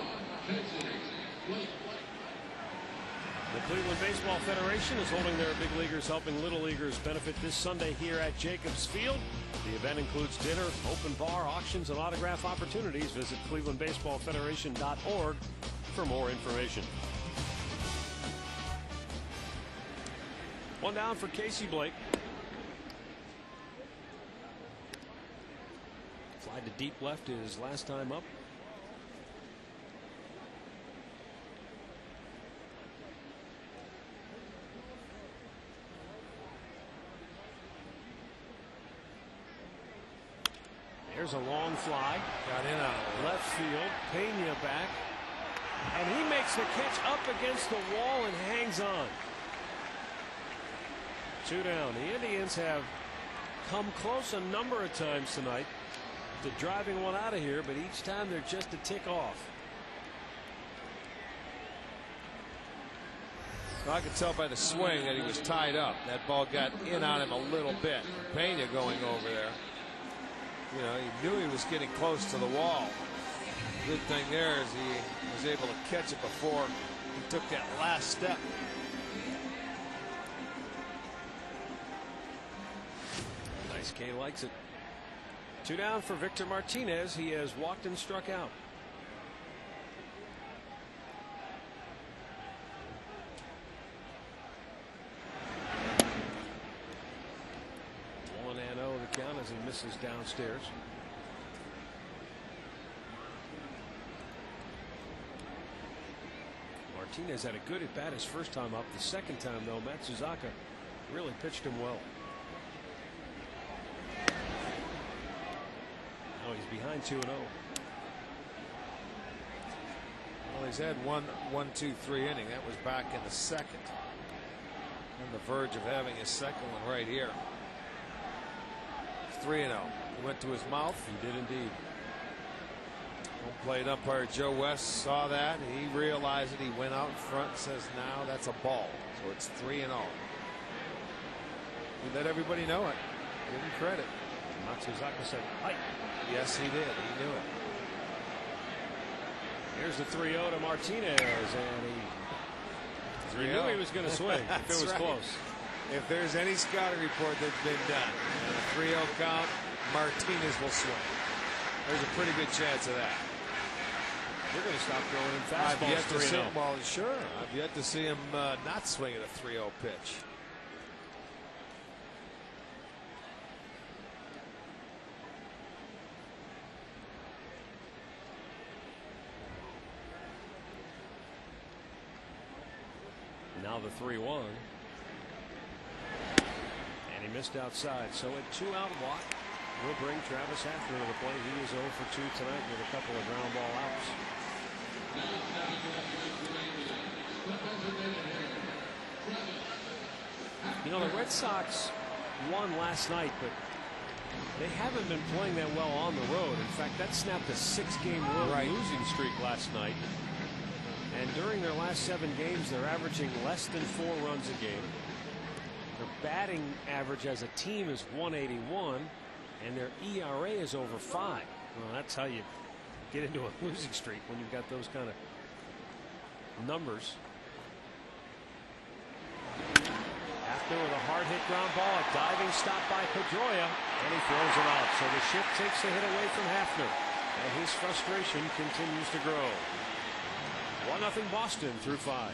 The Cleveland Baseball Federation is holding their big leaguers helping little leaguers benefit this Sunday here at Jacobs Field. The event includes dinner, open bar, auctions, and autograph opportunities. Visit clevelandbaseballfederation.org for more information. 1 down for Casey Blake. Fly to deep left his last time up. There's a long fly. Got in on it. Left field. Pena back. And he makes the catch up against the wall and hangs on. 2 down. The Indians have come close a number of times tonight to driving one out of here, but each time they're just a tick off. Well, I could tell by the swing that he was tied up. That ball got in on him a little bit. Pena going over there. You know, he knew he was getting close to the wall. Good thing there is he was able to catch it before he took that last step. Daisuke likes it. 2 down for Victor Martinez. He has walked and struck out. The count as he misses downstairs. Martinez had a good at bat his first time up. The second time, though, Matsuzaka really pitched him well. Now he's behind 2-0. Well, he's had 1-2-3 inning. That was back in the second. On the verge of having his second one right here. 3-0. He went to his mouth. He did indeed. Home plate umpire Joe West saw that. He realized it. He went out in front and says, now that's a ball. So it's 3-0. He let everybody know it. Give him credit. Matsuzaka said, "Hi." Yes, he did. He knew it. Here's the 3-0 to Martinez, and he knew he was going to swing if it was close. If there's any scouting report that's been done, and a 3-0 count, Martinez will swing. There's a pretty good chance of that. They're going to stop throwing in fastballs 3-0. Well, sure. I've yet to see him not swing at a 3-0 pitch. Now the 3-1. And he missed outside. So a 2-out walk will bring Travis Hafner to the plate. He is 0 for 2 tonight with a couple of ground ball outs. You know, the Red Sox won last night, but they haven't been playing that well on the road. In fact, that snapped a 6-game road losing streak last night. And during their last 7 games, they're averaging less than 4 runs a game. Their batting average as a team is 181, and their ERA is over 5. Well, that's how you get into a losing streak when you've got those kind of numbers. Hafner with a hard hit ground ball, a diving stop by Pedroia, and he throws it out. So the ship takes a hit away from Hafner, and his frustration continues to grow. 1-0 Boston through 5.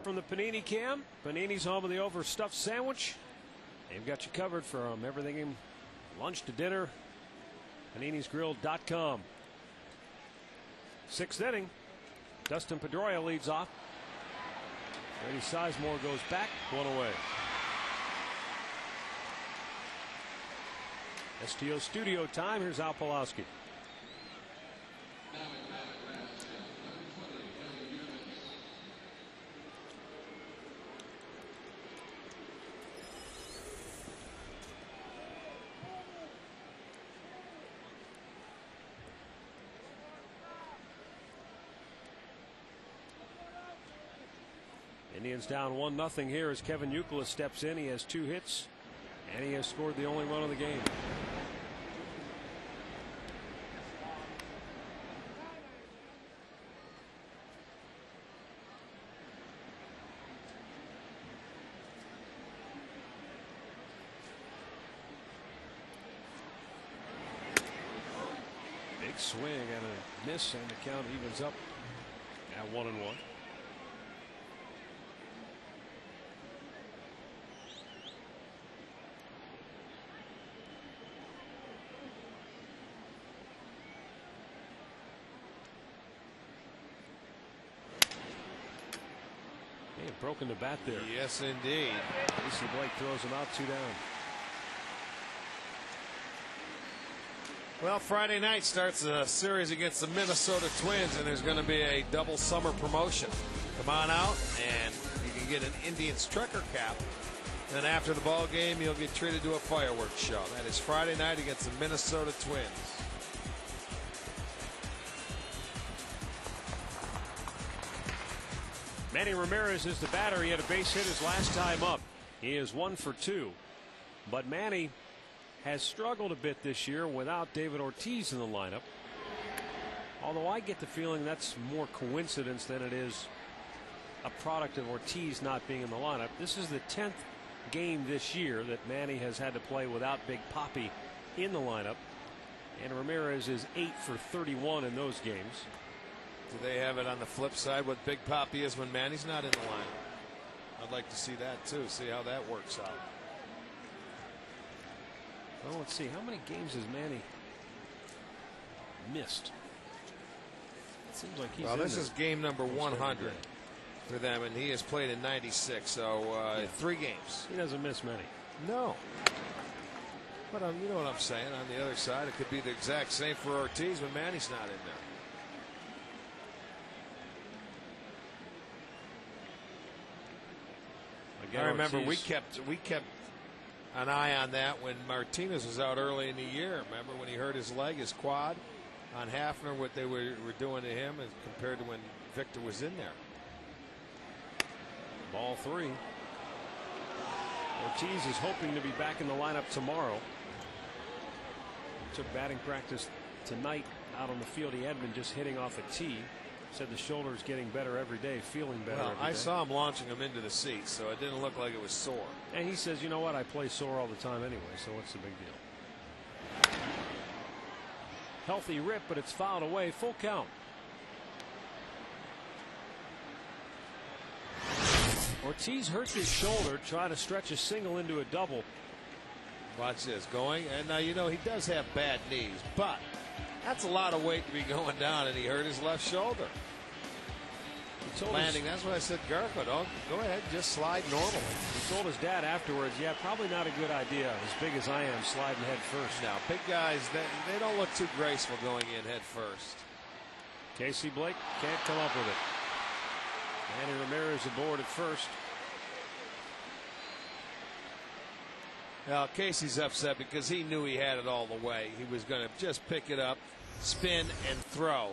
From the Panini Cam, Panini's home of the overstuffed sandwich. They've got you covered from everything lunch to dinner. PaninisGrill.com. 6th inning. Dustin Pedroia leads off. Grady Sizemore goes back, 1 away. STO studio time. Here's Al Pawlowski. Indians down 1-0 here as Kevin Youkilis steps in. He has 2 hits, and he has scored the only run of the game. Big swing and a miss, and the count evens up at 1-1. Broken the bat there. Yes, indeed. Casey Blake throws him out, 2 down. Well, Friday night starts a series against the Minnesota Twins, and there's going to be a double summer promotion. Come on out, and you can get an Indians trucker cap. Then after the ball game, you'll get treated to a fireworks show. That is Friday night against the Minnesota Twins. Manny Ramirez is the batter. He had a base hit his last time up. He is 1 for 2. But Manny has struggled a bit this year without David Ortiz in the lineup. Although I get the feeling that's more coincidence than it is a product of Ortiz not being in the lineup. This is the 10th game this year that Manny has had to play without Big Papi in the lineup. And Ramirez is 8 for 31 in those games. Do they have it on the flip side what Big Papi is when Manny's not in the lineup? I'd like to see that too, see how that works out. Well, let's see. How many games has Manny missed? Seems like he's well, this there is game number 100 for them, and he has played in 96, so 3 games. He doesn't miss many. No. But you know what I'm saying. On the other side, it could be the exact same for Ortiz when Manny's not in there. Again, I remember Ortiz. we kept an eye on that when Martinez was out early in the year. Remember when he hurt his leg, his quad, on Hafner, what they were doing to him as compared to when Victor was in there. Ball 3. Ortiz is hoping to be back in the lineup tomorrow. Took batting practice tonight out on the field. He had been just hitting off a tee. Said the shoulder's getting better every day, feeling better every day. I saw him launching him into the seats, so it didn't look like it was sore. And he says, you know what, I play sore all the time anyway, so what's the big deal? Healthy rip, but it's fouled away. Full count. Ortiz hurts his shoulder trying to stretch a single into a double. Watch this going, and now you know he does have bad knees, but that's a lot of weight to be going down, and he hurt his left shoulder. Landing, that's what I said, Garco, don't go ahead, just slide normally. He told his dad afterwards, yeah, probably not a good idea, as big as I am, sliding head first. Now, big guys, they don't look too graceful going in head first. Casey Blake can't come up with it. Manny Ramirez aboard at first. Now, Casey's upset because he knew he had it all the way. He was going to just pick it up, spin, and throw.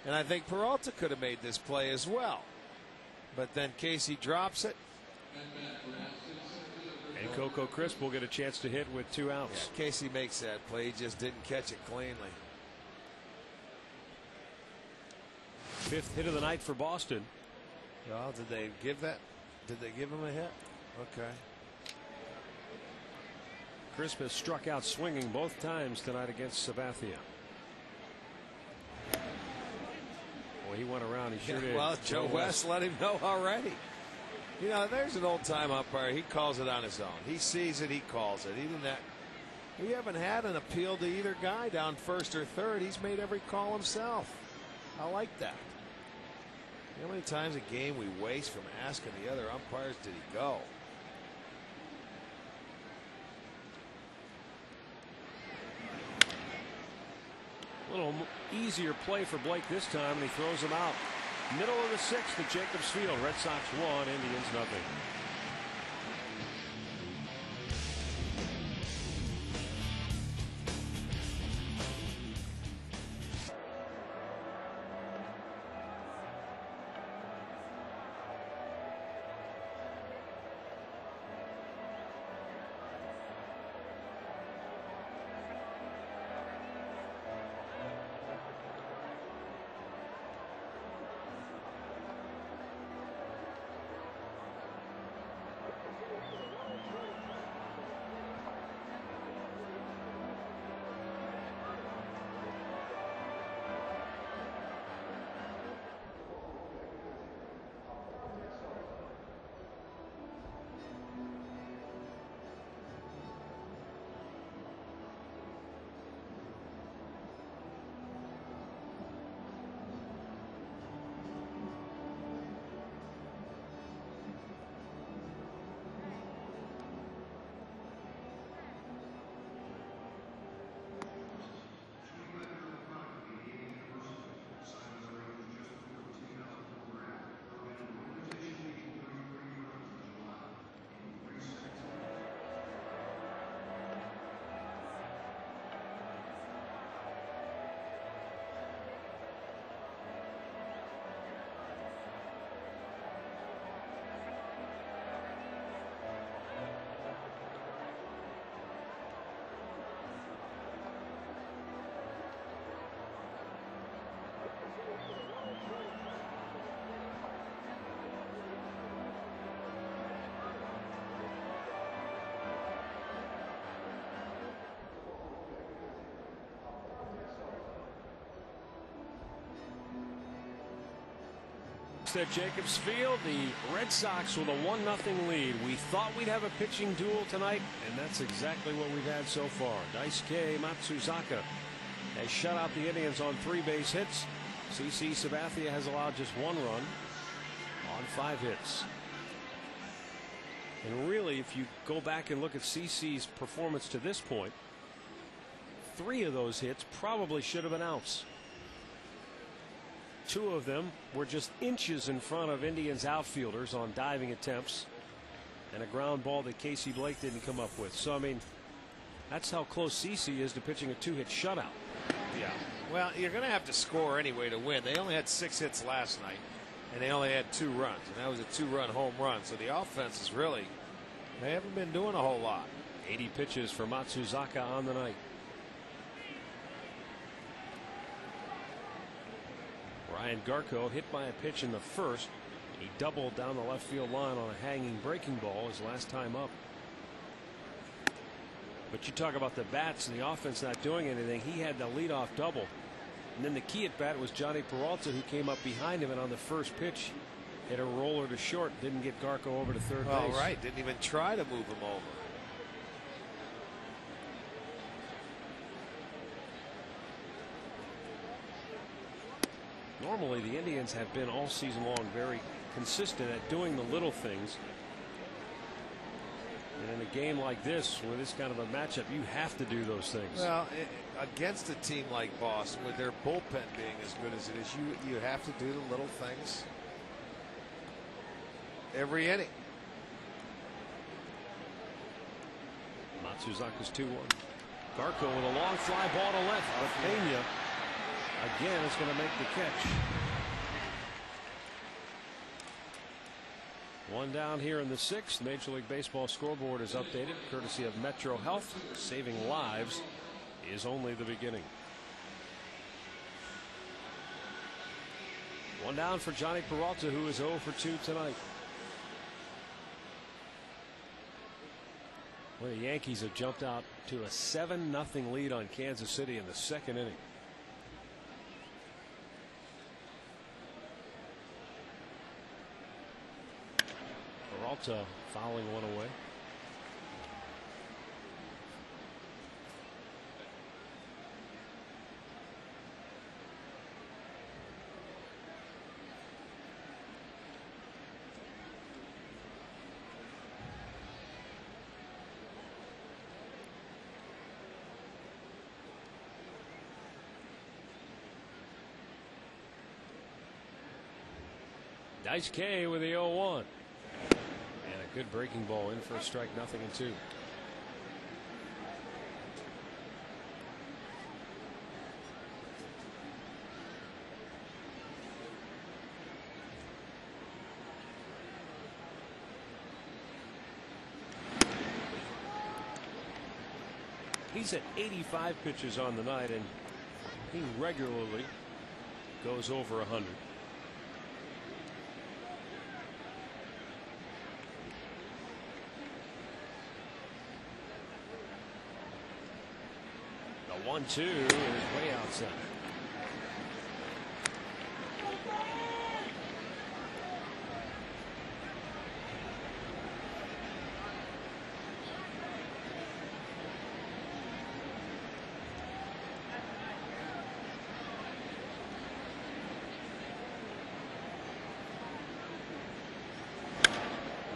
And I think Peralta could have made this play as well. But then Casey drops it. And Coco Crisp will get a chance to hit with 2 outs. Yeah, Casey makes that play. He just didn't catch it cleanly. 5th hit of the night for Boston. Well, did they give that? Did they give him a hit? Okay. Crisp has struck out swinging both times tonight against Sabathia. Boy, he went around. He sure did. Well, Joe West let him know already. You know, there's an old time umpire. He calls it on his own. He sees it. He calls it. He didn't. We haven't had an appeal to either guy down first or third. He's made every call himself. I like that. How many times a game we waste from asking the other umpires, did he go? A little easier play for Blake this time, and he throws him out. Middle of the 6th at Jacobs Field. Red Sox 1, Indians nothing. At Jacobs Field, the Red Sox with a 1-0 lead. We thought we'd have a pitching duel tonight, and that's exactly what we've had so far. Daisuke Matsuzaka has shut out the Indians on 3 base hits. CC Sabathia has allowed just 1 run on 5 hits. And really, if you go back and look at CC's performance to this point, 3 of those hits probably should have been outs. 2 of them were just inches in front of Indians outfielders on diving attempts, and a ground ball that Casey Blake didn't come up with. So, I mean, that's how close CC is to pitching a 2-hit shutout. Yeah. Well, you're going to have to score anyway to win. They only had 6 hits last night, and they only had 2 runs, and that was a 2-run home run. So the offense is really, they haven't been doing a whole lot. 80 pitches for Matsuzaka on the night. Ryan Garko hit by a pitch in the first. He doubled down the left field line on a hanging breaking ball his last time up. But you talk about the bats and the offense not doing anything. He had the leadoff double. And then the key at bat was Johnny Peralta, who came up behind him and on the first pitch hit a roller to short. Didn't get Garko over to third base. All right. Didn't even try to move him over. Normally, the Indians have been all season long very consistent at doing the little things. And in a game like this, with this kind of a matchup, you have to do those things. Well, against a team like Boston, with their bullpen being as good as it is, you have to do the little things every inning. Matsuzaka's 2-1. Garko with a long fly ball to left. But Pena again is going to make the catch. 1 down here in the 6th. Major League Baseball scoreboard is updated courtesy of Metro Health. Saving lives is only the beginning. 1 down for Johnny Peralta, who is 0 for 2 tonight. Well, the Yankees have jumped out to a 7-0 lead on Kansas City in the 2nd inning. Peralta fouling one away. Dice K with the 0-1. Good breaking ball in for a strike, 0-2. He's at 85 pitches on the night, and he regularly goes over 100. The 1-2 is way outside.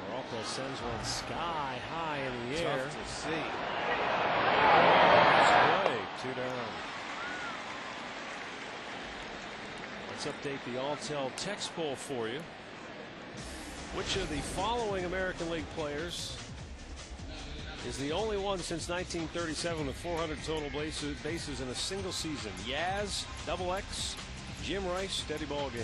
Peralta sends one sky high in the air. Tough to see. 2 down. Let's update the Alltel text poll for you. Which of the following American League players is the only one since 1937 with 400 total bases in a single season? Yaz, Double X, Jim Rice, steady ball game.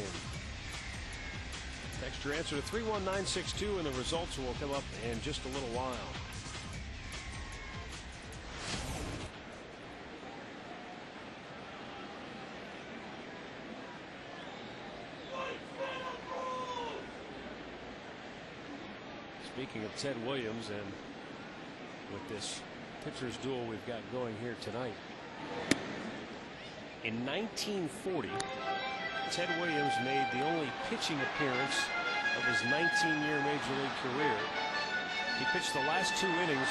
Text your answer to 31962 and the results will come up in just a little while. Speaking of Ted Williams, and with this pitcher's duel we've got going here tonight. In 1940, Ted Williams made the only pitching appearance of his 19-year Major League career. He pitched the last 2 innings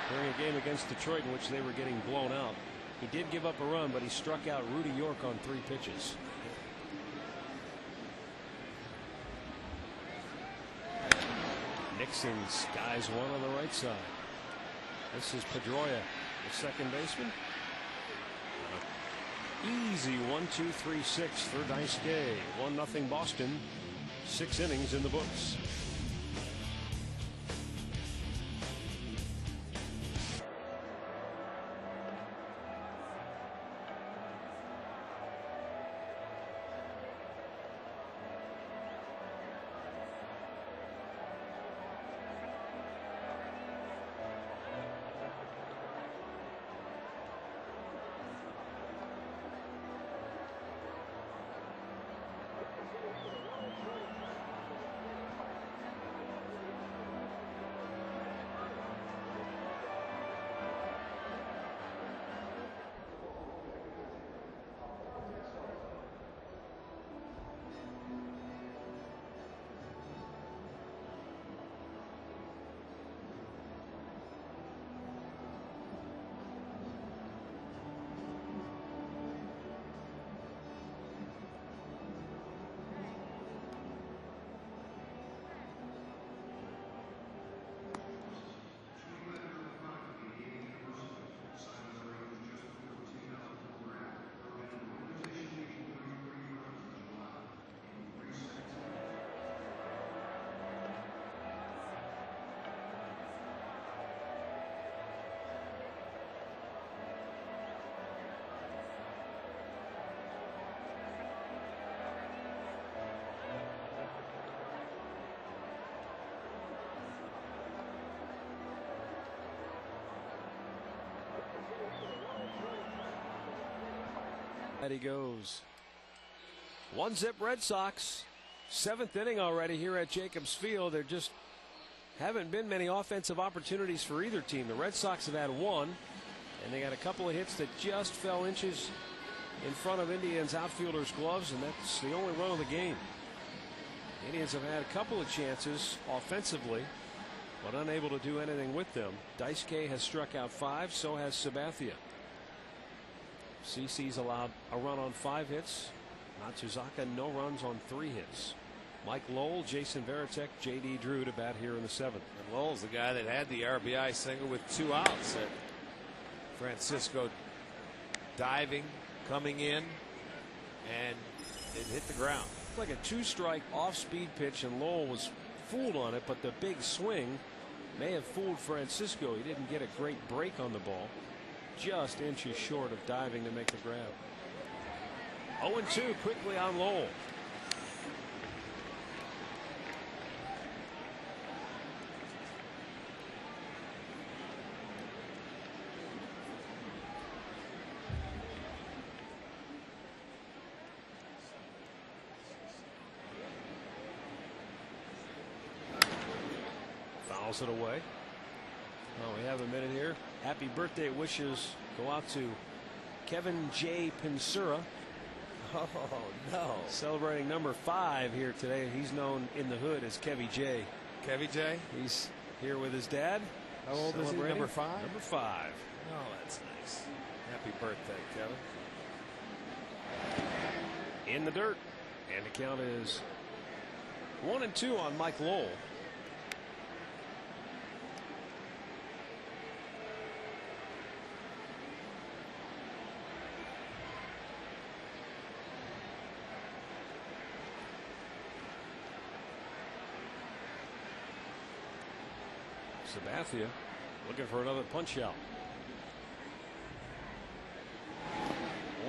during a game against Detroit in which they were getting blown out. He did give up a run, but he struck out Rudy York on 3 pitches. Nixon skies one on the right side. This is Pedroia, the second baseman. Easy 1-2-3-6 for Daisuke. 1-0 Boston. 6 innings in the books. He goes. 1-0 Red Sox. 7th inning already here at Jacobs Field. There just haven't been many offensive opportunities for either team. The Red Sox have had one, and they got a couple of hits that just fell inches in front of Indians outfielders' gloves, and that's the only run of the game. The Indians have had a couple of chances offensively, but unable to do anything with them. Daisuke has struck out 5, so has Sabathia. CC's allowed a run on 5 hits. Matsuzaka no runs on 3 hits. Mike Lowell, Jason Varitek, J.D. Drew to bat here in the 7th. And Lowell's the guy that had the RBI single with 2 outs. Francisco diving, coming in, and it hit the ground. Like a 2-strike off-speed pitch, and Lowell was fooled on it, but the big swing may have fooled Francisco. He didn't get a great break on the ball. Just inches short of diving to make the grab. 0-2 quickly on Lowell. Fouls it away. Oh, we have a minute here. Happy birthday wishes go out to Kevin J. Pinsura. Oh, no. Celebrating number 5 here today. He's known in the hood as Kevy J. Kevy J? He's here with his dad. How old is he? Number 5? Number 5. Oh, that's nice. Happy birthday, Kevin. In the dirt. And the count is 1-2 on Mike Lowell. Sabathia looking for another punch out.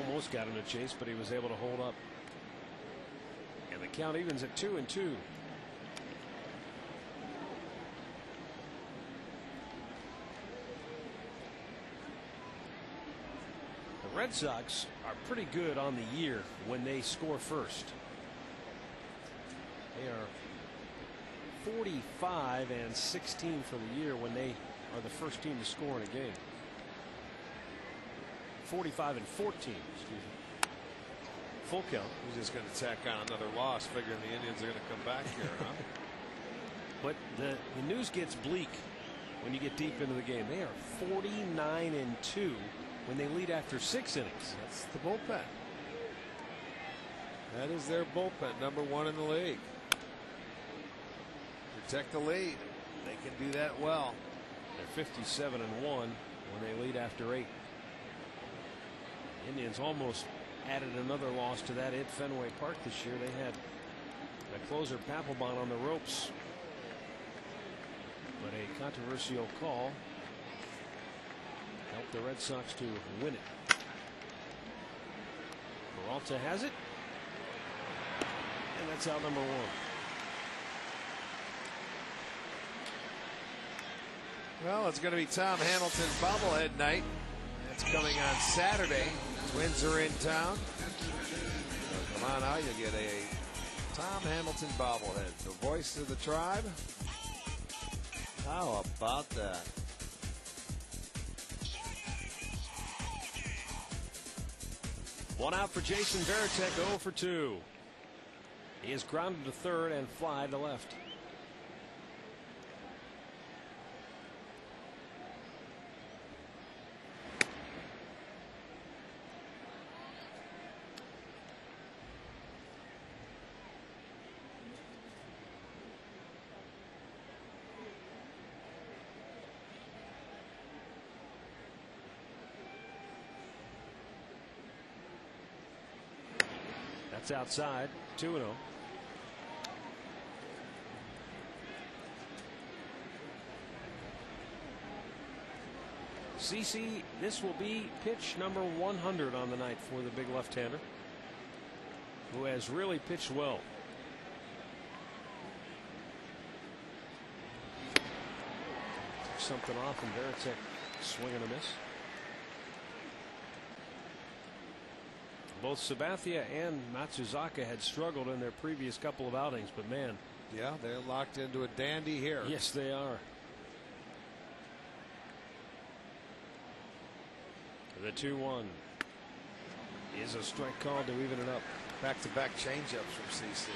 Almost got him to chase, but he was able to hold up. And the count evens at 2-2. The Red Sox are pretty good on the year when they score first. They are 45-16 for the year when they are the first team to score in a game. 45-14, excuse me. Full count. He's just going to tack on another loss, figuring the Indians are going to come back here, huh? But the news gets bleak when you get deep into the game. They are 49-2 when they lead after 6 innings. That's the bullpen. That is their bullpen, number 1 in the league. Protect the lead. They can do that well. They're 57-1 when they lead after 8. Indians almost added another loss to that at Fenway Park this year. They had the closer Papelbon on the ropes, but a controversial call helped the Red Sox to win it. Peralta has it, and that's out number 1. Well, it's going to be Tom Hamilton's bobblehead night. That's coming on Saturday. Twins are in town. So come on out, you'll get a Tom Hamilton bobblehead. The voice of the tribe. How about that? One out for Jason Varitek, 0 for 2. He is grounded to third and fly to left. That's outside. 2-0. CC, this will be pitch number 100 on the night for the big left-hander, who has really pitched well. Took something off, and Varitek swing and a miss. Both Sabathia and Matsuzaka had struggled in their previous couple of outings, but man. Yeah, they're locked into a dandy here. Yes, they are. The 2-1 is a strike call to even it up. Back-to-back changeups from CC.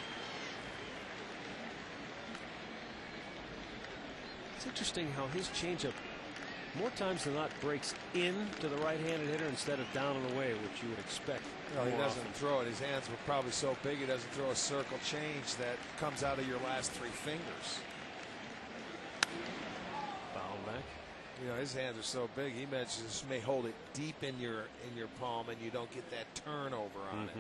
It's interesting how his changeup more times than not breaks into the right-handed hitter instead of down and away, which you would expect. No, he doesn't often. throw it. His hands were probably so big he doesn't throw a circle change that comes out of your last 3 fingers. Foul back. You know, his hands are so big. He mentions may hold it deep in your palm, and you don't get that turnover on it.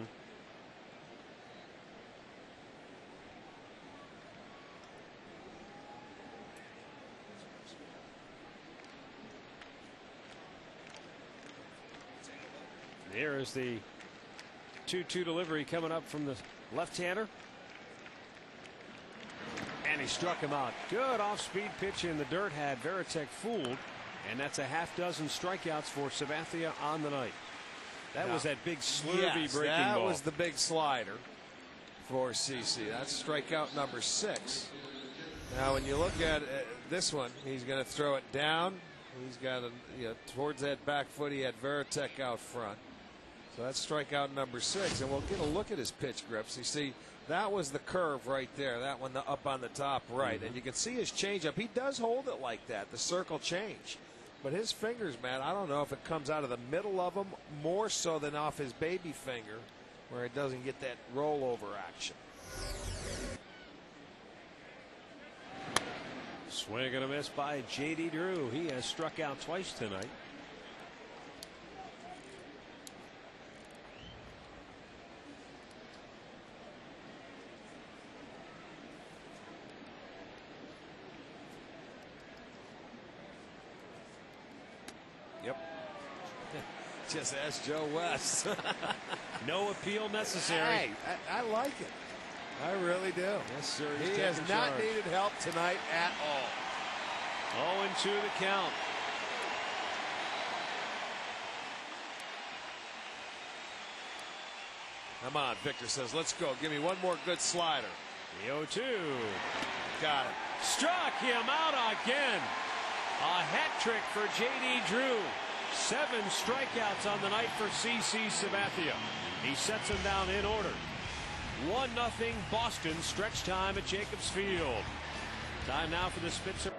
Here is the 2-2 delivery coming up from the left-hander. And he struck him out. Good off-speed pitch in the dirt had Varitek fooled. And that's a half-dozen strikeouts for Sabathia on the night. That was that big slurvy breaking that ball. was the big slider for CC. That's strikeout number 6. Now, when you look at this one, he's going to throw it down. He's got towards that back foot. He had Varitek out front. So that's strikeout number 6, and we'll get a look at his pitch grips. You see, that was the curve right there, that one up on the top right. And you can see his changeup. He does hold it like that, the circle change. But his fingers, man, I don't know if it comes out of the middle of them more so than off his baby finger, where it doesn't get that rollover action. Swing and a miss by J.D. Drew. He has struck out twice tonight. Yep. Just ask Joe West. No appeal necessary. Hey, I like it. I really do. Yes, sir. He has not needed help tonight at all. 0-2 the count. Come on, Victor says, let's go. Give me one more good slider. The 0-2. Got it. Struck him out again. A hat trick for J.D. Drew. 7 strikeouts on the night for CC Sabathia. He sets them down in order. 1-0 Boston, stretch time at Jacobs Field. Time now for the Spitzer.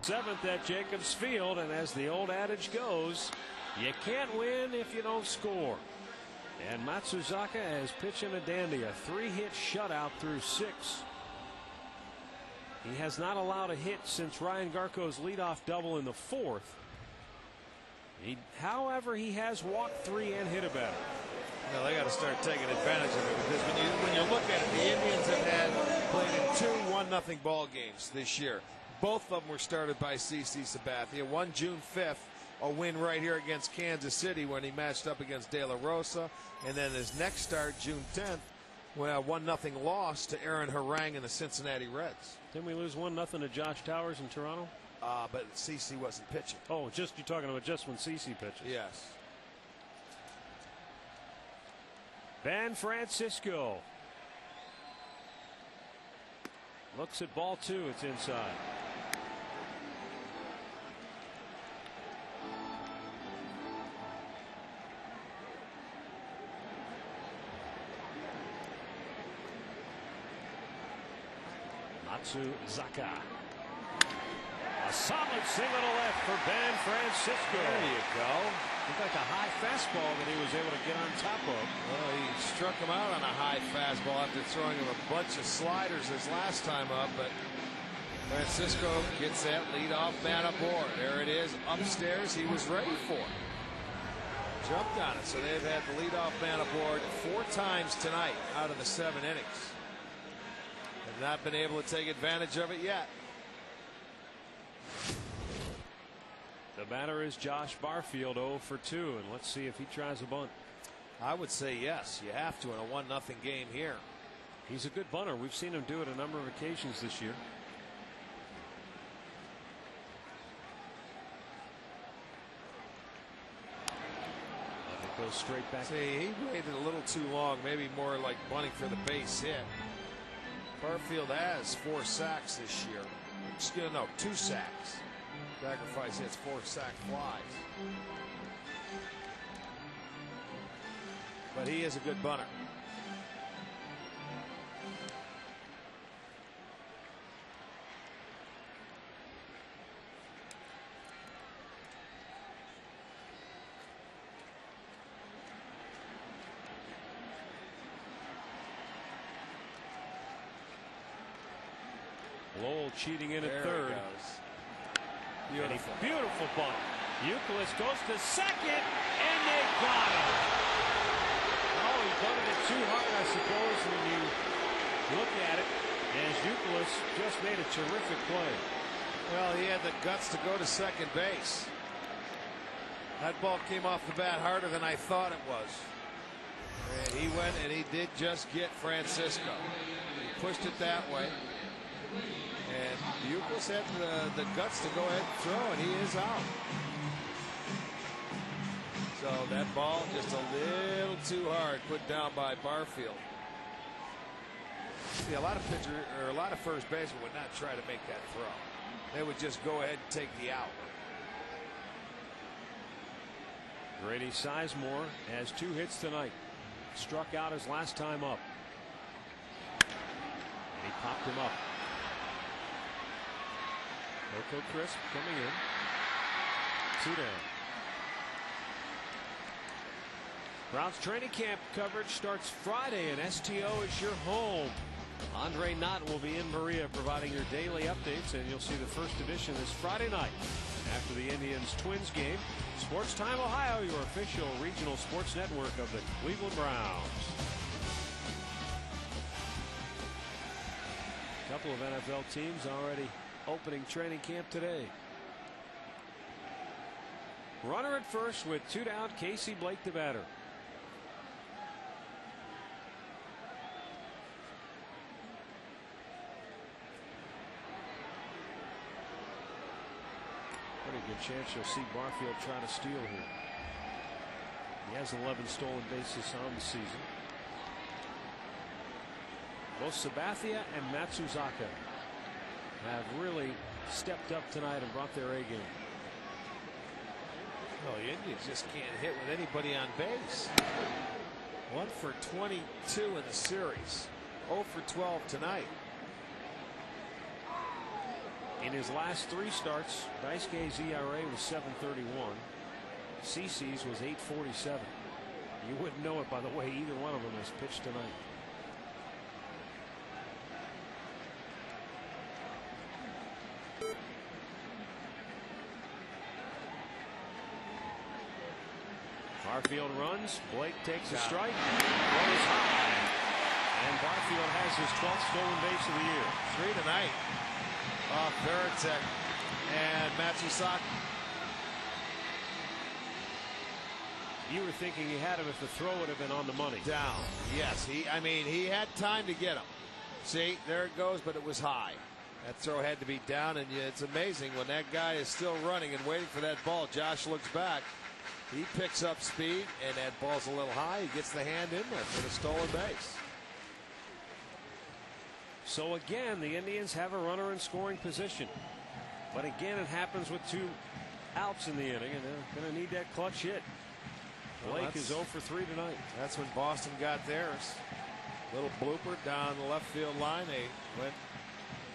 7th at Jacobs Field, and as the old adage goes, you can't win if you don't score. And Matsuzaka is pitching a dandy, a 3-hit shutout through 6. He has not allowed a hit since Ryan Garco's leadoff double in the 4th. However, he has walked 3 and hit a batter. Well, they got to start taking advantage of it, because when you look at it, the Indians have played in 2 1-0 ball games this year. Both of them were started by CC Sabathia. One June 5th, a win right here against Kansas City when he matched up against De La Rosa, and then his next start, June 10th, when a 1-0 loss to Aaron Harang and the Cincinnati Reds. Didn't we lose 1-0 to Josh Towers in Toronto? But CC wasn't pitching. Oh, you're talking about just when CC pitches. Yes. Van Francisco looks at ball 2. It's inside. Matsuzaka. A solid single to left for Ben Francisco. There you go. Looked like a high fastball that he was able to get on top of. Well, he struck him out on a high fastball after throwing him a bunch of sliders his last time up, but Francisco gets that leadoff man aboard. There it is, upstairs. He was ready for it. Jumped on it. So they've had the leadoff man aboard 4 times tonight out of the 7 innings. Have not been able to take advantage of it yet. The batter is Josh Barfield, 0 for 2, and let's see if he tries a bunt. I would say yes. You have to in a 1-0 game here. He's a good bunter. We've seen him do it a number of occasions this year. And it goes straight back. See, he waited a little too long. Maybe more like bunting for the base hit. Barfield has 4 sacks this year. Excuse me, no, 2 sacks. Sacrifice hits, 4 sack flies. But he is a good bunter. Lowell cheating in at There third. he goes. Beautiful. Beautiful bunt. Euclid goes to second, and they got him. Oh, he bunted it too hard, I suppose, when you look at it, as Euclid just made a terrific play. Well, he had the guts to go to second base. That ball came off the bat harder than I thought it was. And he went and he did just get Francisco. He pushed it that way. And Euclid had the guts to go ahead and throw, and he is out. So that ball just a little too hard, put down by Barfield. See, a lot of first basemen would not try to make that throw. They would just go ahead and take the out. Grady Sizemore has 2 hits tonight. Struck out his last time up. And he popped him up. Coco Crisp coming in. 2 down. Browns training camp coverage starts Friday, and STO is your home. Andre Knott will be in Maria providing your daily updates, and you'll see the first edition this Friday night after the Indians-Twins game. Sports Time Ohio, your official regional sports network of the Cleveland Browns. A couple of NFL teams already opening training camp today. Runner at first with 2 down, Casey Blake the batter. Pretty good chance you'll see Barfield try to steal here. He has 11 stolen bases on the season. Both Sabathia and Matsuzaka have really stepped up tonight and brought their A game. Oh, the Indians just can't hit with anybody on base. 1 for 22 in the series. 0 for 12 tonight. In his last 3 starts, Daisuke's ERA was 7.31. CC's was 8.47. You wouldn't know it by the way either one of them has pitched tonight. Barfield runs. Blake takes a strike. Goes high. And Barfield has his 12th stolen base of the year. 3 tonight. Off Veritek and Matsusaka. You were thinking he had him if the throw would have been on the money. Down. Yes. He had time to get him. See, there it goes, but it was high. That throw had to be down, and it's amazing when that guy is still running and waiting for that ball. Josh looks back. He picks up speed, and that ball's a little high. He gets the hand in there for the stolen base. So again, the Indians have a runner in scoring position. But again, it happens with 2 outs in the inning, and they're going to need that clutch hit. Blake is 0 for 3 tonight. That's when Boston got theirs. Little blooper down the left field line. They went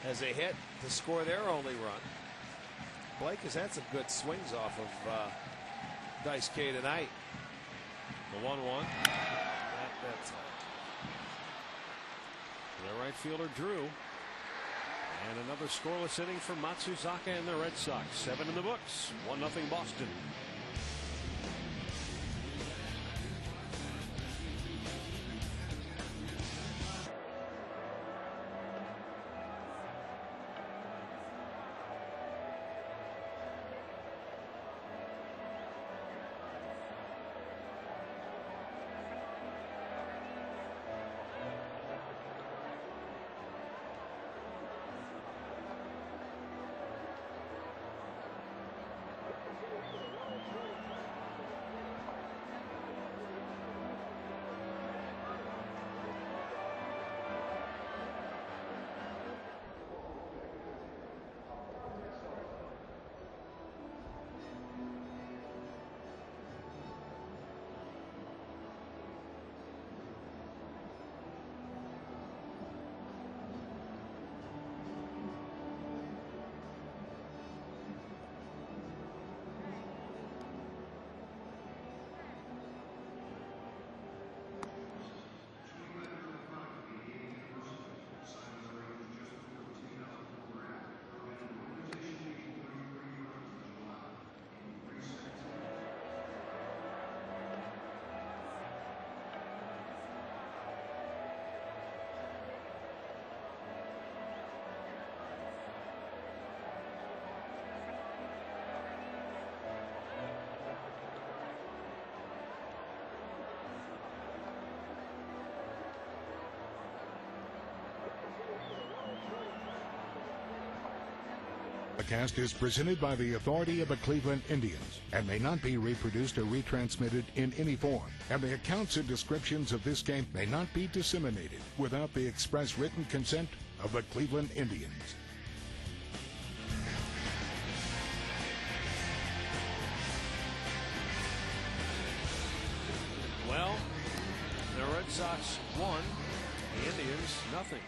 as a hit to score their only run. Blake has had some good swings off of Daisuke tonight. The 1-1. That's the right fielder Drew. And another scoreless inning for Matsuzaka and the Red Sox. 7 in the books. 1-0 Boston. The cast is presented by the authority of the Cleveland Indians and may not be reproduced or retransmitted in any form. And the accounts and descriptions of this game may not be disseminated without the express written consent of the Cleveland Indians. Well, the Red Sox won. The Indians nothing.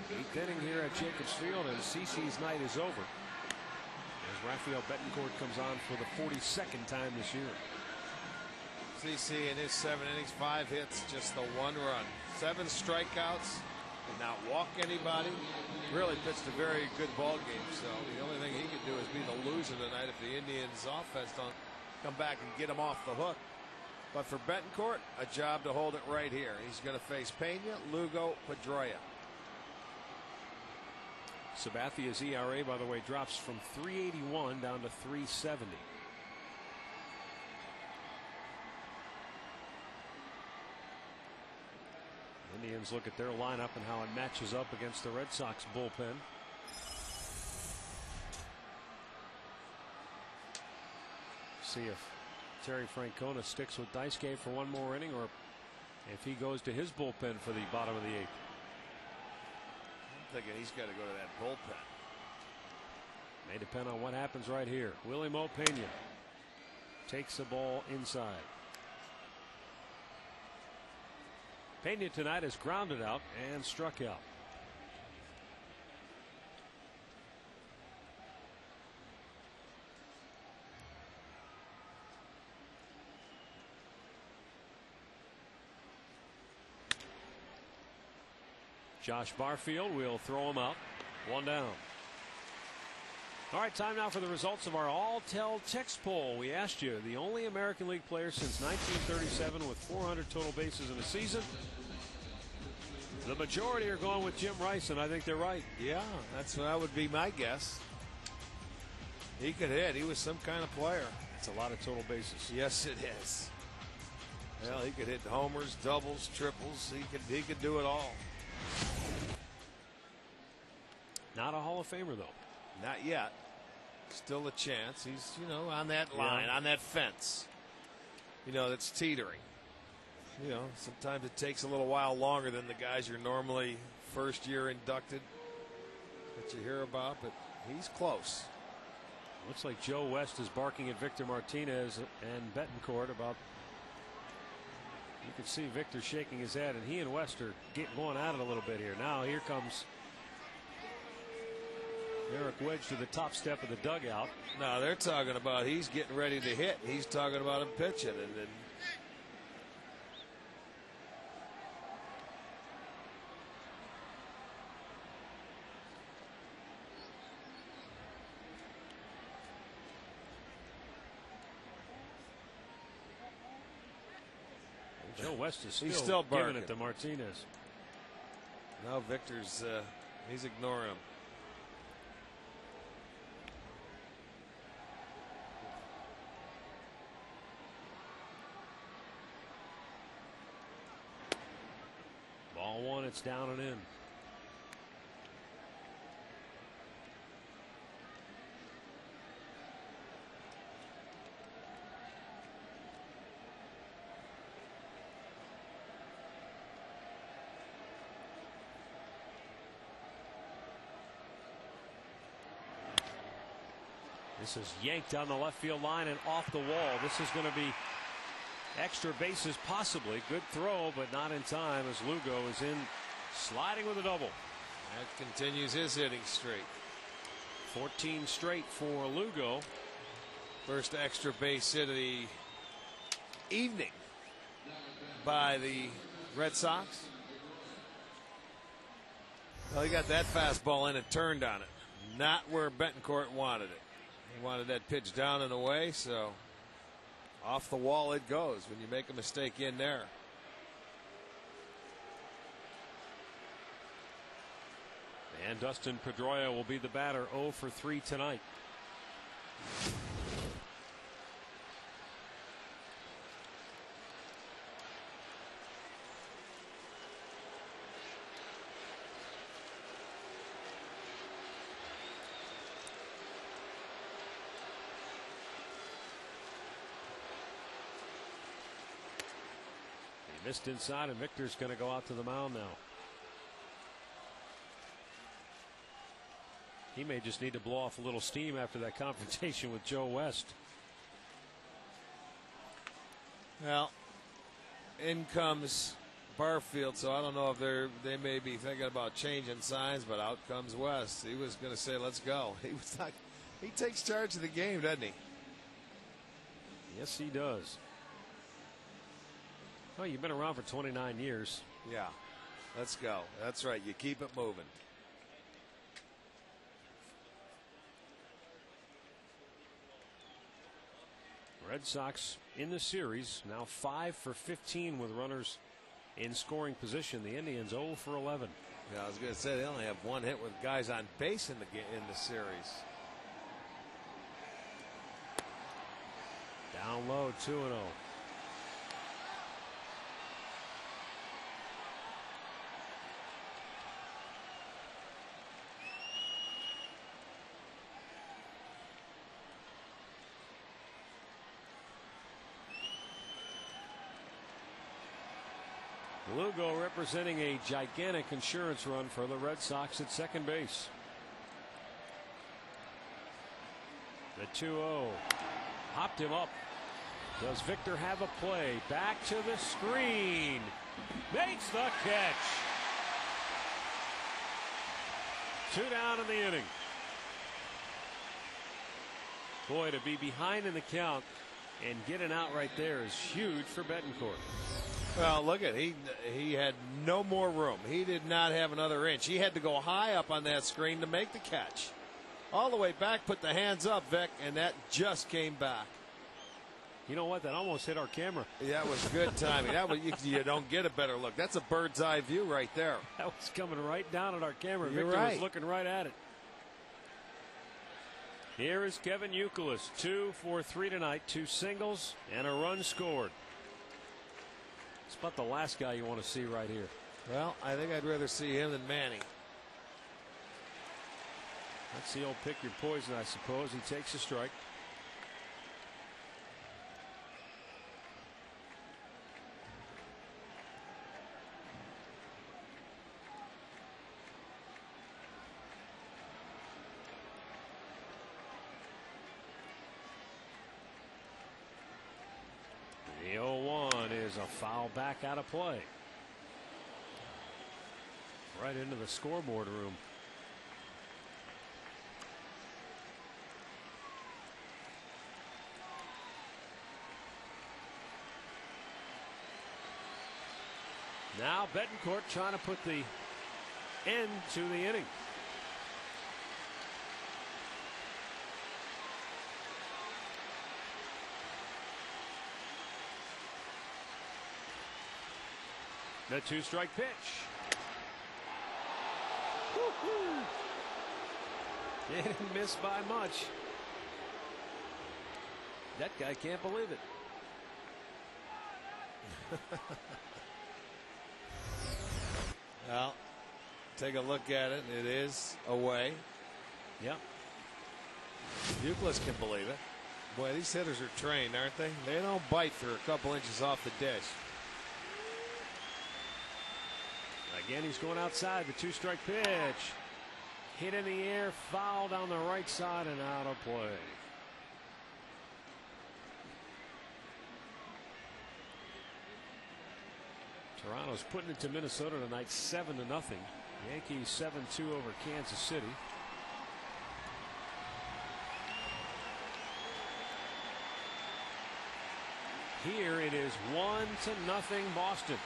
8th inning here at Jacobs Field, and CC's night is over as Rafael Betancourt comes on for the 42nd time this year. CC in his 7 innings, 5 hits, just the 1 run, 7 strikeouts, did not walk anybody. Really pitched a very good ball game. So the only thing he could do is be the loser tonight if the Indians' offense don't come back and get him off the hook. But for Betancourt, a job to hold it right here. He's going to face Pena, Lugo, Pedroia. Sabathia's ERA, by the way, drops from 3.81 down to 3.70. Indians look at their lineup and how it matches up against the Red Sox bullpen. See if Terry Francona sticks with Daisuke for 1 more inning, or if he goes to his bullpen for the bottom of the 8th. I'm thinking he's got to go to that bullpen. May depend on what happens right here. Willie Mo Pena takes the ball inside. Pena tonight is grounded out and struck out. Josh Barfield will throw him out. 1 down. All right, time now for the results of our All-Tell text poll. We asked you, the only American League player since 1937 with 400 total bases in a season. The majority are going with Jim Rice, and I think they're right. Yeah, that would be my guess. He could hit. He was some kind of player. It's a lot of total bases. Yes, it is. Well, he could hit homers, doubles, triples. He could do it all. Not a Hall of Famer, though. Not yet. Still a chance. He's, on that line, on that fence. That's teetering. Sometimes it takes a little while longer than the guys you're normally first year inducted that you hear about, but he's close. Looks like Joe West is barking at Victor Martinez and Betancourt about. You can see Victor shaking his head, and he and West are going at it a little bit here. Now here comes Eric Wedge to the top step of the dugout. No, they're talking about he's getting ready to hit. He's talking about him pitching, and then. Joe West is he's still barking. giving it to Martinez. No, Victor's he's ignoring him. Ball 1, it's down and in. This is yanked down the left field line and off the wall. This is going to be extra bases possibly. Good throw, but not in time as Lugo is in sliding with a double. That continues his hitting streak. 14 straight for Lugo. First extra base hit of the evening by the Red Sox. Well, he got that fastball in and turned on it. Not where Betancourt wanted it. He wanted that pitch down and away, so off the wall it goes when you make a mistake in there. And Dustin Pedroia will be the batter, 0 for 3 tonight. He missed inside, and Victor's going to go out to the mound now. He may just need to blow off a little steam after that confrontation with Joe West. Well, in comes Barfield, so I don't know if they may be thinking about changing signs, but out comes West. He was going to say, let's go. He takes charge of the game, doesn't he? Yes, he does. Well, you've been around for 29 years. Yeah, let's go. That's right. You keep it moving. Red Sox in the series now 5 for 15 with runners in scoring position. The Indians 0 for 11. Yeah, I was going to say they only have one hit with guys on base in the series. Down low, 2-0. Lugo representing a gigantic insurance run for the Red Sox at second base. The 2-0 hopped him up. Does Victor have a play? Back to the screen. Makes the catch. 2 down in the inning. Boy, to be behind in the count and get an out right there is huge for Betancourt. Well, look at he had no more room. He did not have another inch. He had to go high up on that screen to make the catch. All the way back, put the hands up, Vic, and that just came back. You know what? That almost hit our camera. That was good timing. That was you don't get a better look. That's a bird's eye view right there. That was coming right down at our camera. You're Victor right. was looking right at it. Here is Kevin Youkilis, 2 for 3 tonight, 2 singles and a run scored. It's about the last guy you want to see right here. Well, I think I'd rather see him than Manny. That's the old pick your poison, I suppose. He takes a strike. The 0-1 is a foul back out of play. Right into the scoreboard room. Now Betancourt trying to put the end to the inning. The 2-strike pitch. Woo-hoo. Didn't miss by much. That guy can't believe it. Well, take a look at it. It is away. Yep. Youkilis can believe it. Boy, these hitters are trained, aren't they? They don't bite for a couple inches off the dish. Again, he's going outside. The 2-strike pitch. Hit in the air, foul down the right side and out of play. Toronto's putting it to Minnesota tonight 7-0. Yankees 7-2 over Kansas City. Here it is 1-0 Boston.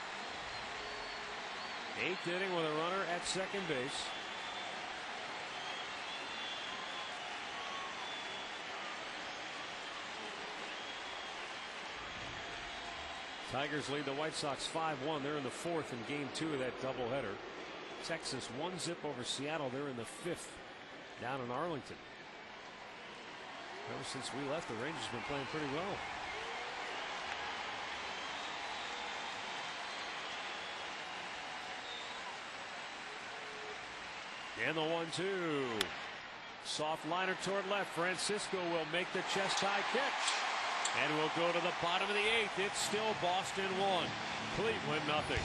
8th inning with a runner at second base. Tigers lead the White Sox 5-1. They're in the 4th in game 2 of that doubleheader. Texas 1-0 over Seattle. They're in the 5th down in Arlington. Ever since we left, the Rangers have been playing pretty well. And the 1-2. Soft liner toward left. Francisco will make the chest high catch. And we'll go to the bottom of the 8th. It's still Boston 1, Cleveland 0.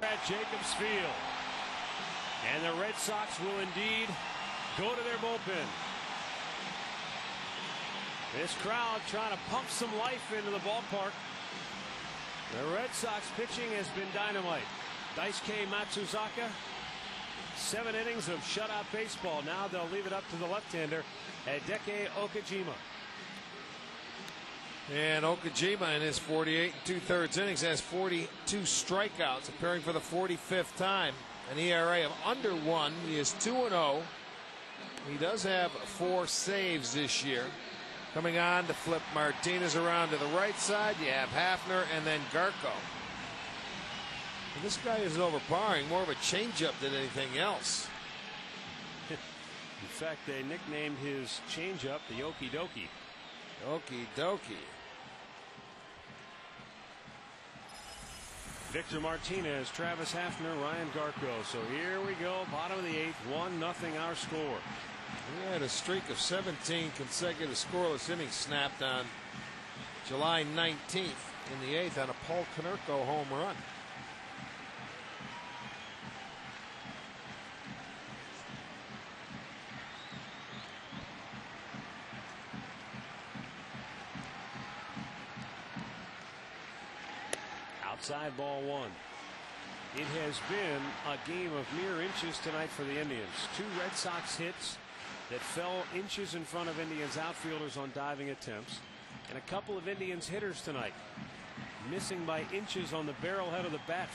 at Jacobs Field. And the Red Sox will indeed go to their bullpen. This crowd trying to pump some life into the ballpark. The Red Sox pitching has been dynamite. Daisuke Matsuzaka, 7 innings of shutout baseball. Now they'll leave it up to the left-hander, Hideki Okajima. And Okajima in his 48 2/3 innings has 42 strikeouts, appearing for the 45th time. An ERA of under 1. He is 2-0. He does have 4 saves this year. Coming on to flip Martinez around to the right side, you have Hafner and then Garco. And this guy isn't overpowering, more of a changeup than anything else. In fact, they nicknamed his changeup the Okie Dokie. Okie dokie. Victor Martinez, Travis Hafner, Ryan Garco. So here we go, bottom of the 8th, 1-0 our score. He had a streak of 17 consecutive scoreless innings snapped on July 19th in the 8th on a Paul Konerko home run. Outside ball 1. It has been a game of mere inches tonight for the Indians. 2 Red Sox hits that fell inches in front of Indians outfielders on diving attempts, and a couple of Indians hitters tonight missing by inches on the barrel head of the bat,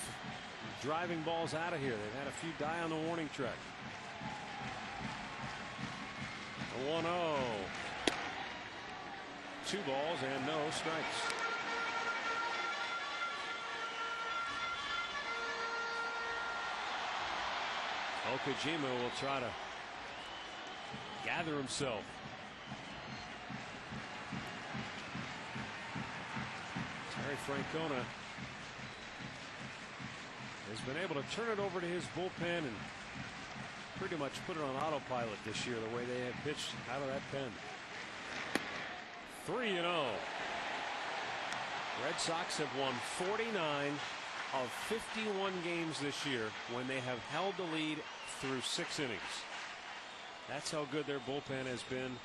driving balls out of here. They've had a few die on the warning track. A 1-0. 2 balls and no strikes. Okajima will try to gather himself. Terry Francona has been able to turn it over to his bullpen and pretty much put it on autopilot this year, the way they have pitched out of that pen. 3-0. Red Sox have won 49 of 51 games this year when they have held the lead through 6 innings. That's how good their bullpen has been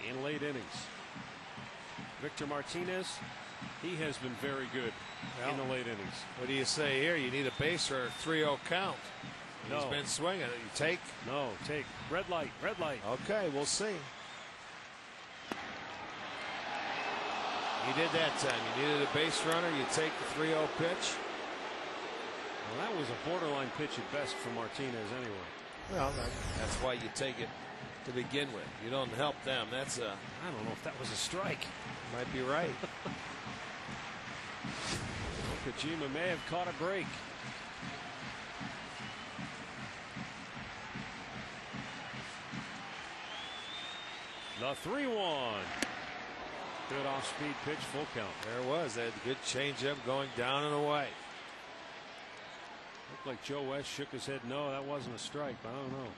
in late innings. Victor Martinez, he has been very good in the late innings. What do you say here? You need a base or a 3-0 count. No. He's been swinging. You take? No, take. Red light, red light. Okay, we'll see. You did that time. You needed a base runner. You take the 3-0 pitch. Well, that was a borderline pitch at best for Martinez anyway. Well, that's why you take it to begin with. You don't help them. That's a. I don't know if that was a strike. Might be right. Okajima may have caught a break. The 3-1. Good off-speed pitch, full count. There was that good changeup going down and away. Looked like Joe West shook his head. No, that wasn't a strike. I don't know.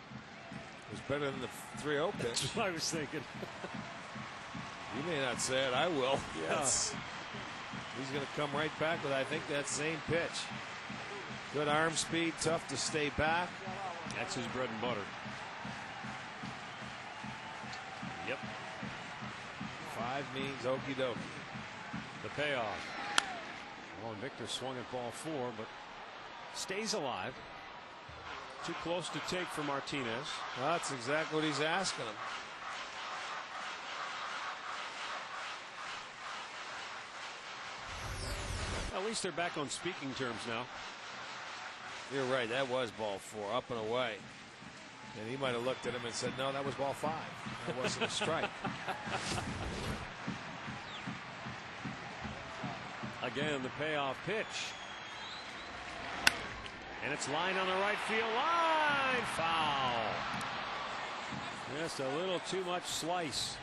It was better than the 3-0 pitch. That's what I was thinking. You may not say it. I will. Yes. He's going to come right back with, I think, that same pitch. Good arm speed, tough to stay back. That's his bread and butter. Yep. 5 means okie dokie. The payoff. Well, Victor swung at ball 4, but stays alive. Too close to take for Martinez. Well, that's exactly what he's asking him. At least they're back on speaking terms now. You're right. That was ball 4, up and away. And he might have looked at him and said, no, that was ball 5. That wasn't a strike. Again, the payoff pitch. And it's lined on the right field line. Foul. Just a little too much slice.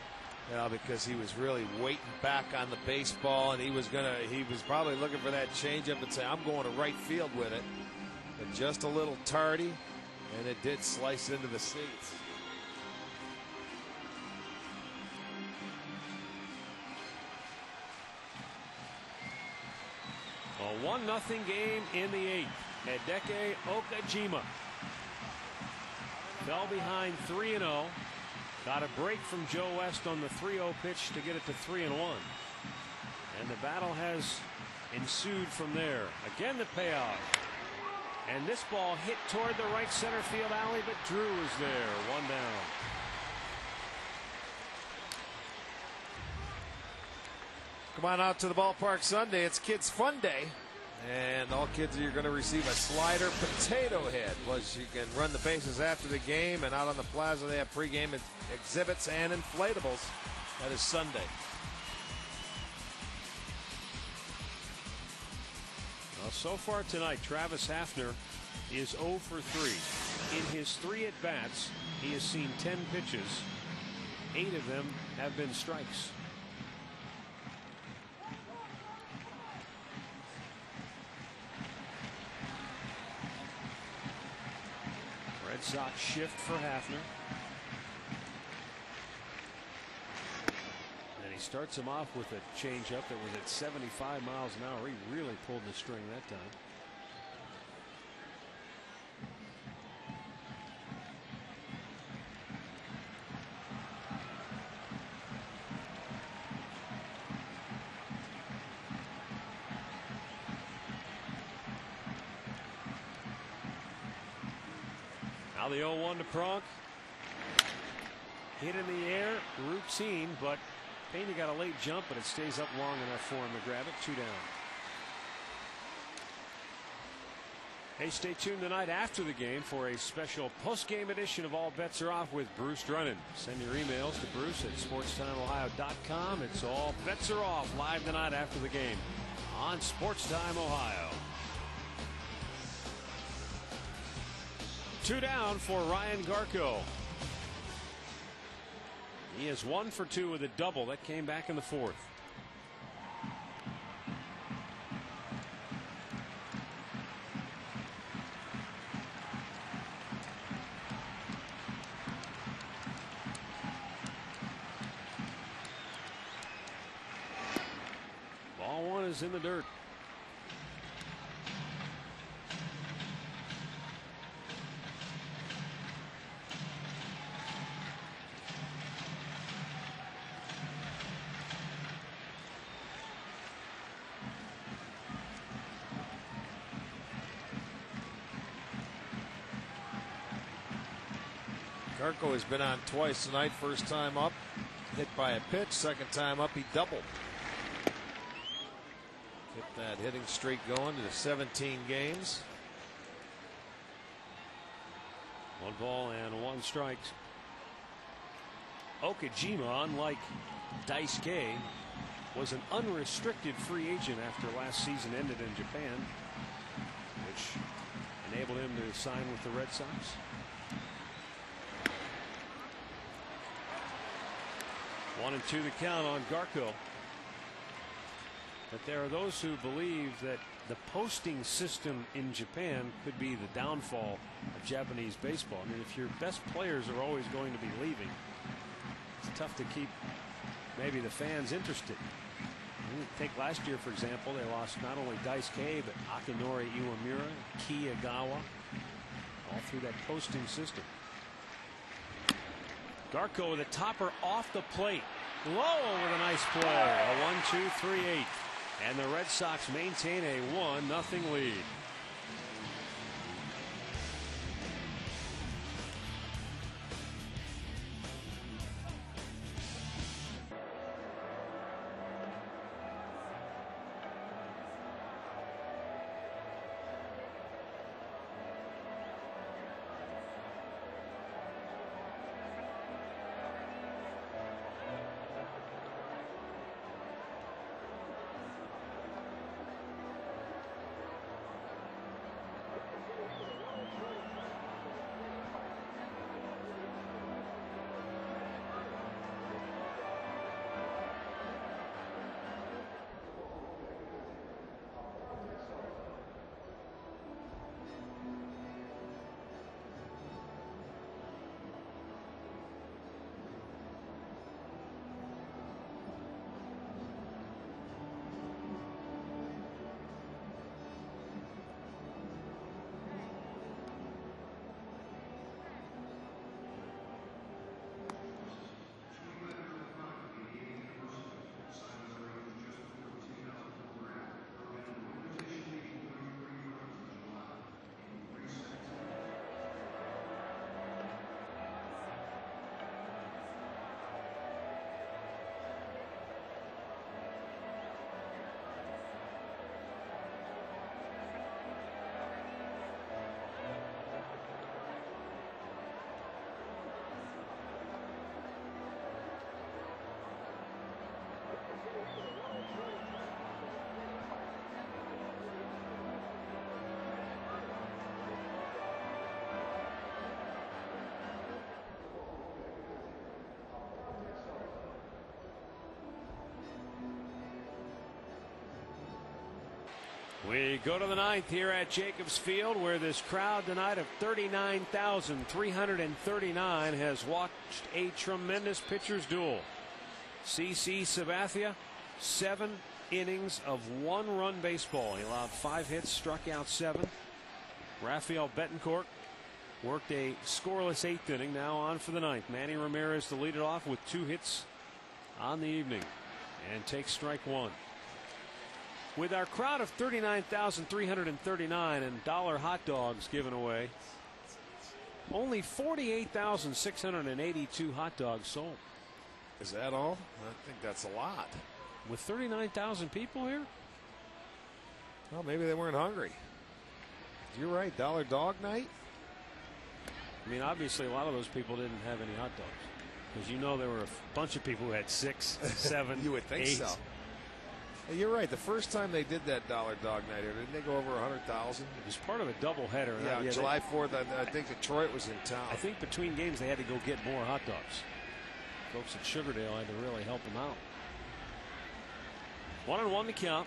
Yeah, because he was really waiting back on the baseball, and he was probably looking for that changeup and say, I'm going to right field with it. But just a little tardy, and it did slice into the seats. A 1-0 game in the 8th. Hideki Okajima fell behind 3-0. Got a break from Joe West on the 3-0 pitch to get it to 3-1. And the battle has ensued from there. Again, the payoff. And this ball hit toward the right center field alley, but Drew is there. One down. Come on out to the ballpark Sunday. It's Kids Fun Day. And all kids are going to receive a slider potato head. Plus, you can run the bases after the game. And out on the plaza, they have pregame exhibits and inflatables. That is Sunday. Well, so far tonight, Travis Hafner is 0 for 3. In his 3 at-bats, he has seen 10 pitches. 8 of them have been strikes. Red Sox shift for Hafner. And he starts him off with a changeup that was at 75 miles an hour. He really pulled the string that time. Now the 0-1 to Pronk. Hit in the air, routine, but Pena got a late jump, but it stays up long enough for him to grab it. 2 down. Hey, stay tuned tonight after the game for a special post-game edition of All Bets Are Off with Bruce Drennan. Send your emails to Bruce at SportsTimeOhio.com. It's All Bets Are Off live tonight after the game on Sports Time Ohio. 2 down for Ryan Garko. He is 1 for 2 with a double that came back in the 4th. Ball 1 is in the dirt. Garko has been on twice tonight. First time up, hit by a pitch. Second time up, he doubled. Kept that hitting streak going to 17 games. 1 ball and 1 strike. Okajima, unlike Daisuke, was an unrestricted free agent after last season ended in Japan, which enabled him to sign with the Red Sox. 1-2 the count on Garko. But there are those who believe that the posting system in Japan could be the downfall of Japanese baseball. I mean, if your best players are always going to be leaving, it's tough to keep maybe the fans interested. Take last year, for example, they lost not only Daisuke, but Akinori Iwamura, Kiyagawa, all through that posting system. Garko with a topper off the plate. Low with a nice play. A 1-2-3-8. And the Red Sox maintain a 1-0 lead. We go to the ninth here at Jacobs Field, where this crowd tonight of 39,339 has watched a tremendous pitcher's duel. CC Sabathia, 7 innings of 1-run baseball. He allowed 5 hits, struck out 7. Rafael Betancourt worked a scoreless 8th inning, now on for the 9th. Manny Ramirez to lead it off with 2 hits on the evening and takes strike 1. With our crowd of 39,339 and dollar hot dogs given away, only 48,682 hot dogs sold. Is that all? I think that's a lot. With 39,000 people here? Well, maybe they weren't hungry. You're right. Dollar dog night? I mean, obviously, a lot of those people didn't have any hot dogs. Because you know there were a bunch of people who had 6, 7, you would think 8. so. Hey, you're right. The first time they did that dollar dog night, didn't they go over 100,000? It was part of a doubleheader. Yeah, July 4th, I think Detroit was in town. I think between games they had to go get more hot dogs. Folks at Sugardale had to really help them out. 1-1 the count.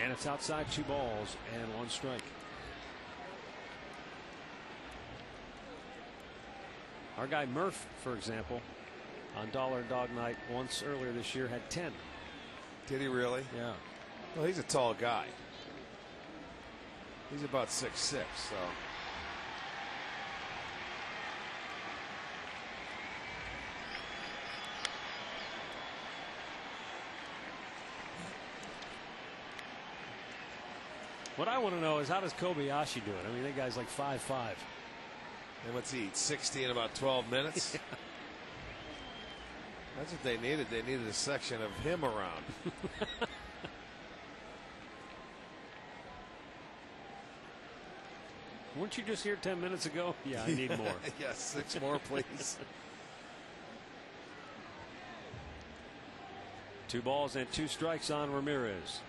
And it's outside, 2 balls and 1 strike. Our guy Murph, for example, on Dollar Dog Night once earlier this year had 10. Did he really? Yeah. Well, he's a tall guy. He's about 6'6", so. What I want to know is, how does Kobayashi do it? I mean, that guy's like 5'5". And what's he eat? 60 in about 12 minutes? Yeah. That's what they needed. They needed a section of him around. Weren't you just here 10 minutes ago? Yeah, I need more. Yes, 6 more, please. 2 balls and 2 strikes on Ramirez.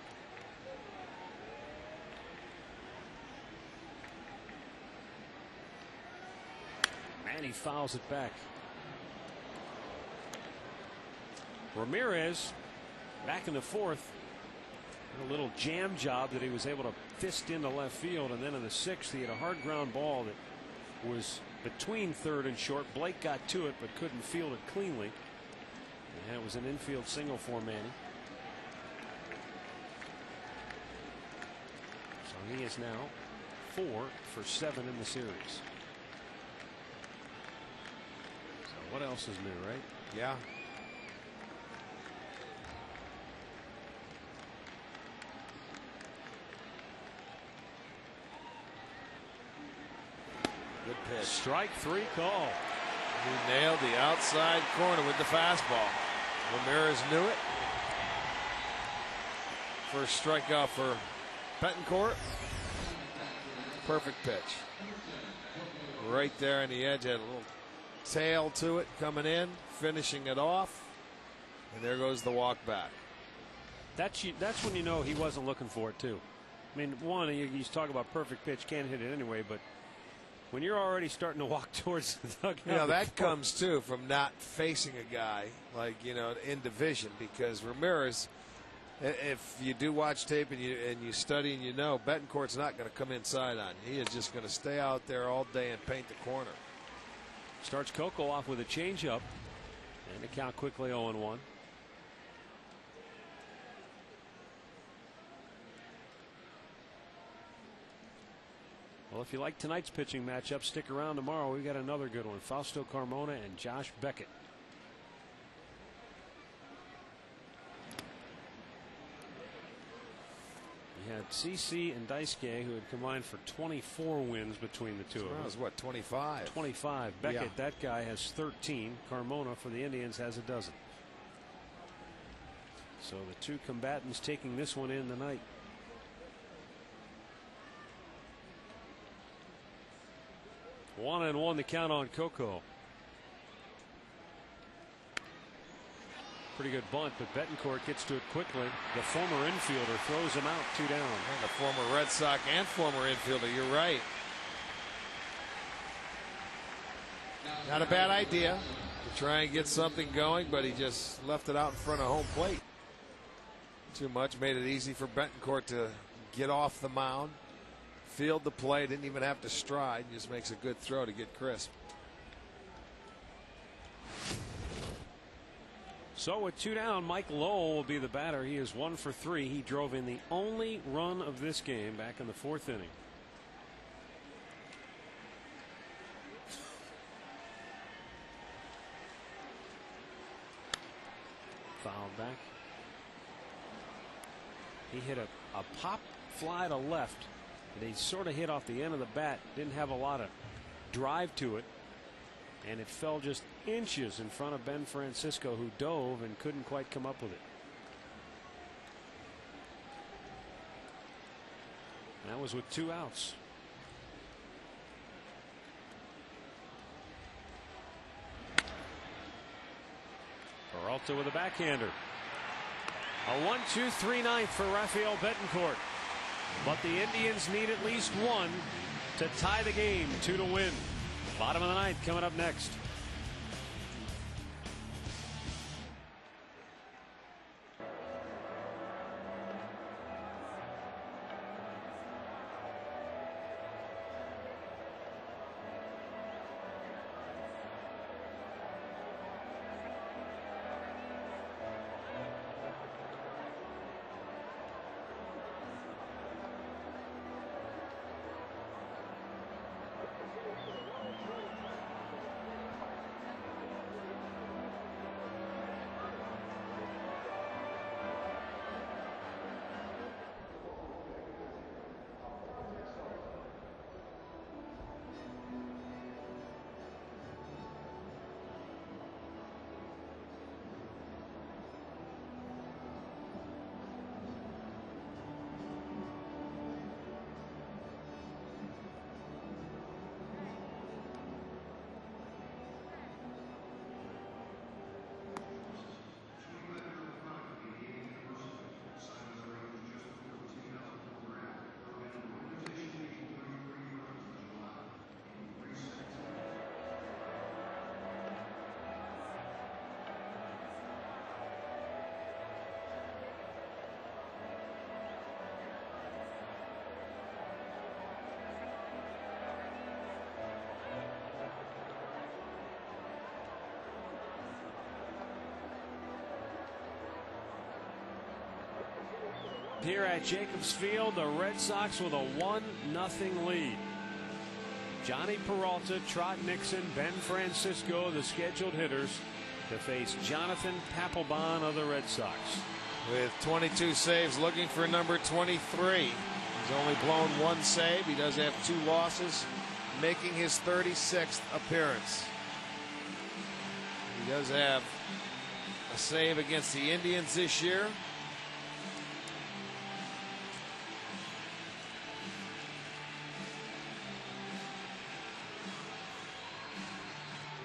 And he fouls it back. Ramirez back in the 4th. A little jam job that he was able to fist into left field, and then in the 6th he had a hard ground ball that was between 3rd and short. Blake got to it but couldn't field it cleanly, and it was an infield single for Manny. So he is now 4 for 7 in the series. What else is new, right? Yeah. Good pitch. Strike 3 call. He nailed the outside corner with the fastball. Ramirez knew it. First strikeout for Betancourt. Perfect pitch. Right there on the edge, had a little tail to it coming in, finishing it off, and there goes the walk back. That's when you know he wasn't looking for it too. I mean, one, he's talking about perfect pitch, can't hit it anyway, but when you're already starting to walk towards the dugout, you know, that comes too from not facing a guy like, you know, in division, because Ramirez, if you do watch tape and you study and you know, Betancourt's not going to come inside on you. He is just going to stay out there all day and paint the corner. Starts Coco off with a changeup, and the count quickly 0-1. Well, if you like tonight's pitching matchup, stick around tomorrow. We got another good one: Fausto Carmona and Josh Beckett. You had CC and Daisuke, who had combined for 24 wins between the two of them. That was what, 25? 25. Beckett, yeah. That guy has 13. Carmona for the Indians has a dozen. So the two combatants taking this one in tonight. One and one to count on Coco. Pretty good bunt, but Betancourt gets to it quickly. The former infielder throws him out, 2 down. And the former Red Sox and former infielder, you're right. Not a bad idea. try and get something going, but he just left it out in front of home plate too much. Made it easy for Betancourt to get off the mound, field the play, didn't even have to stride, just makes a good throw to get crisp. So with 2 down, Mike Lowell will be the batter. He is 1 for 3. He drove in the only run of this game back in the 4th inning. Fouled back. He hit a pop fly to left that he sort of hit off the end of the bat. Didn't have a lot of drive to it, and it fell just inches in front of Ben Francisco, who dove and couldn't quite come up with it. That was with 2 outs. Peralta with a backhander. A 1-2-3 ninth for Rafael Betancourt. But the Indians need at least 1 to tie the game, 2 to win. Bottom of the 9th coming up next. Here at Jacobs Field, the Red Sox with a 1-0 lead. Johnny Peralta, Trot Nixon, Ben Francisco, the scheduled hitters, to face Jonathan Papelbon of the Red Sox. With 22 saves, looking for number 23. He's only blown 1 save. He does have 2 losses, making his 36th appearance. He does have a save against the Indians this year.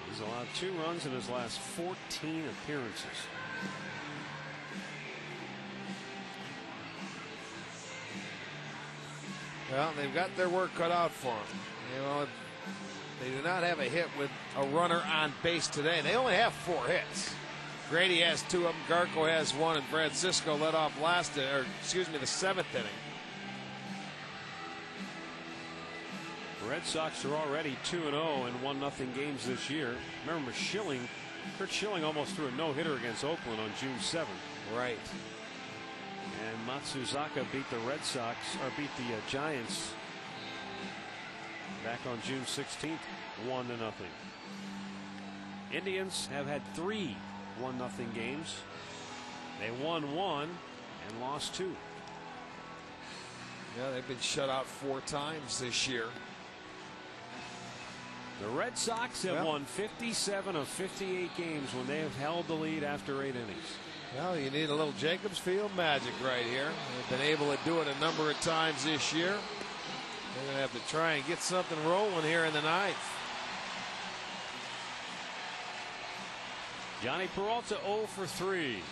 He's allowed 2 runs in his last 14 appearances. Well, they've got their work cut out for them. You know, they do not have a hit with a runner on base today. They only have 4 hits. Grady has 2 of them. Garco has 1, and Francisco led off the 7th inning. Red Sox are already 2-0 in 1-0 games this year. Remember, Kurt Schilling almost threw a no-hitter against Oakland on June 7th. Right. And Matsuzaka beat the the Giants back on June 16th, 1-0. Indians have had 3 1-0 games. They won 1 and lost 2. Yeah, they've been shut out 4 times this year. The Red Sox have won 57 of 58 games when they have held the lead after 8 innings. Well, you need a little Jacobs Field magic right here. They've been able to do it a number of times this year. They're going to have to try and get something rolling here in the 9th. Johnny Peralta 0 for 3.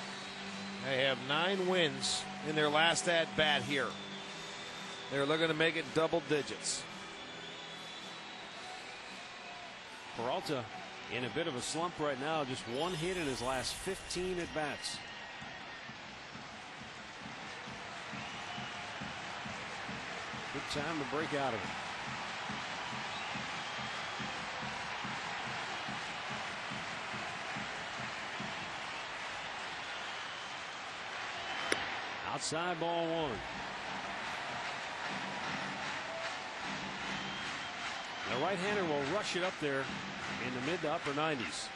They have 9 wins in their last at bat here. They're looking to make it double digits. Peralta in a bit of a slump right now. Just one hit in his last 15 at bats. Good time to break out of it. Outside, ball one. The right-hander will rush it up there in the mid to upper 90s.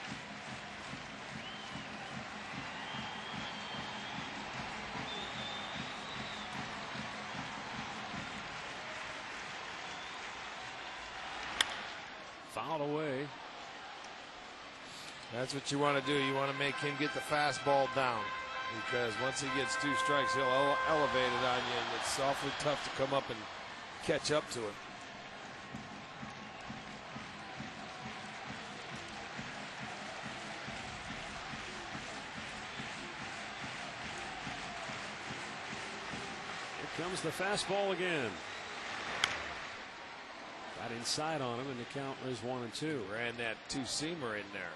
Fouled away. That's what you want to do. You want to make him get the fastball down, because once he gets 2 strikes, he'll elevate it on you, and it's awfully tough to come up and catch up to it. Here comes the fastball again. Got inside on him, and the count is 1-2. Ran that 2-seamer in there.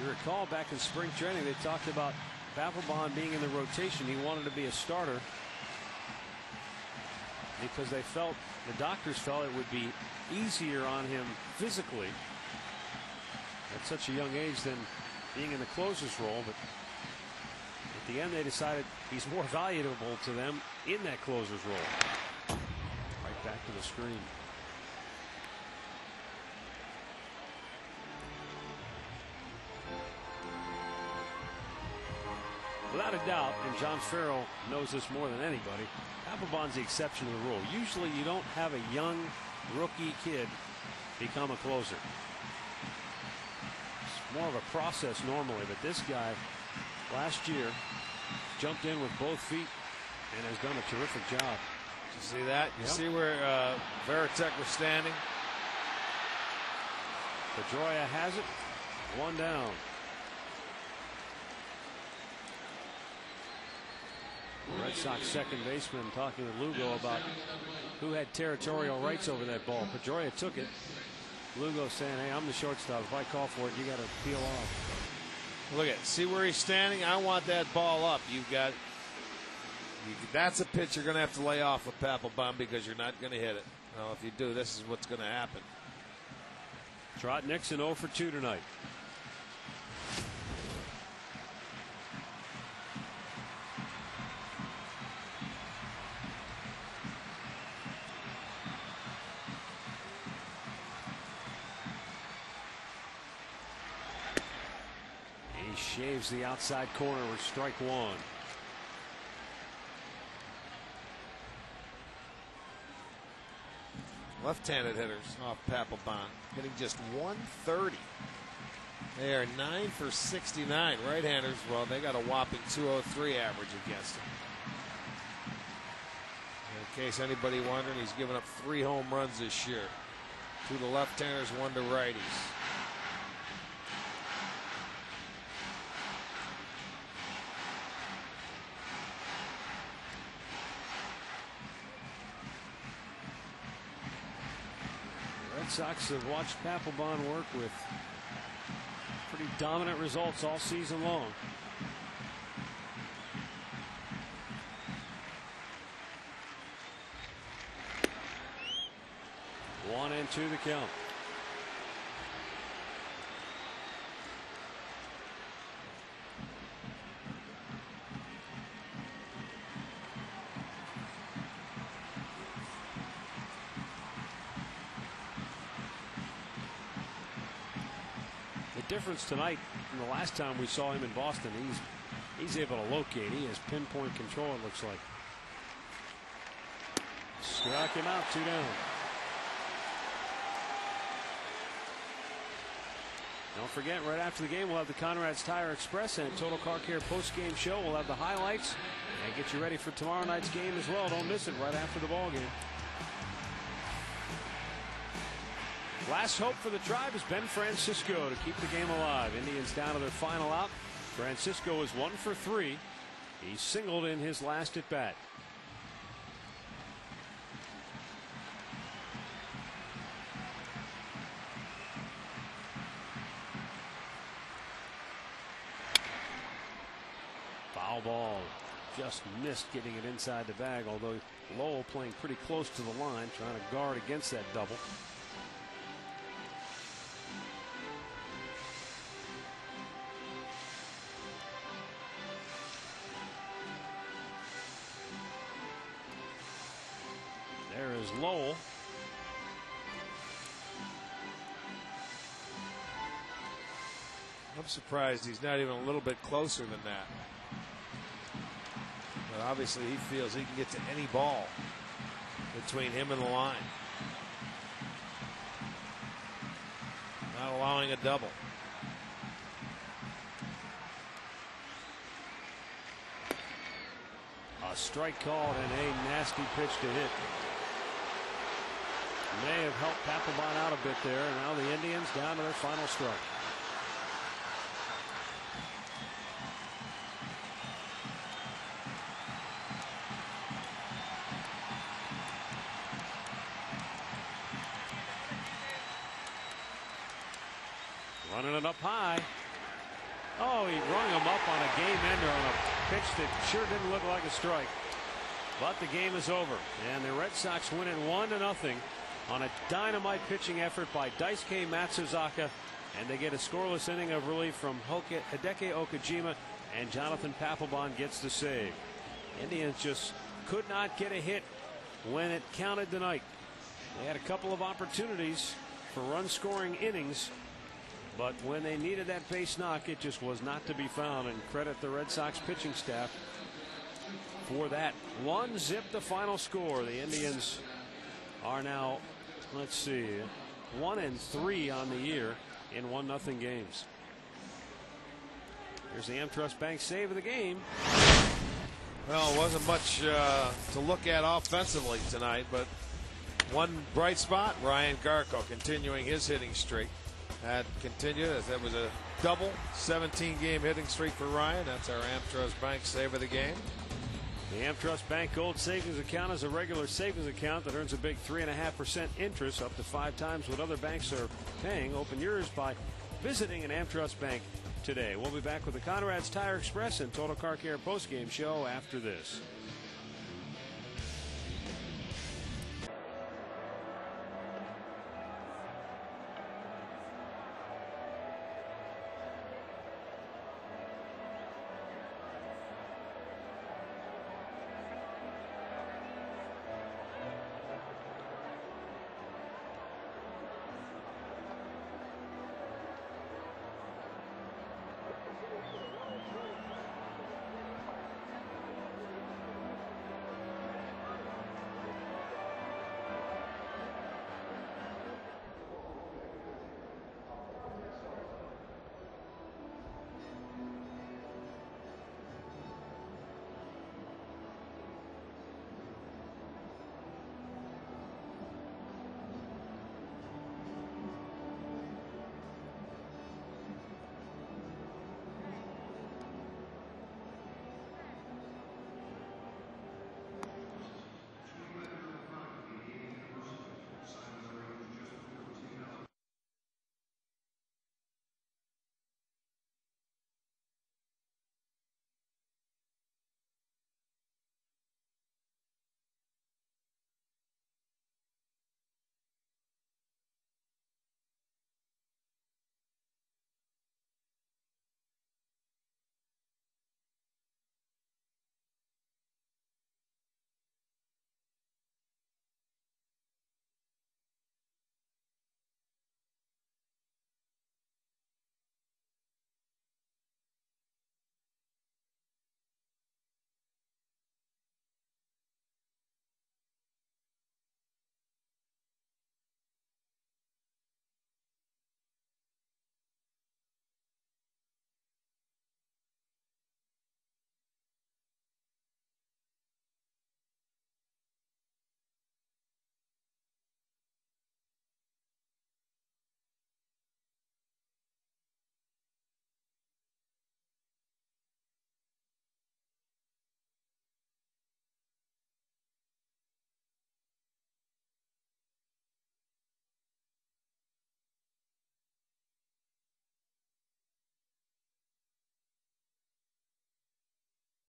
You recall back in spring training, they talked about Papelbon being in the rotation. He wanted to be a starter because they felt, the doctors felt, it would be easier on him physically at such a young age than being in the closer's role. But at the end, they decided he's more valuable to them in that closer's role. Right back to the screen. Without a doubt, and John Farrell knows this more than anybody, Papelbon's the exception to the rule. Usually you don't have a young rookie kid become a closer. It's more of a process normally, but this guy last year jumped in with both feet and has done a terrific job. Did you see that? You see where Veritek was standing? Pedroia has it. 1 down. Red Sox second baseman talking to Lugo about who had territorial rights over that ball. Pedroia took it. Lugo saying, hey, I'm the shortstop. If I call for it, you got to peel off. Look at, see where he's standing? I want that ball up. That's a pitch you're going to have to lay off with Papelbon, because you're not going to hit it. Now, if you do, this is what's going to happen. Trot Nixon 0 for 2 tonight. Shaves the outside corner with strike 1. Left-handed hitters off Papelbon, hitting just 130. They are 9 for 69. Right-handers, well, they got a whopping 203 average against him. In case anybody wondering, he's given up 3 home runs this year. 2 to left-handers, 1 to righties. Sox have watched Papelbon work with pretty dominant results all season long. 1-2 the count. Difference tonight from the last time we saw him in Boston. He's able to locate. He has pinpoint control, it looks like. Struck him out, 2 down. Don't forget, right after the game, we'll have the Conrad's Tire Express and Total Car Care post-game show. We'll have the highlights and get you ready for tomorrow night's game as well. Don't miss it right after the ball game. Last hope for the Tribe is Ben Francisco to keep the game alive. Indians down to their final out. Francisco is 1 for 3. He singled in his last at bat. Foul ball. Just missed getting it inside the bag, although Lowell playing pretty close to the line, trying to guard against that double. There is Lowell. I'm surprised he's not even a little bit closer than that. But obviously he feels he can get to any ball between him and the line. Not allowing a double. A strike called and a nasty pitch to hit. May have helped Papelbon out a bit there, and now the Indians down to their final strike. Running it up high. Oh, he rung him up on a game ender on a pitch that sure didn't look like a strike. But the game is over, and the Red Sox win it 1-0 on a dynamite pitching effort by Daisuke Matsuzaka, and they get a scoreless inning of relief from Hideki Okajima, and Jonathan Papelbon gets the save. Indians just could not get a hit when it counted tonight. They had a couple of opportunities for run-scoring innings, but when they needed that base knock, it just was not to be found, and credit the Red Sox pitching staff for that. 1-0 the final score. The Indians are now, let's see, 1-3 on the year in 1-0 games. Here's the AmTrust Bank save of the game. Well, it wasn't much to look at offensively tonight, but one bright spot, Ryan Garko continuing his hitting streak. That continued as that was a double 17-game hitting streak for Ryan. That's our AmTrust Bank save of the game. The AmTrust Bank Gold Savings Account is a regular savings account that earns a big 3.5% interest, up to 5 times what other banks are paying. Open yours by visiting an AmTrust Bank today. We'll be back with the Conrad's Tire Express and Total Car Care postgame show after this.